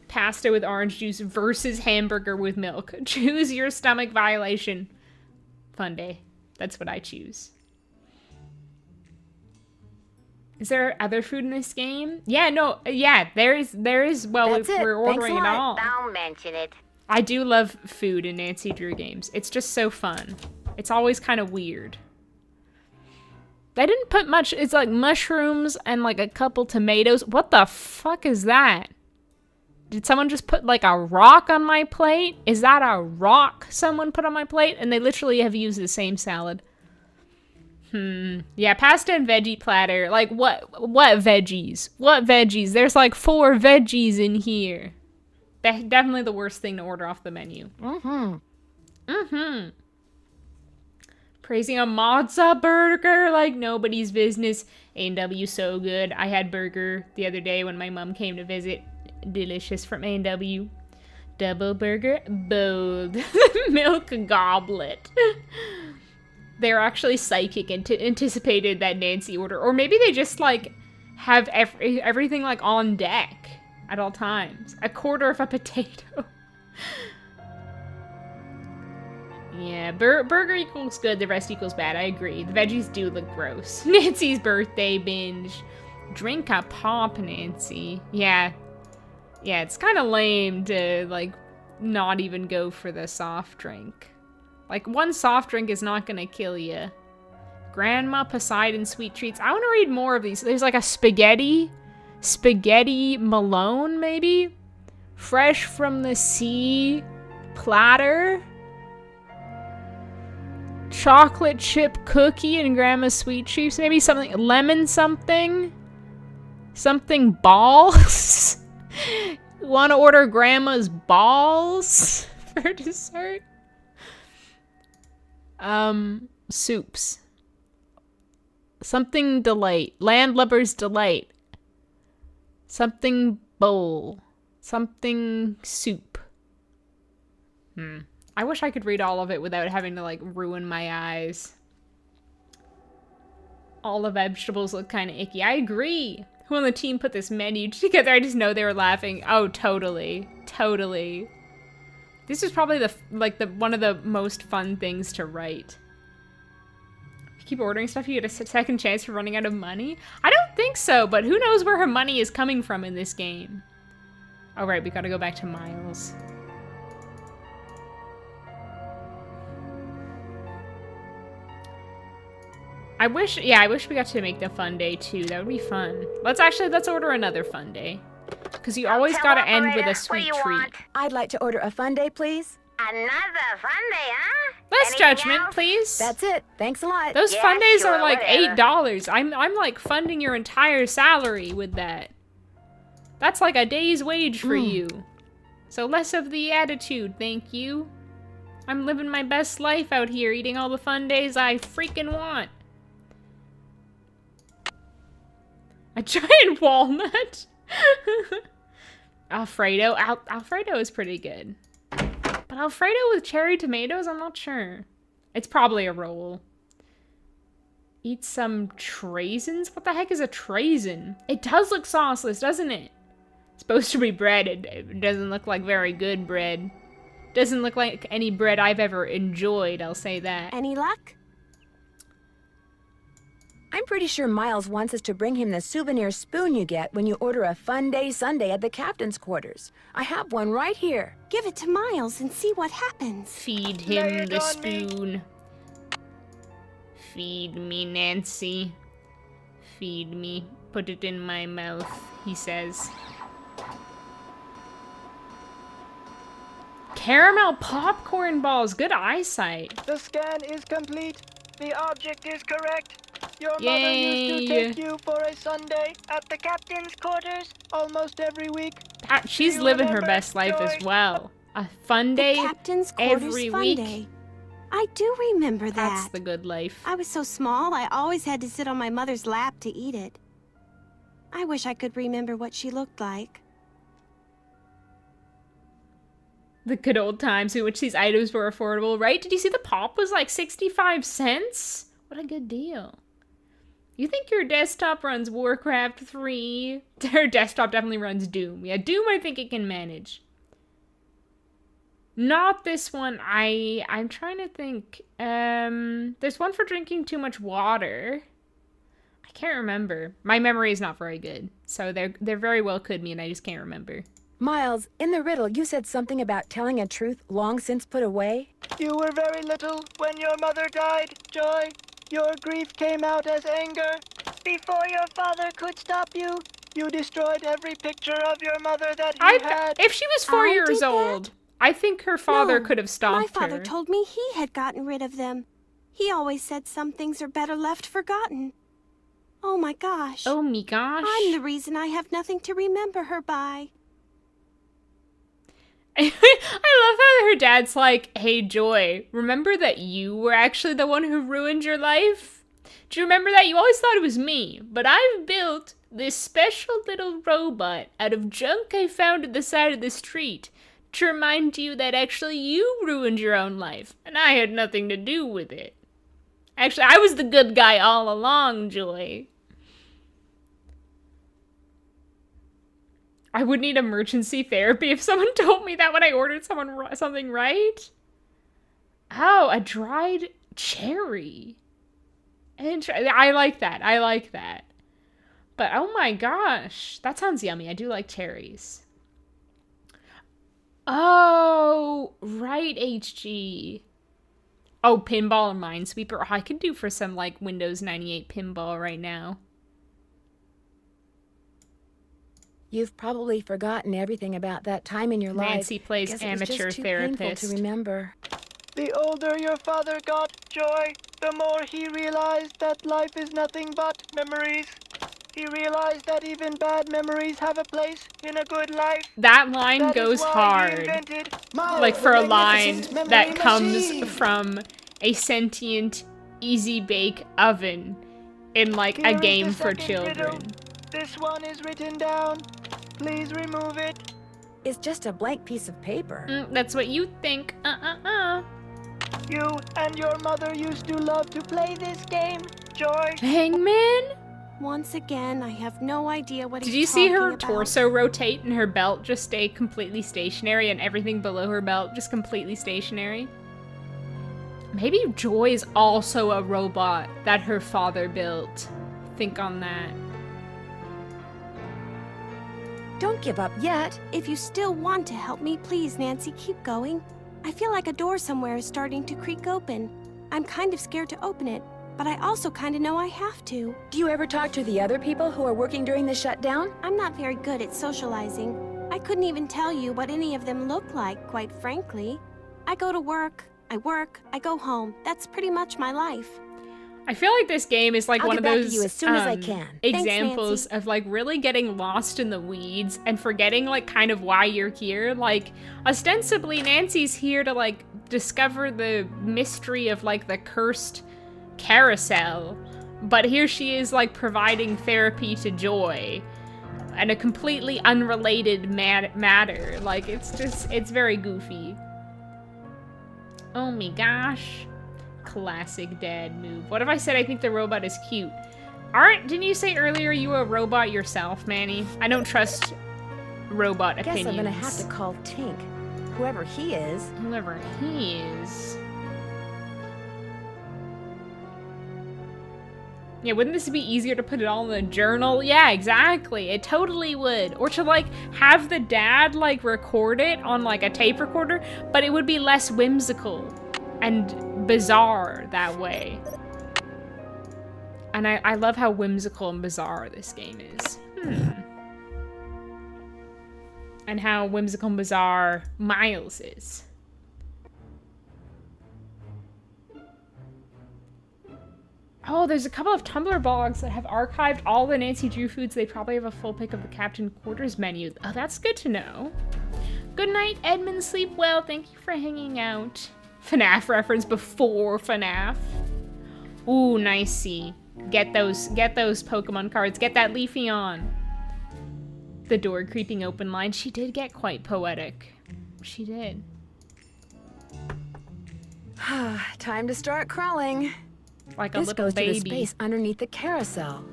Pasta with orange juice versus hamburger with milk. Choose your stomach violation. Fun day. That's what I choose. Is there other food in this game? Yeah, no, yeah, there is, well, we're ordering it all. Don't mention it. I do love food in Nancy Drew games. It's just so fun. It's always kind of weird. They didn't put much, it's like mushrooms and like a couple tomatoes. What the fuck is that? Did someone just put like a rock on my plate? Is that a rock someone put on my plate? And they literally have used the same salad. Yeah, pasta and veggie platter. Like, what veggies? What veggies? There's like 4 veggies in here. Definitely the worst thing to order off the menu. Praising a mozza burger like nobody's business. A&W so good. I had burger the other day when my mom came to visit. Delicious from A&W. Double burger, bold. Milk goblet. They're actually psychic and anticipated that Nancy order. Or maybe they just, like, have everything, like, on deck at all times. A quarter of a potato. Yeah, burger equals good, the rest equals bad. I agree. The veggies do look gross. Nancy's birthday binge. Drink a pop, Nancy. Yeah. Yeah, it's kind of lame to, like, not even go for the soft drink. Like, one soft drink is not gonna kill you. Grandma Poseidon sweet treats. I want to read more of these. There's, like, a spaghetti Malone, maybe? Fresh from the sea platter. Chocolate chip cookie and Grandma's sweet treats. Maybe something, lemon something? Something balls? Want to order Grandma's balls for dessert? Soups. Something delight. Landlubber's delight. Something bowl. Something soup. I wish I could read all of it without having to, like, ruin my eyes. All the vegetables look kind of icky. I agree. Who on the team put this menu together? I just know they were laughing. Oh, totally. Totally. This is probably one of the most fun things to write. If you keep ordering stuff, you get a second chance for running out of money? I don't think so, but who knows where her money is coming from in this game. All right, we gotta go back to Miles. I wish we got to make the fun day too. That would be fun. Let's order another fun day. Because you always gotta end with a sweet treat. I'd like to order a fun day, please. Another fun day, huh? Less judgment, please. That's it. Thanks a lot. Those fun days are like $8. I'm like funding your entire salary with that. That's like a day's wage for you. So less of the attitude, thank you. I'm living my best life out here, eating all the fun days I freaking want. A giant walnut. Alfredo. Alfredo is pretty good. But Alfredo with cherry tomatoes, I'm not sure. It's probably a roll. Eat some traisins? What the heck is a traisin? It does look sauceless, doesn't it? It's supposed to be bread. It doesn't look like very good bread. Doesn't look like any bread I've ever enjoyed, I'll say that. Any luck? I'm pretty sure Miles wants us to bring him the souvenir spoon you get when you order a fun day sundae at the captain's quarters. I have one right here. Give it to Miles and see what happens. Feed him the spoon. Feed me, Nancy. Feed me. Put it in my mouth, he says. Caramel popcorn balls. Good eyesight. The scan is complete. The object is correct. Your mother used to take you for a sundae at the captain's quarters almost every week. She's living her best life as well. A fun day every week. Day. I do remember that. That's the good life. I was so small, I always had to sit on my mother's lap to eat it. I wish I could remember what she looked like. The good old times in which these items were affordable, right? Did you see the pop was like 65 cents? What a good deal. You think your desktop runs Warcraft 3? Her desktop definitely runs Doom. Yeah, Doom I think it can manage. Not this one. I'm trying to think. There's one for drinking too much water. I can't remember. My memory is not very good. So they're very well could mean I just can't remember. Miles, in the riddle, you said something about telling a truth long since put away. You were very little when your mother died, Joy. Your grief came out as anger. Before your father could stop you, you destroyed every picture of your mother that he had. If she was 4 years old, I think her father could have stopped her. My father told me he had gotten rid of them. He always said some things are better left forgotten. Oh my gosh. Oh my gosh. I'm the reason I have nothing to remember her by. I love how her dad's like, hey, Joy, remember that you were actually the one who ruined your life? Do you remember that? You always thought it was me, but I've built this special little robot out of junk I found at the side of the street to remind you that actually you ruined your own life, and I had nothing to do with it. Actually, I was the good guy all along, Joy. I would need emergency therapy if someone told me that when I ordered something right. Oh, a dried cherry. I like that. I like that. But oh my gosh, that sounds yummy. I do like cherries. Oh, right, HG. Oh, pinball and Minesweeper. Oh, I could do for some like Windows 98 pinball right now. You've probably forgotten everything about that time in your life. Nancy plays amateur therapist. To remember. The older your father got, Joy, the more he realized that life is nothing but memories. He realized that even bad memories have a place in a good life. That line goes hard. Like for a line that comes from a sentient, easy bake oven in like a game for children. This one is written down. Please remove it. It's just a blank piece of paper. That's what you think. You and your mother used to love to play this game, Joy. Hangman? Once again, I have no idea what Did he's you see her talking about. torso rotate and her belt just stay completely stationary and everything below her belt just completely stationary? Maybe Joy is also a robot that her father built. Think on that. Don't give up yet. If you still want to help me, please, Nancy, keep going. I feel like a door somewhere is starting to creak open. I'm kind of scared to open it, but I also kind of know I have to. Do you ever talk to the other people who are working during the shutdown? I'm not very good at socializing. I couldn't even tell you what any of them look like, quite frankly. I go to work, I go home. That's pretty much my life. I feel like this game is like I'll one get of back to those you as soon as I can. examples of like really getting lost in the weeds and forgetting like kind of why you're here. Like ostensibly Nancy's here to like discover the mystery of like the cursed carousel, but here she is like providing therapy to Joy and a completely unrelated matter. Like it's very goofy. Oh my gosh. Classic dad move. What if I said I think the robot is cute? Didn't you say earlier you were a robot yourself, Manny? I don't trust robot opinions. I guess I'm gonna have to call Tink. Whoever he is. Whoever he is. Yeah, wouldn't this be easier to put it all in the journal? Yeah, exactly. It totally would. Or to like have the dad like record it on like a tape recorder, but it would be less whimsical and bizarre that way. And I love how whimsical and bizarre this game is. And how whimsical and bizarre Miles is. Oh, there's a couple of Tumblr blogs that have archived all the Nancy Drew foods. They probably have a full pic of the Captain Quarters menu. Oh, that's good to know. Good night, Edmund. Sleep well. Thank you for hanging out. FNAF reference before FNAF. Ooh, nicey. Get those Pokemon cards. Get that Leafeon. The door creeping open line. She did get quite poetic. She did. Time to start crawling. Like a this little goes baby. To the space underneath the carousel.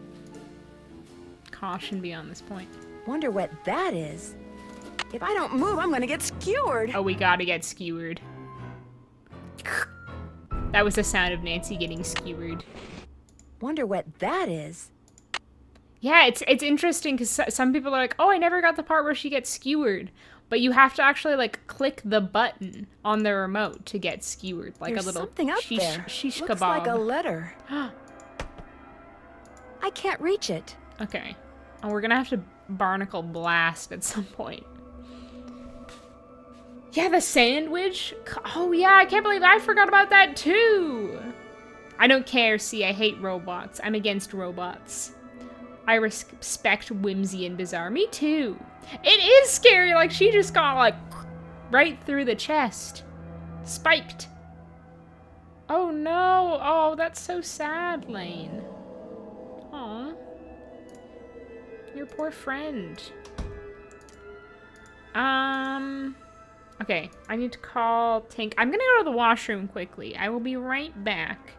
Caution beyond this point. Wonder what that is. If I don't move, I'm gonna get skewered. Oh, we gotta get skewered. That was the sound of Nancy getting skewered. Wonder what that is. Yeah, it's interesting because some people are like, oh, I never got the part where she gets skewered. But you have to actually like click the button on the remote to get skewered, like There's a little something up there. Shish Looks kebab. like a letter. I can't reach it. Okay, and we're gonna have to barnacle blast at some point. Yeah, the sandwich. Oh yeah, I can't believe I forgot about that too. I don't care. See, I hate robots. I'm against robots. I respect whimsy and bizarre. Me too. It is scary. Like she just got like Right through the chest. Spiked. Oh no. Oh, that's so sad, Lane. Aw. Your poor friend. Okay, I need to call Tink. I'm gonna go to the washroom quickly. I will be right back.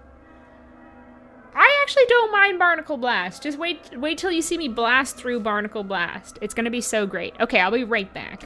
I actually don't mind Barnacle Blast. Just wait till you see me blast through Barnacle Blast. It's gonna be so great. Okay, I'll be right back.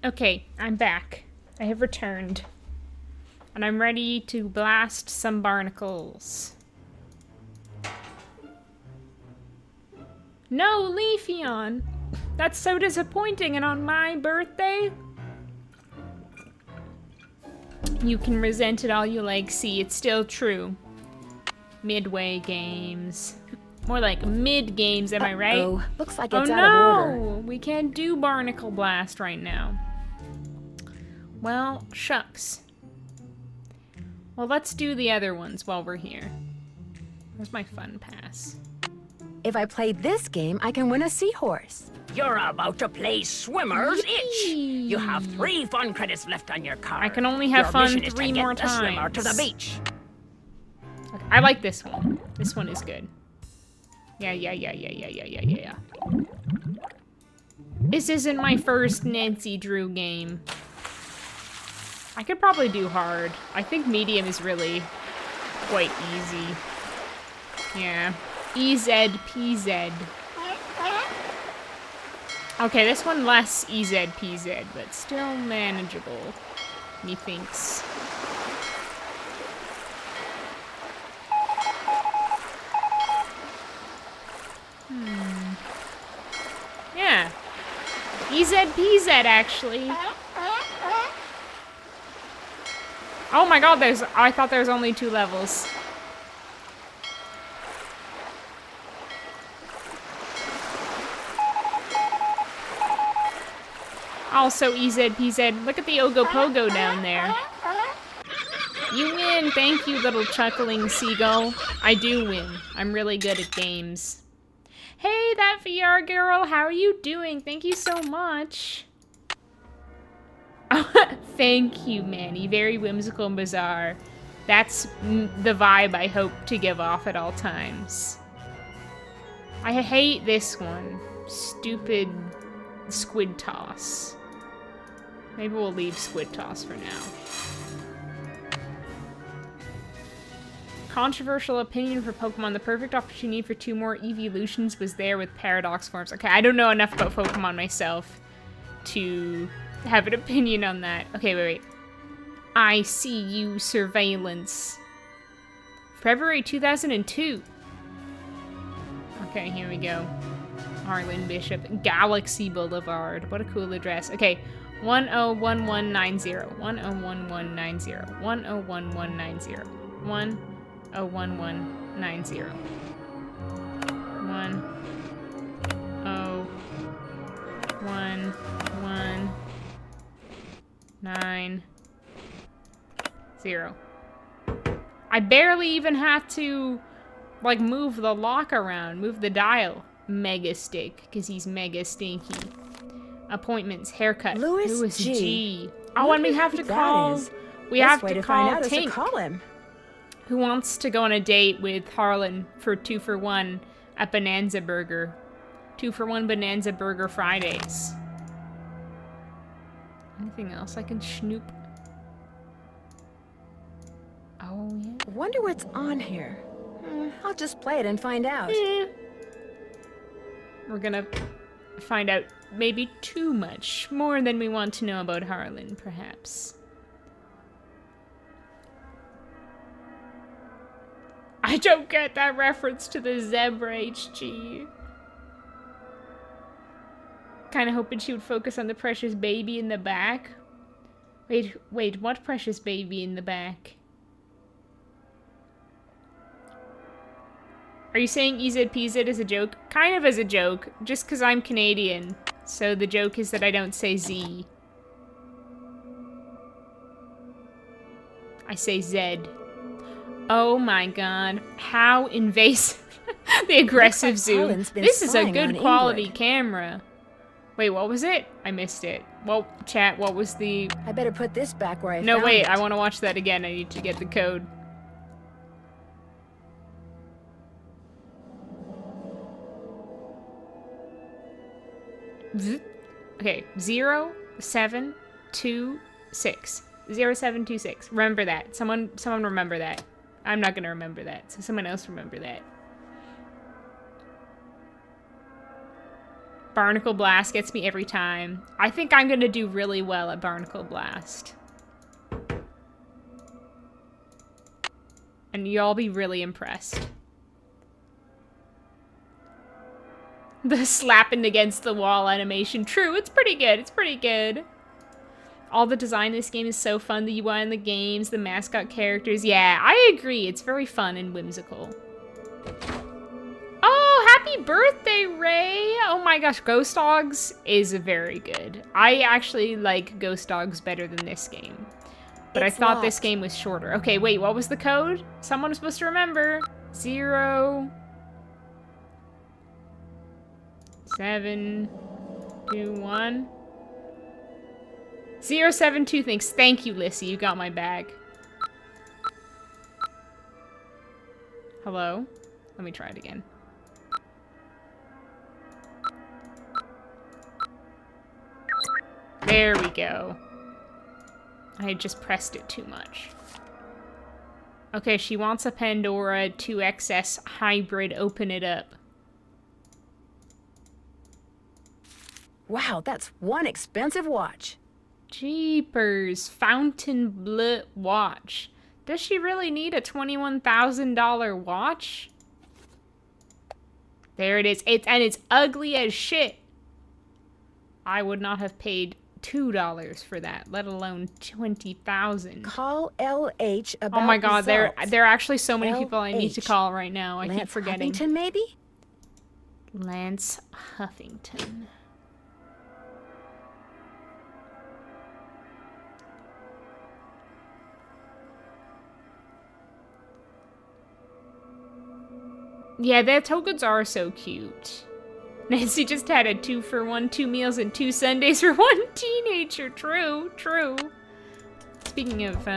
Okay, I'm back. I have returned. And I'm ready to blast some barnacles. No, Leafeon! That's so disappointing, and on my birthday? You can resent it all you like. See, it's still true. Midway games. More like mid games, am I right? Oh, looks like it's out of order. No! We can't do Barnacle Blast right now. Well, shucks. Well, let's do the other ones while we're here. Where's my fun pass? If I play this game, I can win a seahorse. You're about to play Swimmer's Itch. You have 3 fun credits left on your card. I can only have fun mission is 3 to get more the swimmer times. to the beach. Okay, I like this one. This one is good. Yeah. This isn't my first Nancy Drew game. I could probably do hard. I think medium is really quite easy. Yeah. EZPZ. Okay, this one less EZPZ, but still manageable, methinks. Yeah. EZPZ, actually. Oh my god, I thought there was only 2 levels. Also EZPZ. Look at the Ogopogo down there. You win. Thank you, little chuckling seagull. I do win. I'm really good at games. Hey, that VR girl. How are you doing? Thank you so much. Thank you, Manny. Very whimsical and bizarre. That's the vibe I hope to give off at all times. I hate this one. Stupid squid toss. Maybe we'll leave squid toss for now. Controversial opinion for Pokemon. The perfect opportunity for 2 more evolutions was there with Paradox forms. Okay, I don't know enough about Pokemon myself to have an opinion on that. Okay, wait. I see you, surveillance. February 2002. Okay, here we go. Harlan Bishop, Galaxy Boulevard. What a cool address. Okay, 101190. 101190. 101190. 101190. 101190. I barely even had to, like, move the lock around, move the dial. Mega stick, because he's mega stinky. Appointments, haircut. Louis G. Oh, and we have to call. We have to call Tink. Call him. Who wants to go on a date with Harlan for 2 for 1 at Bonanza Burger? 2 for 1 Bonanza Burger Fridays. Anything else I can snoop? Oh, yeah. Wonder what's on here. I'll just play it and find out. We're gonna find out maybe too much. More than we want to know about Harlan, perhaps. I don't get that reference to the zebra, HG. Kinda hoping she would focus on the precious baby in the back. Wait, what precious baby in the back? Are you saying EZPZ is a joke? Kind of as a joke, just because I'm Canadian. So the joke is that I don't say Z. I say Z. Oh my god. How invasive. The aggressive zoom. This is a good quality camera. Wait, what was it? I missed it. Well, chat, what was the... I better put this back where I No, found wait, it. I want to watch that again. I need to get the code. Okay, 0726. 0726. Remember that. Someone remember that. I'm not gonna remember that, so someone else remember that. Barnacle Blast gets me every time. I think I'm gonna do really well at Barnacle Blast. And y'all be really impressed. The slapping against the wall animation. True, it's pretty good. It's pretty good. All the design in this game is so fun. The UI in the games, the mascot characters. Yeah, I agree. It's very fun and whimsical. Oh, happy birthday, Ray! Oh my gosh, Ghost Dogs is very good. I actually like Ghost Dogs better than this game. But I thought this game was shorter. Okay, wait, what was the code? Someone was supposed to remember. 0721 072 thanks. Thank you, Lissy. You got my bag. Hello? Let me try it again. There we go. I just pressed it too much. Okay, she wants a Pandora 2XS hybrid. Open it up. Wow, that's one expensive watch. Jeepers. Fountain Bleu watch. Does she really need a $21,000 watch? There it is. It's ugly as shit. I would not have paid $2 for that, let alone $20,000. Call LH about Oh my god, there are actually so many LH. people I need to call right now. I keep forgetting. Huffington, maybe? Lance Huffington. Yeah, their tokens are so cute. Nancy just had a 2-for-1, 2 meals and 2 Sundays for one teenager. True, true. Speaking of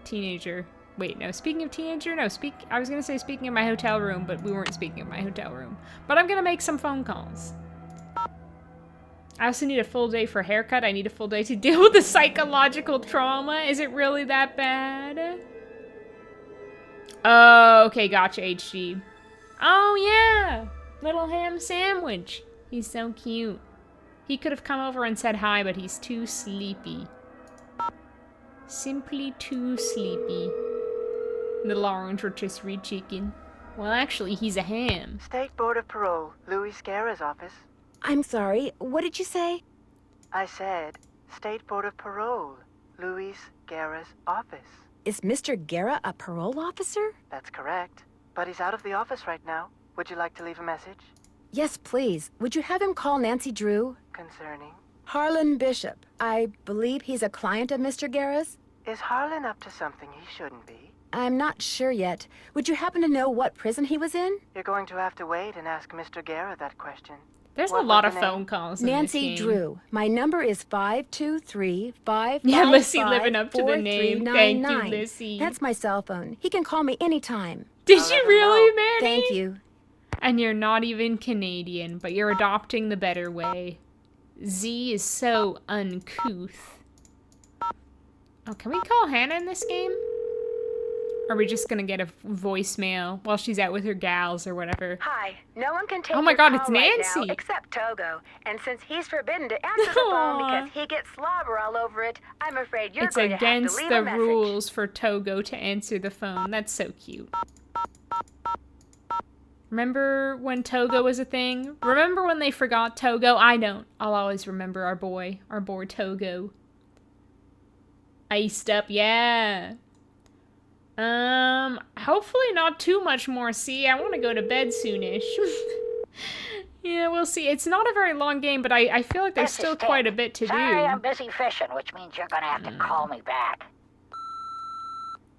teenager. Wait, no, speaking of teenager, no, I was gonna say speaking of my hotel room, but we weren't speaking of my hotel room. But I'm gonna make some phone calls. I also need a full day for a haircut. I need a full day to deal with the psychological trauma. Is it really that bad? Oh, okay, gotcha, HG. Oh, yeah! Little ham sandwich. He's so cute. He could have come over and said hi, but he's too sleepy. Simply too sleepy. Little orange rotisserie chicken. Well, actually, he's a ham. State Board of Parole, Louis Guerra's office. I'm sorry, what did you say? I said, State Board of Parole, Louis Guerra's office. Is Mr. Guerra a parole officer? That's correct. But he's out of the office right now. Would you like to leave a message? Yes, please. Would you have him call Nancy Drew? Concerning? Harlan Bishop. I believe he's a client of Mr. Guerra's? Is Harlan up to something he shouldn't be? I'm not sure yet. Would you happen to know what prison he was in? You're going to have to wait and ask Mr. Guerra that question. There's a lot of phone calls in Nancy this game. Drew. My number is 523-555-4399. Yeah, Lissy living up to the name. Thank you, Lissy. That's my cell phone. He can call me anytime. Did you really, Manny? Thank you. And you're not even Canadian, but you're adopting the better way. Z is so uncouth. Oh, can we call Hannah in this game? Or are we just gonna get a voicemail while she's out with her gals or whatever? Hi, no one can take Oh my your God, call it's right Nancy. now except Togo. And since he's forbidden to answer the phone because he gets slobber all over it, I'm afraid you're It's going to have to against leave the a message. rules for Togo to answer the phone. That's so cute. Remember when Togo was a thing? Remember when they forgot Togo? I don't. I'll always remember our boy Togo. Iced up, yeah. Hopefully not too much more. See, I want to go to bed soonish. Yeah, we'll see. It's not a very long game, but I feel like there's still quite a bit to do. Sorry, I'm busy fishing, which means you're gonna have to call me back.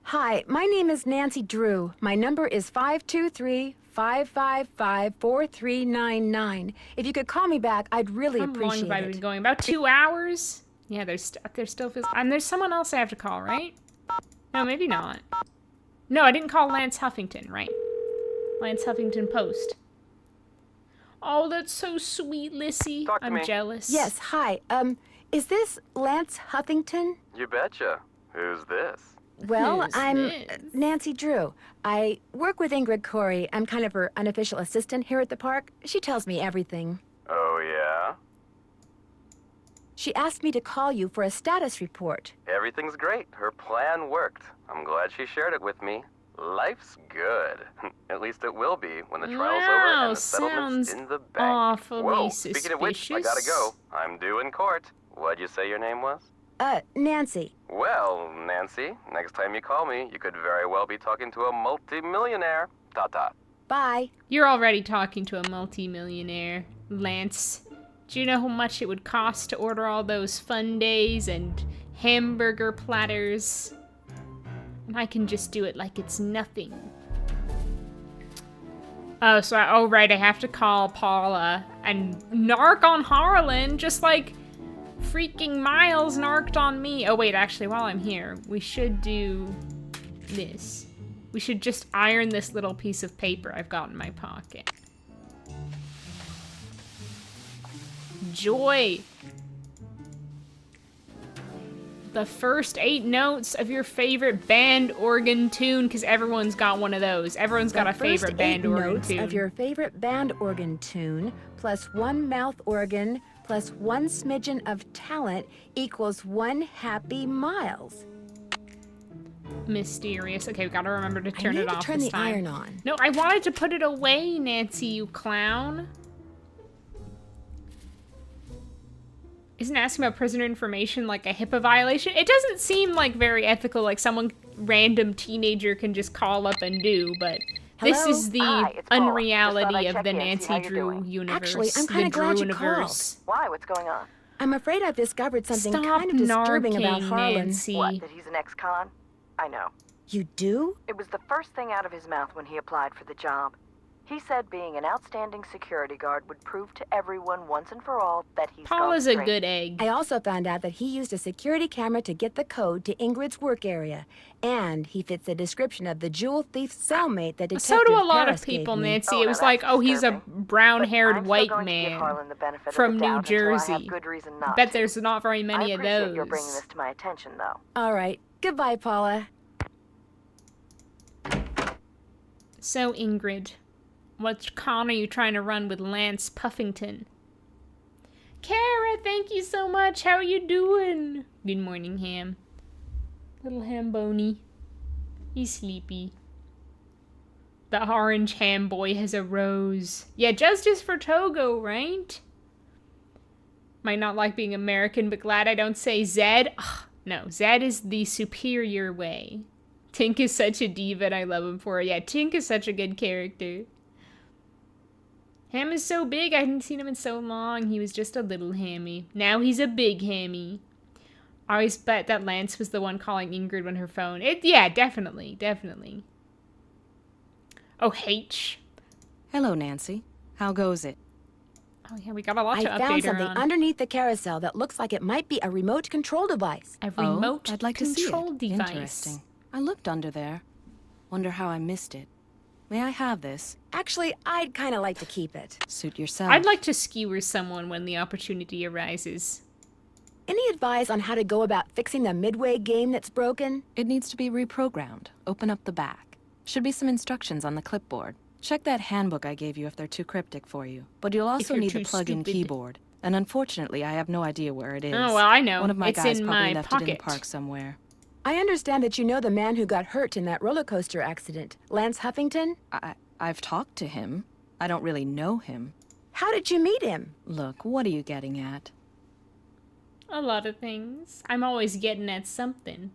Hi, my name is Nancy Drew. My number is 523-555-4399. If you could call me back, I'd really How long appreciate have I been going? About 2 hours? Yeah, there's still feels... And there's someone else I have to call, right? No, maybe not. No, I didn't call Lance Huffington, right? Lance Huffington Post. Oh, that's so sweet, Lissy. I'm jealous. Yes, hi. Is this Lance Huffington? You betcha. Who's this? Well, Who's I'm this? Nancy Drew. I work with Ingrid Corey. I'm kind of her unofficial assistant here at the park. She tells me everything. Oh, yeah? She asked me to call you for a status report. Everything's great. Her plan worked. I'm glad she shared it with me. Life's good. At least it will be when the trial's over and the settlement's in the bank. Awfully Whoa, speaking of which, I gotta go. I'm due in court. What'd you say your name was? Nancy. Well, Nancy, next time you call me, you could very well be talking to a multi-millionaire. Ta-ta. Bye. You're already talking to a multi-millionaire, Lance. Do you know how much it would cost to order all those fun days and hamburger platters? And I can just do it like it's nothing. Oh, so right, I have to call Paula and narc on Harlan, just like freaking Miles narked on me. Oh wait, actually, while I'm here, we should do this. We should just iron this little piece of paper I've got in my pocket. Joy. The first 8 notes of your favorite band organ tune, because everyone's got one of those. Everyone's got a favorite band organ notes tune. of your favorite band organ tune, plus 1 mouth organ, plus 1 smidgen of talent equals 1 happy Miles. Mysterious. Okay, we gotta remember to turn I need it to off turn this the time. iron on. No, I wanted to put it away, Nancy, you clown. Isn't asking about prisoner information like a HIPAA violation? It doesn't seem like very ethical, like someone random teenager can just call up and do, but this Hello? is the Hi, it's Paula. unreality Just thought I'd of check the in, see Nancy how you're Drew doing. universe. Actually, I'm the kind of glad you Drew-universe. Why? What's going on? I'm afraid I've discovered something Stop kind of disturbing about narking, Harlan. Nancy. What, that he's an ex-con? I know. You do? It was the first thing out of his mouth when he applied for the job. He said being an outstanding security guard would prove to everyone once and for all that he's Paula's gone a straight. good egg. I also found out that he used a security camera to get the code to Ingrid's work area. And he fits the description of the jewel thief cellmate that Detective So do a lot Paris of people, gave me. Nancy. Oh, it now was that's like, oh, he's a disturbing. brown-haired I'm still white going to give man Harlan the benefit of from the New doubt until I Jersey. have good reason not Bet to. there's not very many I of appreciate those. you're bringing this to my attention, though. All right. Goodbye, Paula. So, Ingrid, what con are you trying to run with Lance Puffington? Kara, thank you so much. How are you doing? Good morning, Ham. Little Ham Boney. He's sleepy. The orange ham boy has arose. Yeah, justice for Togo, right? Might not like being American, but glad I don't say Zed. Ugh, no, Zed is the superior way. Tink is such a diva and I love him for it. Yeah, Tink is such a good character. Ham is so big, I hadn't seen him in so long. He was just a little hammy. Now he's a big hammy. I always bet that Lance was the one calling Ingrid on her phone. Yeah, definitely, definitely. Oh, H. Hello, Nancy. How goes it? Oh, yeah, we got a lot to update her on. I found something underneath the carousel that looks like it might be a remote control device. A remote I'd like to see control it. device. Interesting. I looked under there. Wonder how I missed it. May I have this? Actually, I'd kind of like to keep it. Suit yourself. I'd like to skewer someone when the opportunity arises. Any advice on how to go about fixing the Midway game that's broken? It needs to be reprogrammed. Open up the back. Should be some instructions on the clipboard. Check that handbook I gave you if they're too cryptic for you. But you'll also need the plug-in keyboard. And unfortunately, I have no idea where it is. Oh, well, I know. One of my guys in probably my left pocket. it in the park somewhere. I understand that you know the man who got hurt in that roller coaster accident, Lance Huffington? I've talked to him. I don't really know him. How did you meet him? Look, what are you getting at? A lot of things. I'm always getting at something.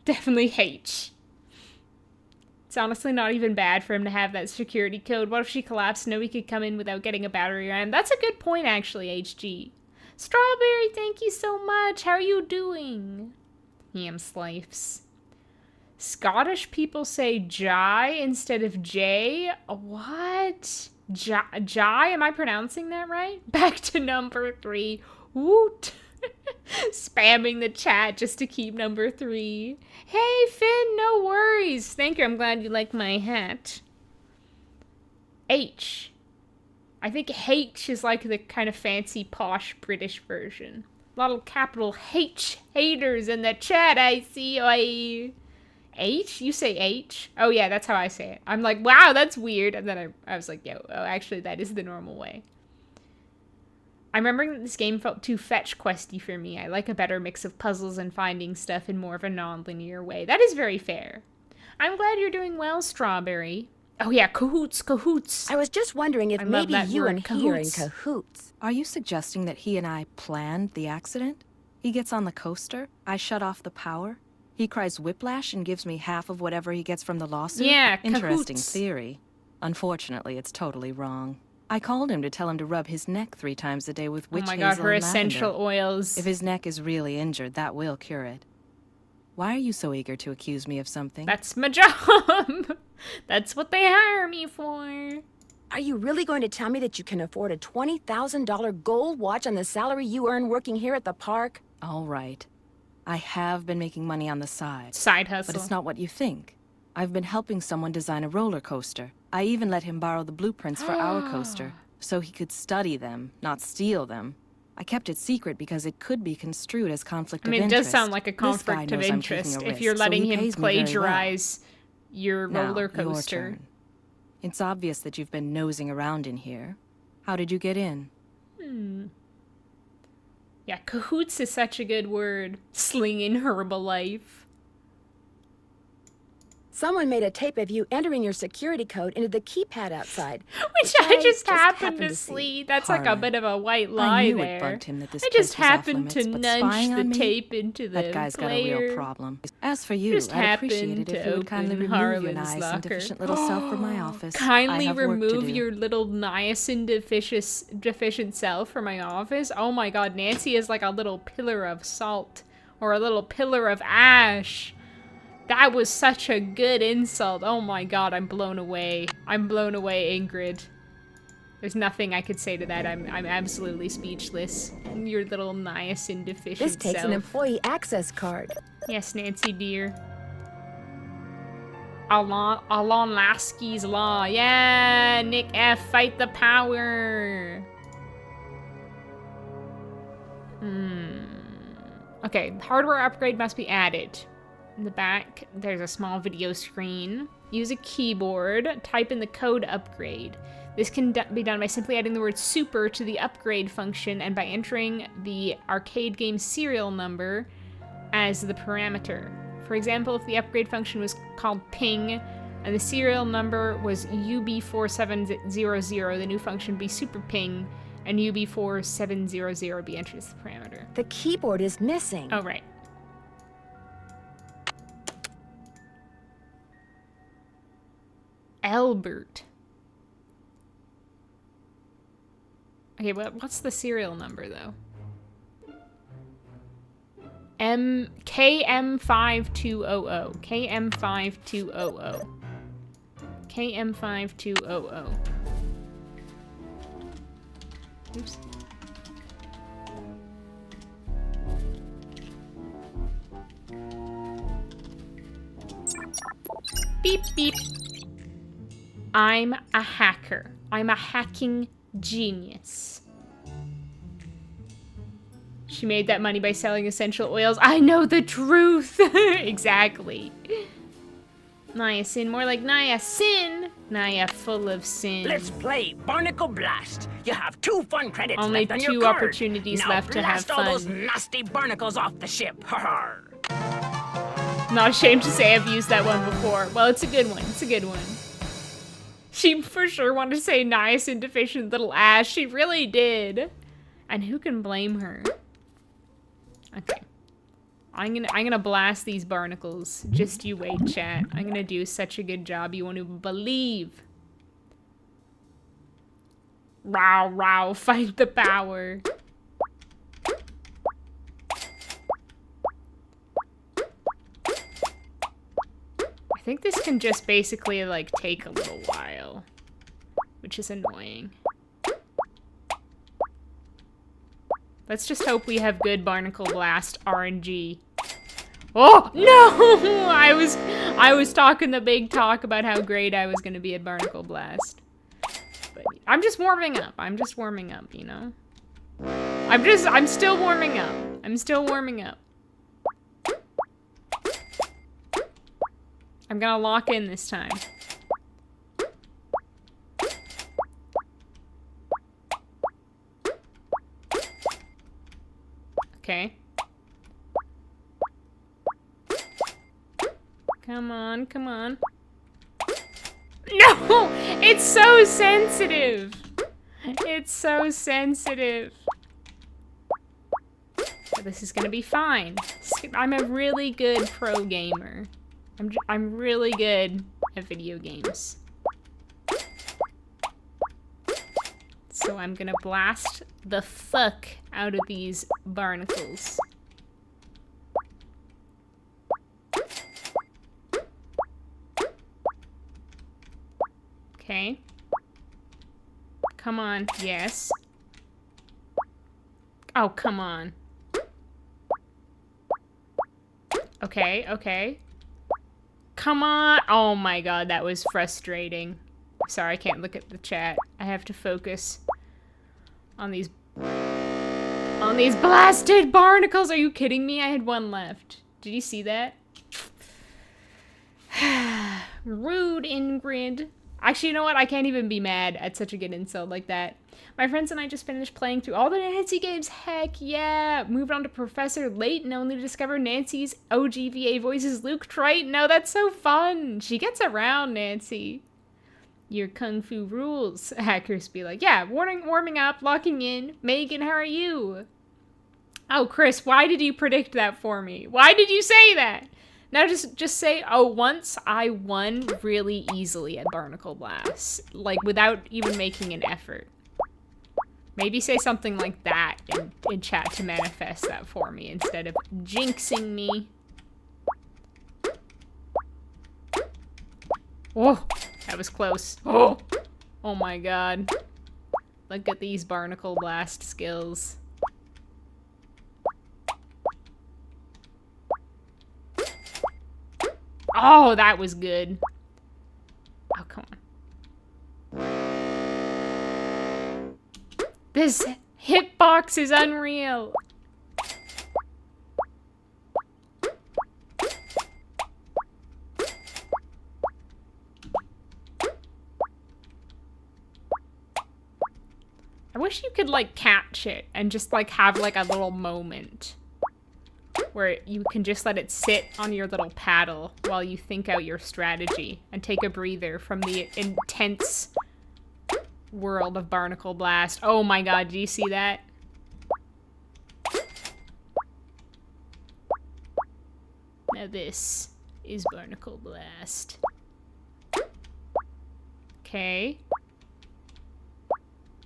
Definitely H. It's honestly not even bad for him to have that security code. What if she collapsed? Nobody could come in without getting a battery ram. That's a good point, actually, HG. Strawberry, thank you so much. How are you doing? Ham slices. Scottish people say jai instead of J. What? Jai? Am I pronouncing that right? Back to number 3. Woot. Spamming the chat just to keep number 3. Hey, Finn, no worries. Thank you. I'm glad you like my hat. H. I think H is like the kind of fancy, posh British version. A lot of capital H haters in the chat, I see. H? You say H? Oh, yeah, that's how I say it. I'm like, wow, that's weird. And then I was like, yo, oh, actually, that is the normal way. I'm remembering that this game felt too fetch questy for me. I like a better mix of puzzles and finding stuff in more of a non-linear way. That is very fair. I'm glad you're doing well, Strawberry. Oh yeah, cahoots. I was just wondering if maybe you and he are in cahoots. Are you suggesting that he and I planned the accident? He gets on the coaster, I shut off the power, he cries whiplash and gives me half of whatever he gets from the lawsuit? Yeah, Interesting cahoots. theory. Unfortunately, it's totally wrong. I called him to tell him to rub his neck 3 times a day with witch hazel and lavender. Oh my god, her essential oils. If his neck is really injured, that will cure it. Why are you so eager to accuse me of something? That's my job. That's what they hire me for. Are you really going to tell me that you can afford a $20,000 gold watch on the salary you earn working here at the park? All right. I have been making money on the side. Side hustle. But it's not what you think. I've been helping someone design a roller coaster. I even let him borrow the blueprints for our coaster, so he could study them, not steal them. I kept it secret because it could be construed as conflict of interest. It does sound like a conflict of interest if you're letting him plagiarize your roller coaster. Your turn. It's obvious that you've been nosing around in here. How did you get in? Yeah, cahoots is such a good word. Slinging Herbalife. Someone made a tape of you entering your security code into the keypad outside. Which I just happened to see. That's like a bit of a white lie there. It bugged him that this I just place was happened off limits, to but nudge spying the on me? tape into the That guy's player. got a real problem. As for you, Just I'd appreciate happened it if to you would kindly open remove your Harlan's nice and locker. deficient little self from my office. I Kindly have work to remove do. your little niacin deficient self from my office. Oh my god, Nancy is like a little pillar of salt. Or a little pillar of ash. That was such a good insult. Oh my god, I'm blown away. I'm blown away, Ingrid. There's nothing I could say to that. I'm absolutely speechless. Your little niacin deficient This takes self. an employee access card. Yes, Nancy dear. Alon Lasky's Law. Yeah, Nick F. Fight the power. Okay, hardware upgrade must be added. In the back, there's a small video screen. use a keyboard, type in the code upgrade. This can be done by simply adding the word super to the upgrade function and by entering the arcade game serial number as the parameter. For example, if the upgrade function was called ping and the serial number was UB4700, the new function would be super ping and UB4700 would be entered as the parameter. The keyboard is missing. Oh, right. Albert. Okay, what's the serial number, though? KM5200. KM5200. KM5200. Oops. Beep, beep. I'm a hacker. I'm a hacking genius. She made that money by selling essential oils. I know the truth. Exactly. Niacin, more like niacin. Nia full of sin. Let's play Barnacle Blast. You have 2 fun credits Only left on your 2 card. opportunities now left to have blast all fun. those nasty barnacles off the ship. Not ashamed to say I've used that one before. Well, it's a good one. It's a good one. She for sure wanted to say niacin deficient little ass. She really did. And who can blame her? Okay. I'm gonna blast these barnacles. Just you wait, chat. I'm gonna do such a good job you won't even believe. Row, row, fight the power. I think this can just basically, like, take a little while. Which is annoying. Let's just hope we have good Barnacle Blast RNG. Oh, no! I was talking the big talk about how great I was gonna be at Barnacle Blast. But I'm just warming up. I'm just warming up, you know? I'm still warming up. I'm still warming up. I'm gonna lock in this time. Okay. Come on, come on. No! It's so sensitive! It's so sensitive. But this is gonna be fine. I'm a really good pro gamer. I'm really good at video games. So I'm gonna blast the fuck out of these barnacles. Okay. Come on, yes. Oh, come on. Okay, okay. Come on. Oh my god, that was frustrating. Sorry, I can't look at the chat. I have to focus on these blasted barnacles. Are you kidding me? I had one left. Did you see that? Rude, Ingrid. Actually, you know what? I can't even be mad at such a good insult like that. My friends and I just finished playing through all the Nancy games. Heck yeah! Moved on to Professor Layton, only to discover Nancy's OGVA voice is Luke Triton. No, that's so fun. She gets around, Nancy. Your kung fu rules. Hackers be like, yeah, warming up, locking in. Megan, how are you? Oh, Chris, why did you predict that for me? Why did you say that? Now just say, oh, once I won really easily at Barnacle Blast. Like, without even making an effort. Maybe say something like that in chat to manifest that for me instead of jinxing me. Oh, that was close. Oh, oh my god. Look at these Barnacle Blast skills. Oh, that was good. Oh, come on. This hitbox is unreal. I wish you could, like, catch it and just, like, have, like, a little moment where you can just let it sit on your little paddle while you think out your strategy and take a breather from the intense world of Barnacle Blast. Oh my god, do you see that? Now this is Barnacle Blast. Okay.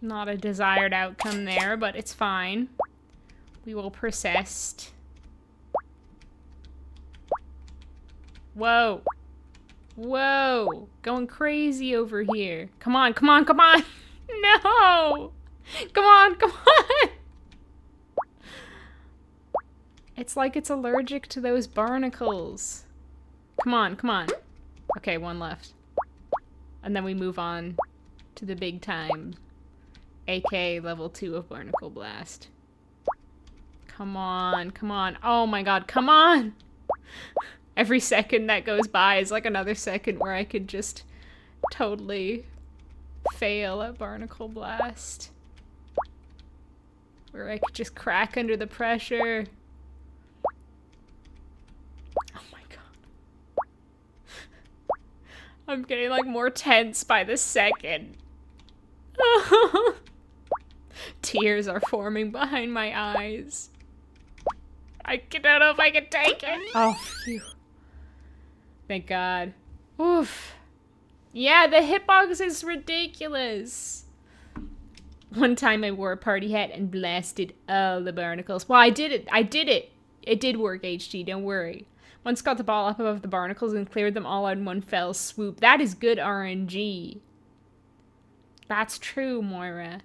Not a desired outcome there, but it's fine. We will persist. Whoa. Whoa. Going crazy over here. Come on, come on, come on. No. Come on, come on. It's like it's allergic to those barnacles. Come on, come on. Okay, one left. And then we move on to the big time. AK level 2 of Barnacle Blast. Come on, come on. Oh my god, come on! Every second that goes by is like another second where I could just totally fail at Barnacle Blast. Where I could just crack under the pressure. Oh my god. I'm getting like more tense by the second. Tears are forming behind my eyes. I don't know if I can take it. Oh, phew. Thank God. Oof. Yeah, the hitbox is ridiculous. One time I wore a party hat and blasted all the barnacles. Well, I did it. I did it. It did work, HG. Don't worry. Once got the ball up above the barnacles and cleared them all out in one fell swoop. That is good RNG. That's true, Moira.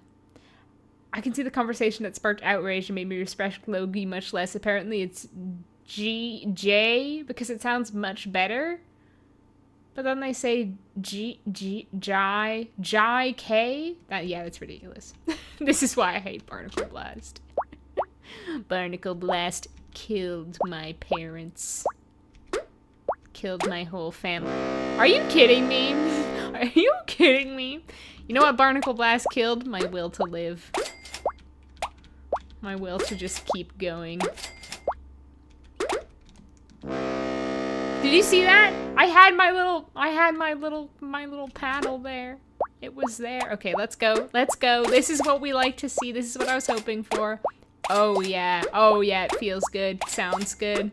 I can see the conversation that sparked outrage and made me respect Logie much less. Apparently it's J because it sounds much better. But then they say Jai K. Yeah, that's ridiculous. This is why I hate Barnacle Blast. Barnacle Blast killed my parents. Killed my whole family. Are you kidding me? Are you kidding me? You know what Barnacle Blast killed? My will to live. My will to just keep going. Did you see that? I had my little paddle there. It was there. Okay, let's go. Let's go. This is what we like to see. This is what I was hoping for. Oh yeah. Oh yeah, it feels good. Sounds good.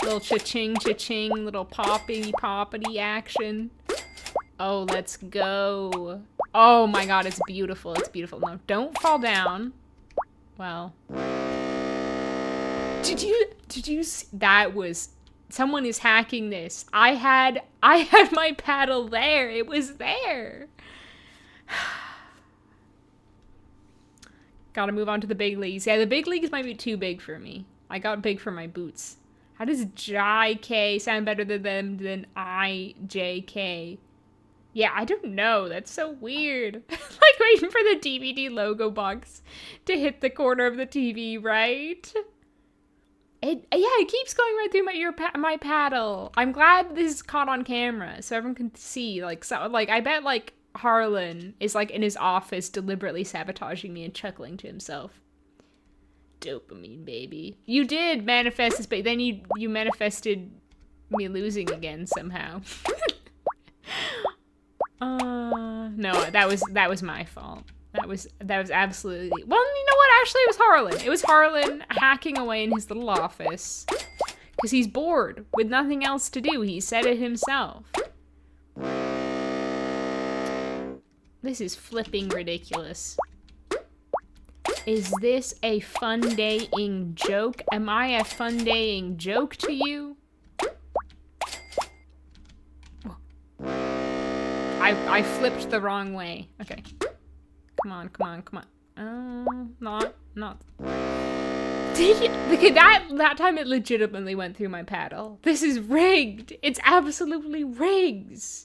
Little cha-ching, cha-ching, little poppity action. Oh, let's go. Oh my god, it's beautiful. It's beautiful. No, don't fall down. Well. Did you see? That was, someone is hacking this. I had my paddle there. It was there. Gotta move on to the big leagues. Yeah, the big leagues might be too big for me. I got big for my boots. How does JK sound better than IJK? Yeah, I don't know. That's so weird. Like waiting for the DVD logo box to hit the corner of the TV, right? It keeps going right through my paddle. I'm glad this is caught on camera so everyone can see. Like I bet like Harlan is like in his office deliberately sabotaging me and chuckling to himself. Dopamine, baby. You did manifest this, but then you manifested me losing again somehow. No, that was my fault. That was absolutely, well, you know what, actually it was Harlan. It was Harlan hacking away in his little office because he's bored with nothing else to do. He said it himself. This is flipping ridiculous. Is this a fun day-ing joke? Am I a fun day-ing joke to you? I flipped the wrong way. Okay. Come on, come on, come on. Not. Okay, that time it legitimately went through my paddle. This is rigged. It's absolutely rigged.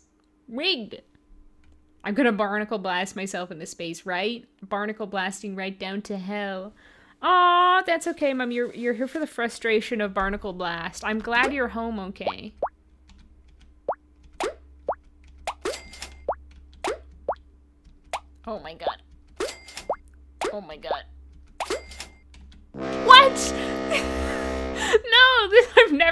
I'm gonna Barnacle Blast myself into space, right? Barnacle blasting right down to hell. Aw, that's okay, Mom. You're here for the frustration of Barnacle Blast. I'm glad you're home okay. Oh my god. Oh my god. What? No,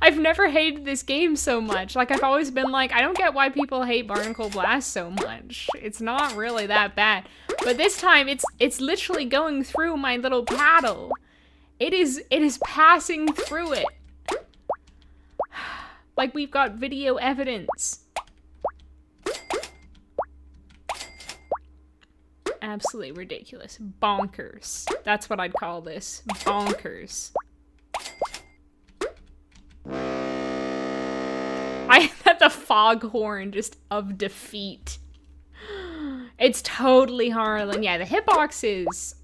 I've never hated this game so much. Like, I've always been like, I don't get why people hate Barnacle Blast so much. It's not really that bad. But this time, it's literally going through my little paddle. It is passing through it. Like, we've got video evidence. Absolutely ridiculous. Bonkers. That's what I'd call this. Bonkers. I had the foghorn just of defeat. It's totally Harlan. Yeah, the hitboxes,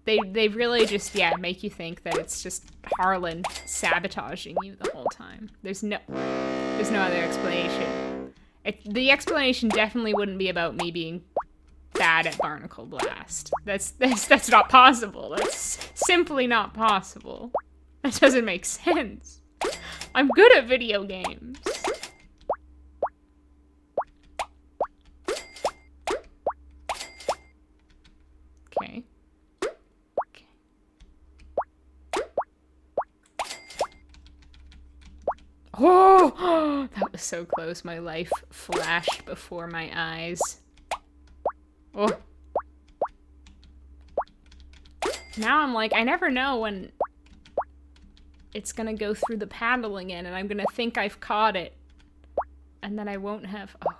they really just, yeah, make you think that it's just Harlan sabotaging you the whole time. There's no other explanation. The explanation definitely wouldn't be about me being bad at Barnacle Blast. That's not possible. That's simply not possible. That doesn't make sense. I'm good at video games. Okay. Oh, that was so close. My life flashed before my eyes. Oh. Now I'm like, I never know when it's gonna go through the paddle again, and I'm gonna think I've caught it. And then I won't have... Oh.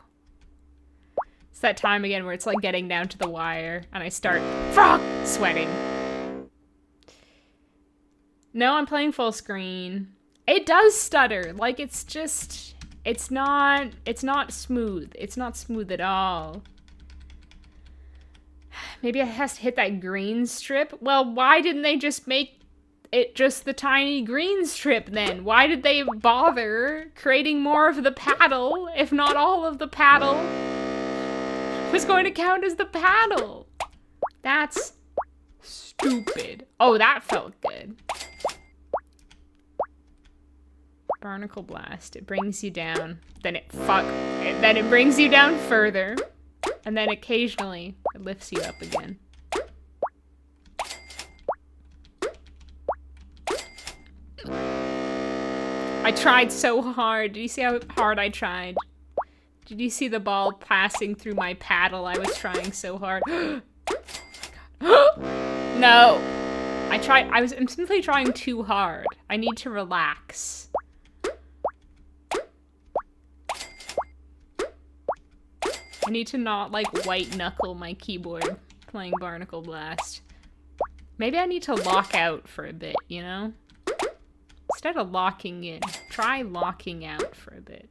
It's that time again where it's like getting down to the wire, and I start sweating. No, I'm playing full screen. It does stutter. Like, it's just... It's not smooth. It's not smooth at all. Maybe it has to hit that green strip? Well, why didn't they just make it just the tiny green strip then? Why did they bother creating more of the paddle if not all of the paddle was going to count as the paddle? That's stupid. Oh, that felt good. Barnacle Blast. It brings you down. Then it brings you down further. And then occasionally it lifts you up again. I tried so hard. Did you see how hard I tried? Did you see the ball passing through my paddle? I was trying so hard. Oh my god. No. I'm simply trying too hard. I need to relax. I need to not, like, white knuckle my keyboard playing Barnacle Blast. Maybe I need to lock out for a bit, you know? Instead of locking in, try locking out for a bit.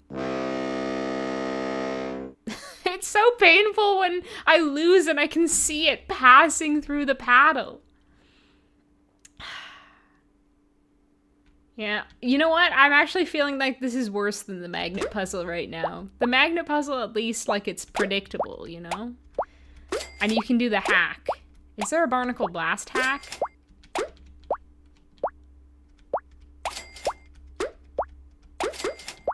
It's so painful when I lose and I can see it passing through the paddle. Yeah, you know what? I'm actually feeling like this is worse than the magnet puzzle right now. The magnet puzzle, at least, like, it's predictable, you know? And you can do the hack. Is there a Barnacle Blast hack?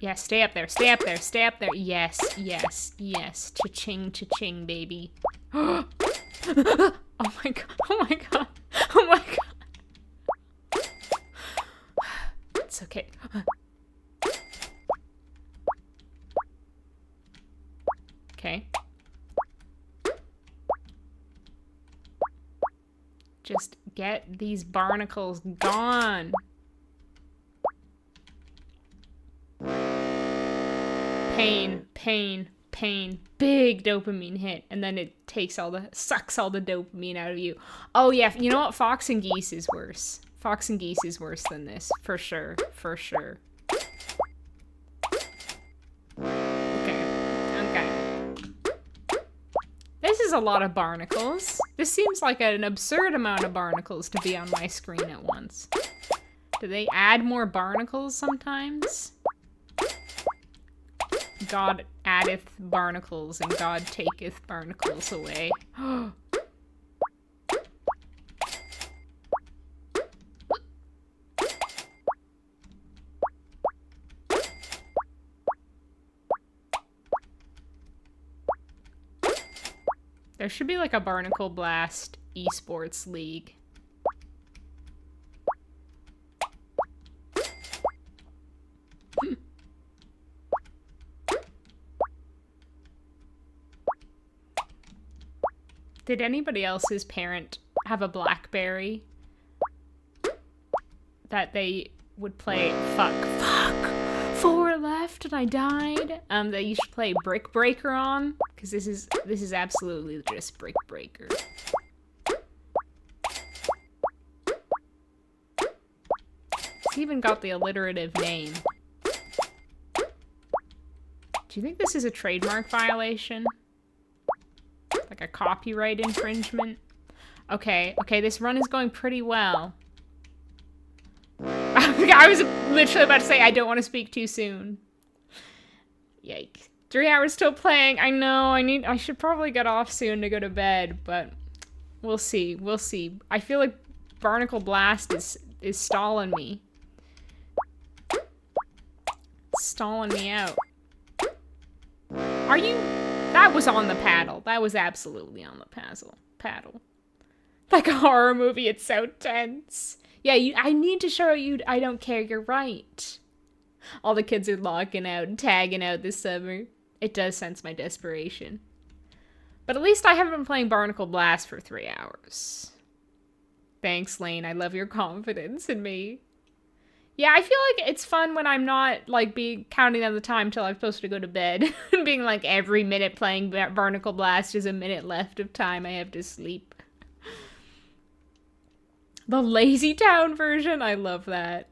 Yeah, stay up there, stay up there, stay up there. Yes, yes, yes. Cha-ching, cha-ching, baby. Oh my god, oh my god, oh my god. It's okay. Okay. Just get these barnacles gone. Pain, pain, pain. Big dopamine hit. And then it sucks all the dopamine out of you. Oh yeah, you know what? Fox and Geese is worse. Fox and Geese is worse than this. For sure. For sure. Okay. This is a lot of barnacles. This seems like an absurd amount of barnacles to be on my screen at once. Do they add more barnacles sometimes? God addeth barnacles and God taketh barnacles away. There should be like a Barnacle Blast esports league. Did anybody else's parent have a BlackBerry that they would play? Fuck. 4 left and I died. That you should play Brick Breaker on, because this is absolutely just Brick Breaker. It's even got the alliterative name. Do you think this is a trademark violation? Like a copyright infringement? Okay, this run is going pretty well. I was literally about to say I don't want to speak too soon. Yikes. 3 hours still playing. I know, I should probably get off soon to go to bed, but we'll see. I feel like Barnacle Blast is stalling me. Stalling me out. Are you... That was on the paddle. That was absolutely on the paddle. Like a horror movie, it's so tense. Yeah, I need to show you I don't care, you're right. All the kids are locking out and tagging out this summer. It does sense my desperation. But at least I haven't been playing Barnacle Blast for 3 hours. Thanks, Lane. I love your confidence in me. Yeah, I feel like it's fun when I'm not, like, counting down the time till I'm supposed to go to bed. Being like, every minute playing Barnacle Blast is a minute left of time I have to sleep. The Lazy Town version? I love that.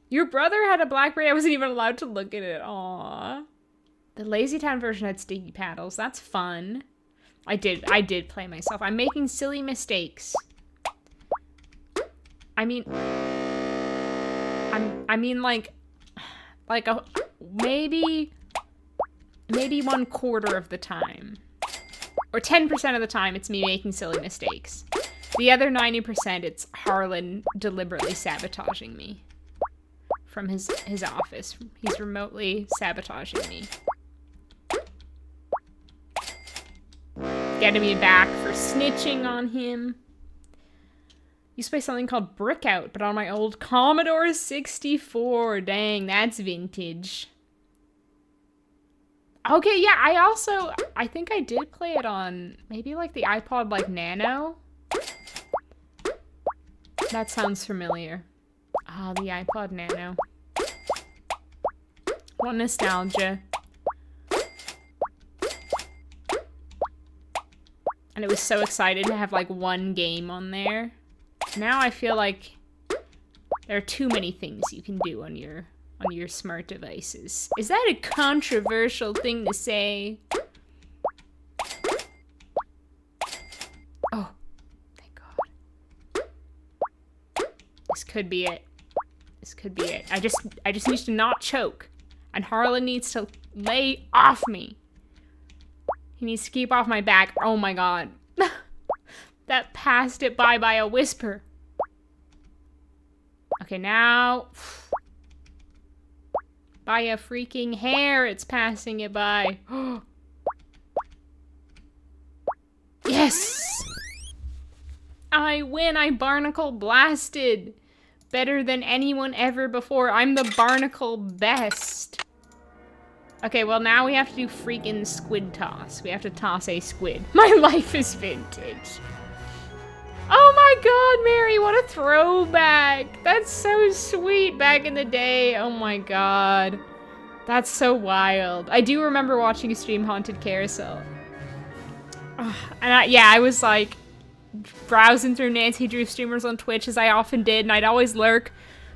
Your brother had a BlackBerry? I wasn't even allowed to look at it. Aww. The Lazy Town version had sticky paddles. That's fun. I did play myself. I'm making silly mistakes. I mean, like maybe 1/4 of the time, or 10% of the time, it's me making silly mistakes. The other 90%, it's Harlan deliberately sabotaging me from his office. He's remotely sabotaging me, getting me back for snitching on him. Used to play something called Brickout, but on my old Commodore 64. Dang, that's vintage. Okay, yeah, I think I did play it on maybe like the iPod like Nano. That sounds familiar. Ah, the iPod Nano. What nostalgia. And it was so excited to have like one game on there. Now I feel like there are too many things you can do on your smart devices. Is that a controversial thing to say? Oh, thank God. This could be it. This could be it. I just need to not choke. And Harlan needs to lay off me. He needs to keep off my back. Oh my God. That passed it by a whisper. Okay, now. By a freaking hair, it's passing it by. Yes! I win! I Barnacle Blasted! Better than anyone ever before. I'm the Barnacle Best. Okay, well now we have to do freaking squid toss. We have to toss a squid. My life is vintage. Oh my God, Mary, what a throwback. That's so sweet back in the day. Oh my God. That's so wild. I do remember watching you stream Haunted Carousel. And I was like browsing through Nancy Drew streamers on Twitch as I often did, and I'd always lurk.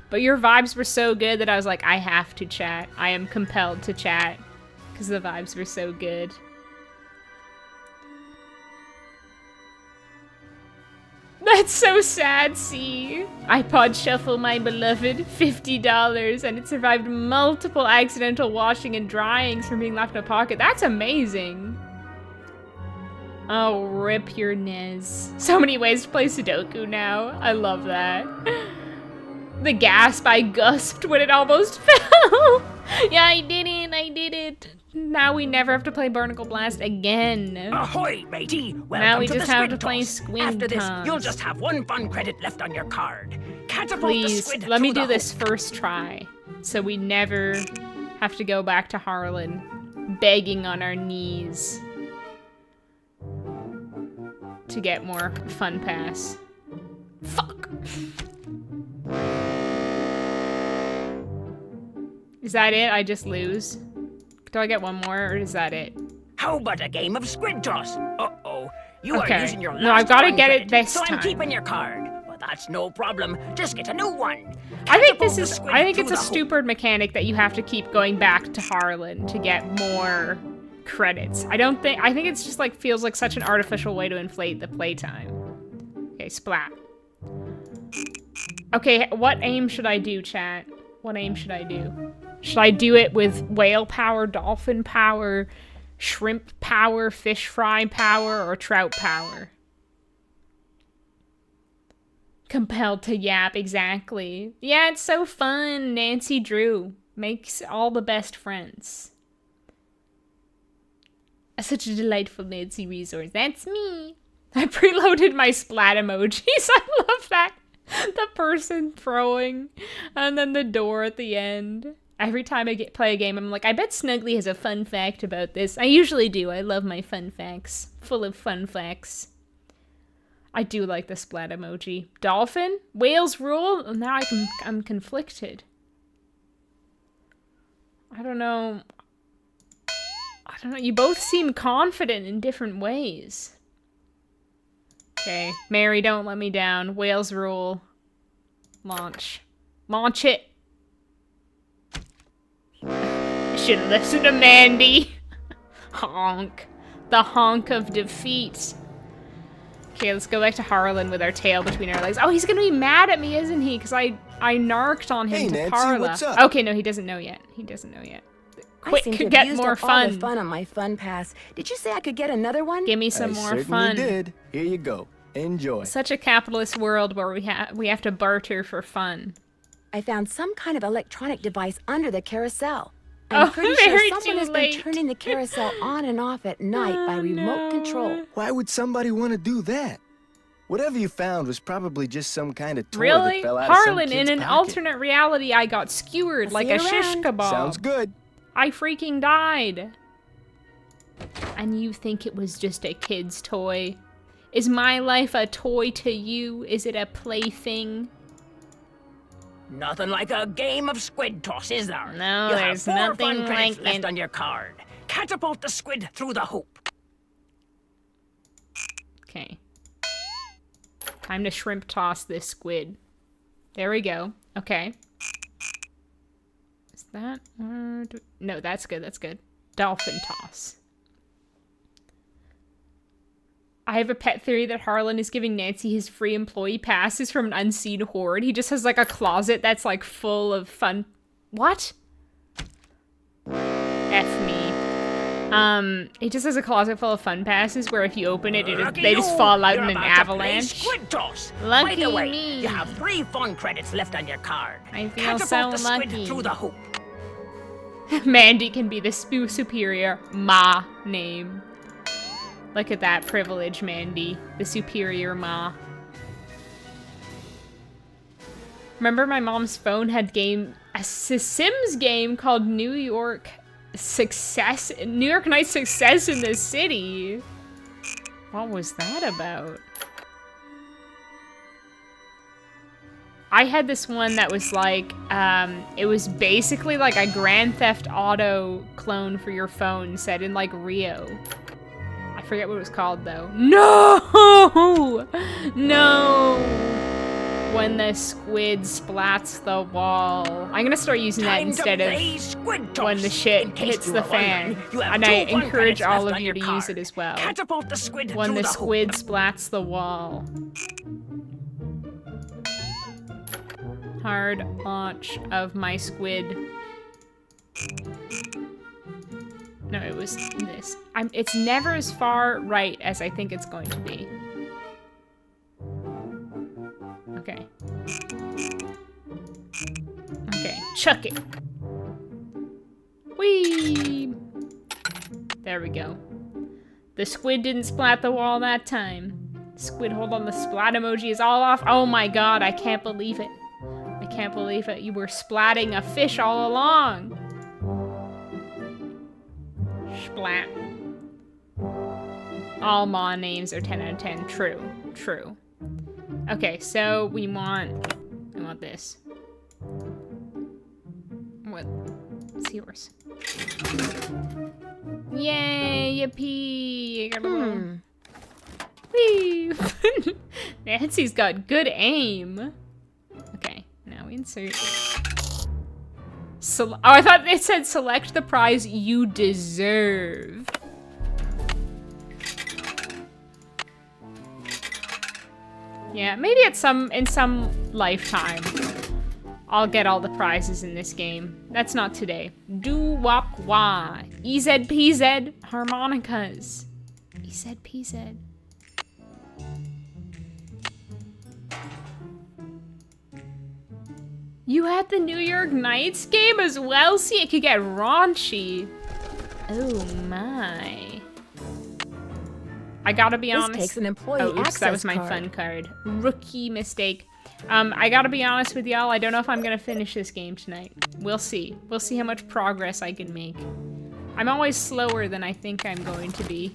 But your vibes were so good that I was like, I have to chat. I am compelled to chat because the vibes were so good. That's so sad, see? iPod Shuffle, my beloved, $50, and it survived multiple accidental washing and dryings from being left in a pocket. That's amazing. Oh, rip your Nez. So many ways to play Sudoku now. I love that. The gasp I gasped when it almost fell. Yeah, I did it. Now we never have to play Barnacle Blast again. Ahoy, matey! Welcome Now we to just the have squid to play toss. Squid After this, Toss. you'll just have 1 fun credit left on your card. Catapult the Please, squid let me through do the this first try, so we never have to go back to Harlan, begging on our knees to get more fun pass. Fuck! Is that it? I just lose? Do I get one more, or is that it? How about a game of squid toss? Uh-oh, you Okay. are using your last No, I've gotta fun get credit, it this so time. I'm keeping your card. But that's no problem. Just get a new one. I think Catapult this the is. squid I think through it's a the hoop. stupid mechanic that you have to keep going back to Harlan to get more credits. I think it's just like feels like such an artificial way to inflate the playtime. Okay, splat. Okay, what aim should I do, chat? What aim should I do? Should I do it with whale power, dolphin power, shrimp power, fish fry power, or trout power? Compelled to yap, exactly. Yeah, it's so fun. Nancy Drew makes all the best friends. Such a delightful Nancy resource. That's me. I preloaded my splat emojis. I love that. The person throwing, and then the door at the end. Every time I play a game, I'm like, I bet Snuggly has a fun fact about this. I usually do. I love my fun facts. Full of fun facts. I do like the splat emoji. Dolphin? Whales rule? Now I'm conflicted. I don't know. You both seem confident in different ways. Okay. Mary, don't let me down. Whales rule. Launch. Launch it. I should listen to Mandy. Honk. The honk of defeat. Okay, let's go back to Harlan with our tail between our legs. Oh, he's gonna be mad at me, isn't he? Because I narked on him Hey, to Nancy, Parla. what's up? Okay, no, he doesn't know yet. He doesn't know yet. I seem to have Get used more up all the fun. fun on my fun pass. Did you say I could get another one? Give me some I more certainly fun. did. Here you go. Enjoy. Such a capitalist world where we have to barter for fun. I found some kind of electronic device under the carousel. I'm Oh, pretty sure Mary, someone too has late. been turning the carousel on and off at night by remote control. Why would somebody want to do that? Whatever you found was probably just some kind of toy Really? that fell out of some Harlan, in kid's an pocket. alternate reality, I got skewered like a see you shish around. kebab. Sounds good. I freaking died. And you think it was just a kid's toy? Is my life a toy to you? Is it a plaything? Nothing like a game of squid toss, is there? No, you there's have 4 nothing fun credits like left it. on your card. Catapult the squid through the hoop. Okay. Time to shrimp toss this squid. There we go. Okay. Is that... no, that's good, that's good. Dolphin toss. I have a pet theory that Harlan is giving Nancy his free employee passes from an unseen hoard. He just has like a closet that's like full of fun... What? F me. He just has a closet full of fun passes where if you open it, they just fall out in an avalanche. Squid toss. Lucky By the way, me. you have 3 fun credits left on your card. I feel Catapult so the squid lucky. through the hoop. Mandy can be the superior ma name. Look at that privilege, Mandy. The superior ma. Remember my mom's phone had a Sims game called New York Night Success in the City. What was that about? I had this one that was like, it was basically like a Grand Theft Auto clone for your phone set in like Rio. I forget what it was called though. No! No! When the squid splats the wall. I'm gonna start using that instead of when the shit hits the fan. And I encourage all of you to use it as well. Catapult the squid When through the the squid hoop. splats the wall. Hard launch of my squid. No, it was this. It's never as far right as I think it's going to be. Okay. Okay, chuck it. Whee! There we go. The squid didn't splat the wall that time. Squid, hold on, the splat emoji is all off. Oh my god, I can't believe it. I can't believe it. You were splatting a fish all along. Splat. All Maw names are 10 out of 10. True. True. Okay, so we want this. What? It's yours. Yay, yippee! Whee! Nancy's got good aim. Okay, now we insert. Oh, I thought it said select the prize you deserve. Yeah, maybe in some lifetime, I'll get all the prizes in this game. That's not today. Do-wop-wah. EZ-PZ harmonicas. EZ-PZ. You had the New York Knights game as well? See, it could get raunchy. Oh my. I gotta be honest. This takes an employee oops, access that was my card. fun card. Rookie mistake. I gotta be honest with y'all. I don't know if I'm gonna finish this game tonight. We'll see. We'll see how much progress I can make. I'm always slower than I think I'm going to be.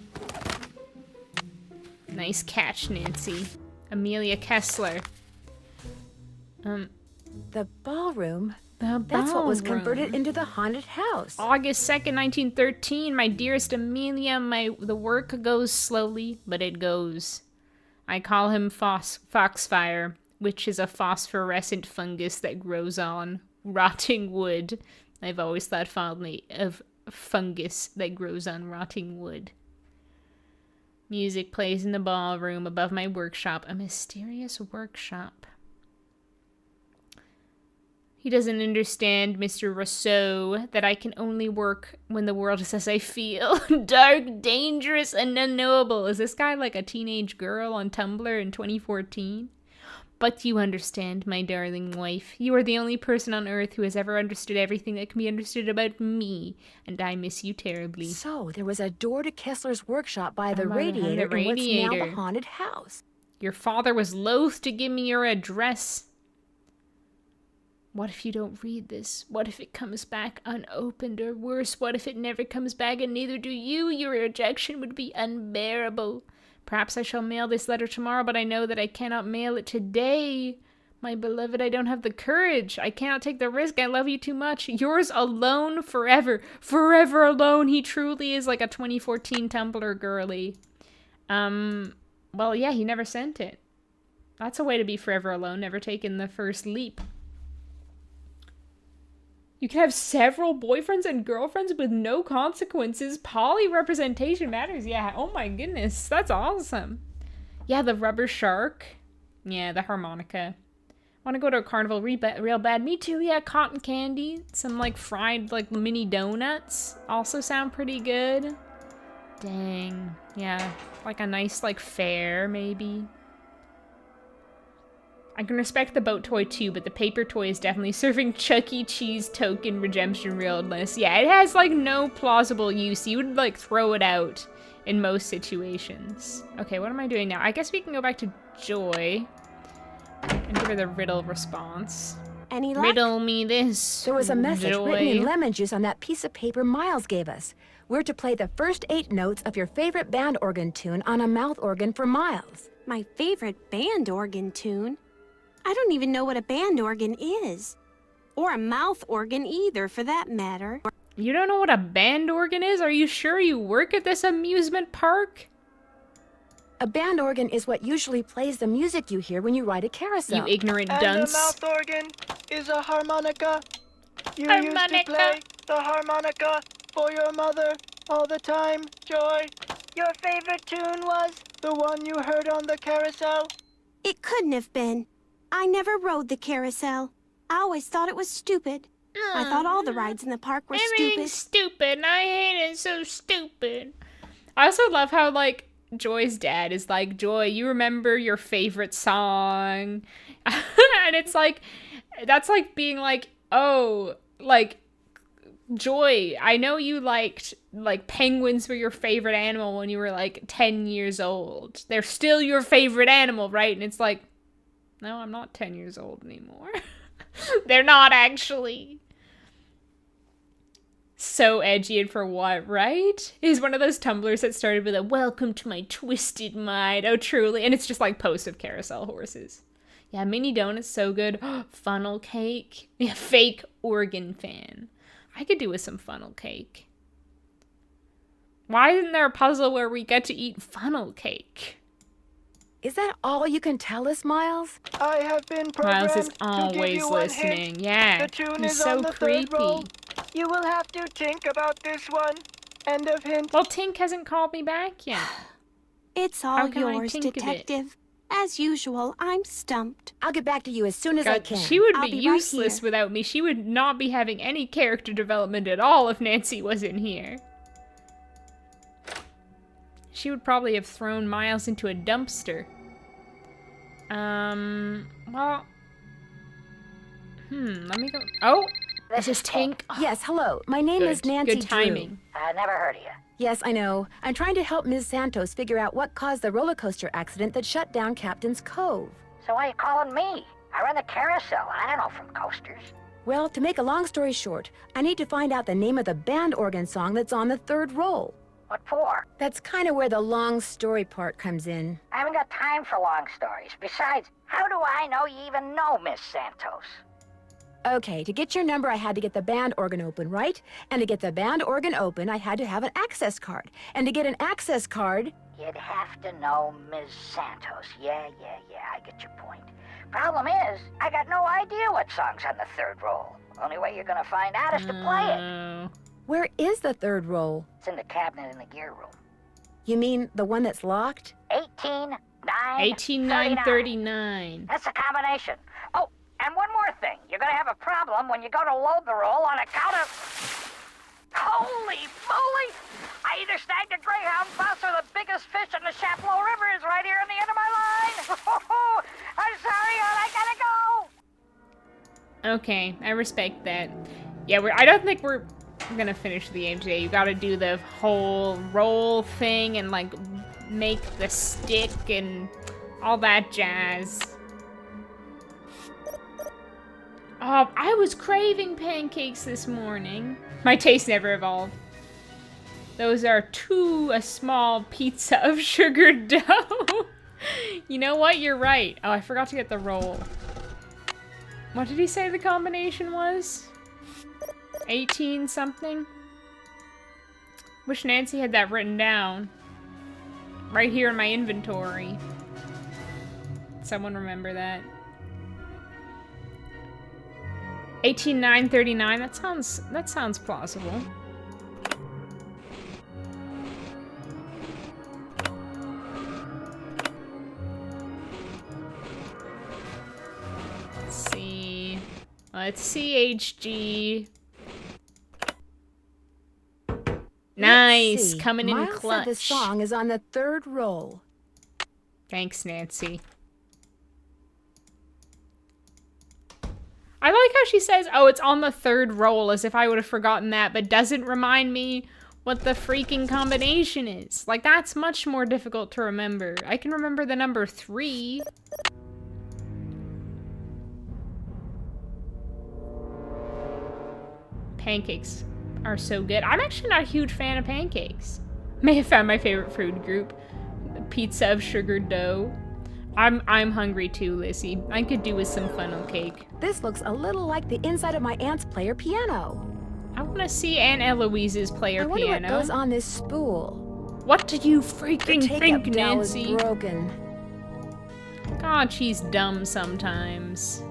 Nice catch, Nancy. Amelia Kessler. The ballroom? That's what was converted into the haunted house. August 2nd, 1913. My dearest Amelia, the work goes slowly, but it goes. I call him Foxfire, which is a phosphorescent fungus that grows on rotting wood. I've always thought fondly of fungus that grows on rotting wood. Music plays in the ballroom above my workshop. A mysterious workshop. He doesn't understand, Mr. Rousseau, that I can only work when the world is as I feel. Dark, dangerous, and unknowable. Is this guy like a teenage girl on Tumblr in 2014? But you understand, my darling wife. You are the only person on Earth who has ever understood everything that can be understood about me, and I miss you terribly. So, there was a door to Kessler's workshop by the radiator in what's now the haunted house. Your father was loath to give me your address. What if you don't read this? What if it comes back unopened? Or worse, what if it never comes back and neither do you? Your rejection would be unbearable. Perhaps I shall mail this letter tomorrow, but I know that I cannot mail it today. My beloved, I don't have the courage. I cannot take the risk. I love you too much. Yours alone forever. Forever alone. He truly is like a 2014 Tumblr girly. Well, yeah, he never sent it. That's a way to be forever alone, never taking the first leap. You can have several boyfriends and girlfriends with no consequences. Poly representation matters. Yeah, oh my goodness. That's awesome. Yeah, the rubber shark. Yeah, the harmonica. Want to go to a carnival real bad. Me too, yeah. Cotton candy. Some, like, fried, like, mini donuts. Also sound pretty good. Dang. Yeah, like a nice, like, fair, maybe. I can respect the boat toy too, but the paper toy is definitely serving Chuck E. Cheese token redemption realness. Yeah, it has like no plausible use. You would like throw it out in most situations. Okay, what am I doing now? I guess we can go back to Joy and give her the riddle response. Any luck? Riddle me this. There was a message Joy. written in lemon juice on that piece of paper Miles gave us. We're to play the first 8 notes of your favorite band organ tune on a mouth organ for Miles. My favorite band organ tune? I don't even know what a band organ is. Or a mouth organ either, for that matter. You don't know what a band organ is? Are you sure you work at this amusement park? A band organ is what usually plays the music you hear when you ride a carousel. You ignorant And dunce. a mouth organ is a harmonica. You used to Harmonica. play the harmonica for your mother all the time, Joy. Your favorite tune was the one you heard on the carousel? It couldn't have been. I never rode the carousel. I always thought it was stupid. I thought all the rides in the park were Everything's stupid. stupid. I hate it. So stupid. I also love how, like, Joy's dad is like, Joy, you remember your favorite song? And it's like, that's like being like, oh, like, Joy, I know you liked, like, penguins were your favorite animal when you were, like, 10 years old. They're still your favorite animal, right? And it's like, no, I'm not 10 years old anymore. They're not, actually. So edgy and for what, right? He's one of those Tumblrs that started with a, welcome to my twisted mind. Oh, truly. And it's just, like, posts of carousel horses. Yeah, mini donuts, so good. Funnel cake. Yeah, fake organ fan. I could do with some funnel cake. Why isn't there a puzzle where we get to eat funnel cake? Is that all you can tell us, Miles? I have been programmed Miles is to give always you one listening. hint. Yeah, The tune he's is so on the creepy. third roll. You will have to think about this one. End of hint. Well, Tink hasn't called me back yet. It's all How can I yours, think of it? Detective. As usual, I'm stumped. I'll get back to you as soon as I God, can. she would I'll be be right useless here. without me. She would not be having any character development at all if Nancy wasn't here. She would probably have thrown Miles into a dumpster. Well... let me go... Oh! This is Tink. Yes, hello. My name Good. is Nancy Good timing. Drew. I never heard of you. Yes, I know. I'm trying to help Ms. Santos figure out what caused the roller coaster accident that shut down Captain's Cove. So why are you calling me? I run the carousel. I don't know from coasters. Well, to make a long story short, I need to find out the name of the band organ song that's on the third roll. What for? That's kind of where the long story part comes in. I haven't got time for long stories. Besides, how do I know you even know Miss Santos? Okay, to get your number, I had to get the band organ open, right? And to get the band organ open, I had to have an access card. And to get an access card... You'd have to know Ms. Santos. Yeah, I get your point. Problem is, I got no idea what song's on the third roll. Only way you're gonna find out is to play it. Where is the third roll? It's in the cabinet in the gear room. You mean the one that's locked? 18939. That's the combination. Oh, and one more thing. You're gonna have a problem when you go to load the roll on account of... Holy moly! I either snagged a greyhound bus or the biggest fish in the Chapleau River is right here on the end of my line. I'm sorry, hon, I gotta go. Okay, I respect that. Yeah, I don't think we're gonna finish the game today. You gotta do the whole roll thing and, like, make the stick and all that jazz. Oh, I was craving pancakes this morning. My taste never evolved. Those are a small pizza of sugared dough. You know what? You're right. Oh, I forgot to get the roll. What did he say the combination was? 18 something? Wish Nancy had that written down. Right here in my inventory. Someone remember that. 18939. That sounds plausible. Let's see HG. Nice, coming in Miles clutch. said the song is on the third roll. Thanks, Nancy. I like how she says, oh, it's on the third roll, as if I would have forgotten that, but doesn't remind me what the freaking combination is. Like, that's much more difficult to remember. I can remember the number 3. Pancakes are so good. I'm actually not a huge fan of pancakes. May have found my favorite food group. The pizza of sugared dough. I'm hungry too, Lissy. I could do with some funnel cake. This looks a little like the inside of my aunt's player piano. I want to see Aunt Eloise's player I wonder piano. what goes on this spool. What do you freaking think, Nancy? Is broken. God, she's dumb sometimes.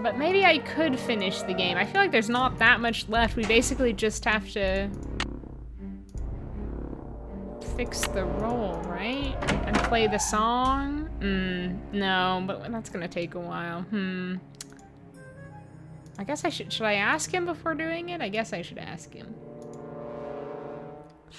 But maybe I could finish the game. I feel like there's not that much left. We basically just have to fix the roll, right? And play the song? No, but that's gonna take a while. I guess I should I ask him before doing it? I guess I should ask him.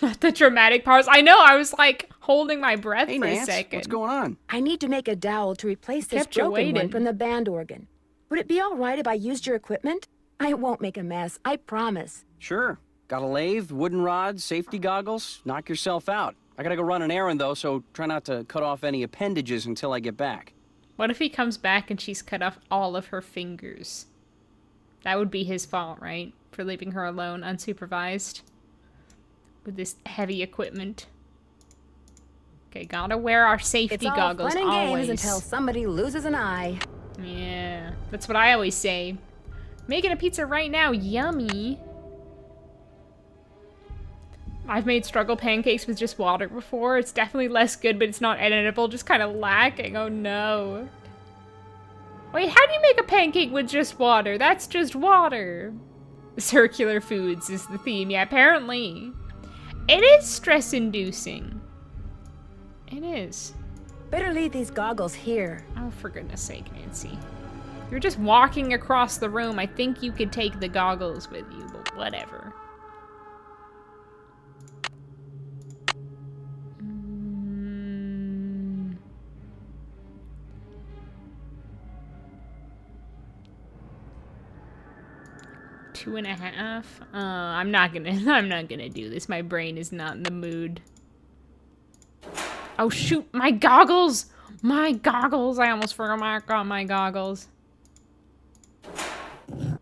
Not the dramatic pause. I know, I was like holding my breath for Nance, a second. what's going on? I need to make a dowel to replace this Kept you broken one waiting. from the band organ. Would it be all right if I used your equipment? I won't make a mess, I promise. Sure. Got a lathe, wooden rods, safety goggles? Knock yourself out. I gotta go run an errand, though, so try not to cut off any appendages until I get back. What if he comes back and she's cut off all of her fingers? That would be his fault, right? For leaving her alone, unsupervised. With this heavy equipment. Okay, gotta wear our safety goggles always. It's all fun and games until somebody loses an eye. Yeah, that's what I always say. Making a pizza right now, yummy. I've made struggle pancakes with just water before. It's definitely less good, but it's not editable, just kind of lacking. Oh no. Wait, how do you make a pancake with just water? That's just water. Circular foods is the theme. Yeah, apparently. It is stress-inducing. It is. Better leave these goggles here. Oh, for goodness sake, Nancy. You're just walking across the room. I think you could take the goggles with you, but whatever. Two and a half. I'm not gonna do this. My brain is not in the mood. Oh shoot, my goggles! My goggles! I almost forgot my goggles. I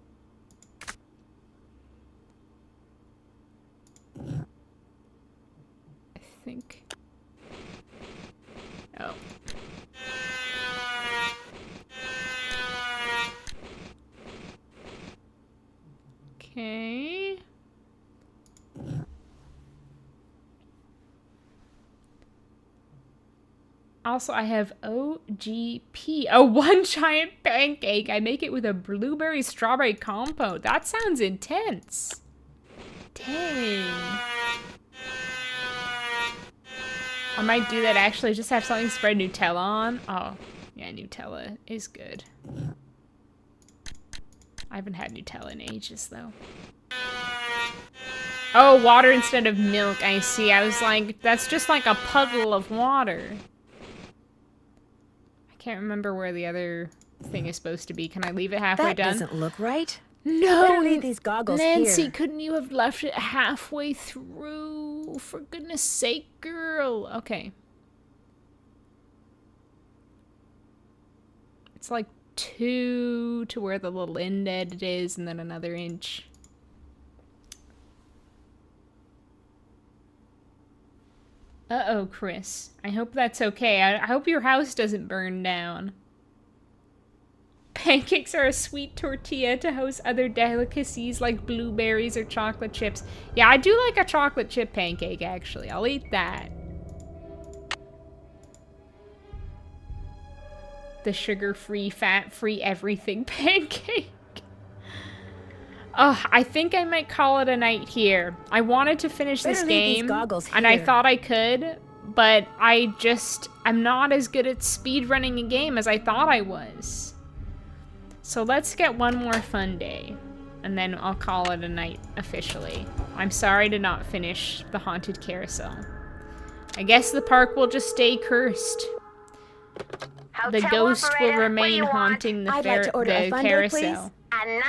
think. Oh. Okay. Also, I have OGP. Oh, one giant pancake. I make it with a blueberry strawberry compote. That sounds intense. Dang. I might do that actually. Just have something to spread Nutella on. Oh, yeah, Nutella is good. I haven't had Nutella in ages, though. Oh, water instead of milk, I see. I was like, that's just like a puddle of water. I can't remember where the other thing is supposed to be. Can I leave it halfway done? That doesn't look right. No! Better leave these goggles Nancy, here. couldn't you have left it halfway through? For goodness sake, girl. Okay. It's like 2 to where the little indent is, and then another inch. Uh-oh, Chris. I hope that's okay. I hope your house doesn't burn down. Pancakes are a sweet tortilla to host other delicacies like blueberries or chocolate chips. Yeah, I do like a chocolate chip pancake, actually. I'll eat that. The sugar-free, fat-free, everything pancake. Oh, I think I might call it a night here. I wanted to finish this game, and I thought I could, but I'm not as good at speedrunning a game as I thought I was. So let's get one more fun day, and then I'll call it a night officially. I'm sorry to not finish the haunted carousel. I guess the park will just stay cursed. The ghost will remain haunting the carousel. Another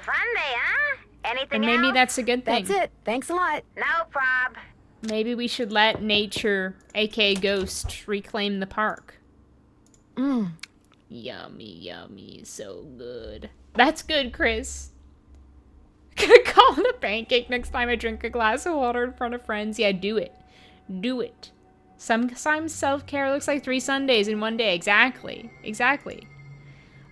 Sunday, huh? Anything and maybe else? That's a good thing. That's it. Thanks a lot. No prob. Maybe we should let nature, aka ghost, reclaim the park. Mmm. Yummy, yummy. So good. That's good, Chris. Gonna call it a pancake next time I drink a glass of water in front of friends. Yeah, do it. Do it. Sometimes self-care looks like 3 Sundays in one day. Exactly. Exactly.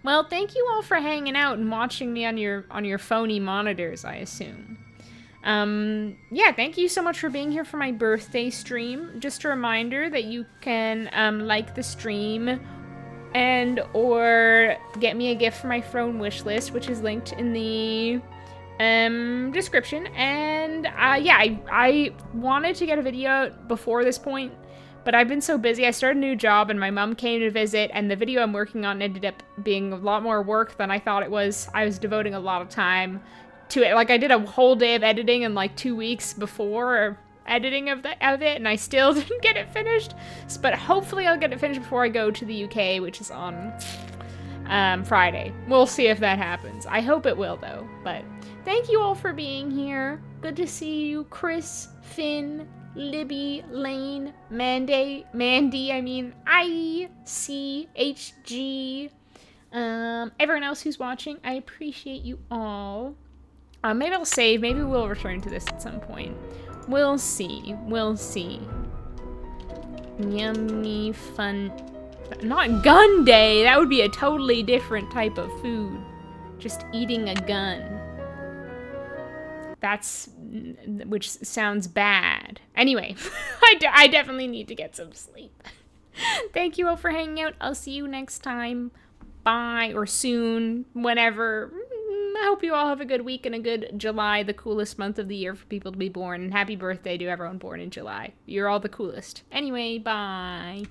Well, thank you all for hanging out and watching me on your phony monitors, I assume. Yeah, thank you so much for being here for my birthday stream. Just a reminder that you can like the stream and or get me a gift for my throne wish list, which is linked in the description. And yeah, I wanted to get a video out before this point, but I've been so busy. I started a new job and my mom came to visit, and the video I'm working on ended up being a lot more work than I thought it was. I was devoting a lot of time to it. Like, I did a whole day of editing in like 2 weeks before editing of it, and I still didn't get it finished. But hopefully I'll get it finished before I go to the UK, which is on Friday. We'll see if that happens. I hope it will, though. But thank you all for being here. Good to see you, Chris, Finn, Libby, Lane, Mandy, ICHG, everyone else who's watching. I appreciate you all. Maybe I'll save. Maybe we'll return to this at some point. We'll see. We'll see. Yummy fun. Not gun day. That would be a totally different type of food. Just eating a gun. Which sounds bad. Anyway, I definitely need to get some sleep. Thank you all for hanging out. I'll see you next time. Bye, or soon, whenever. I hope you all have a good week and a good July, the coolest month of the year for people to be born. And happy birthday to everyone born in July. You're all the coolest. Anyway, bye.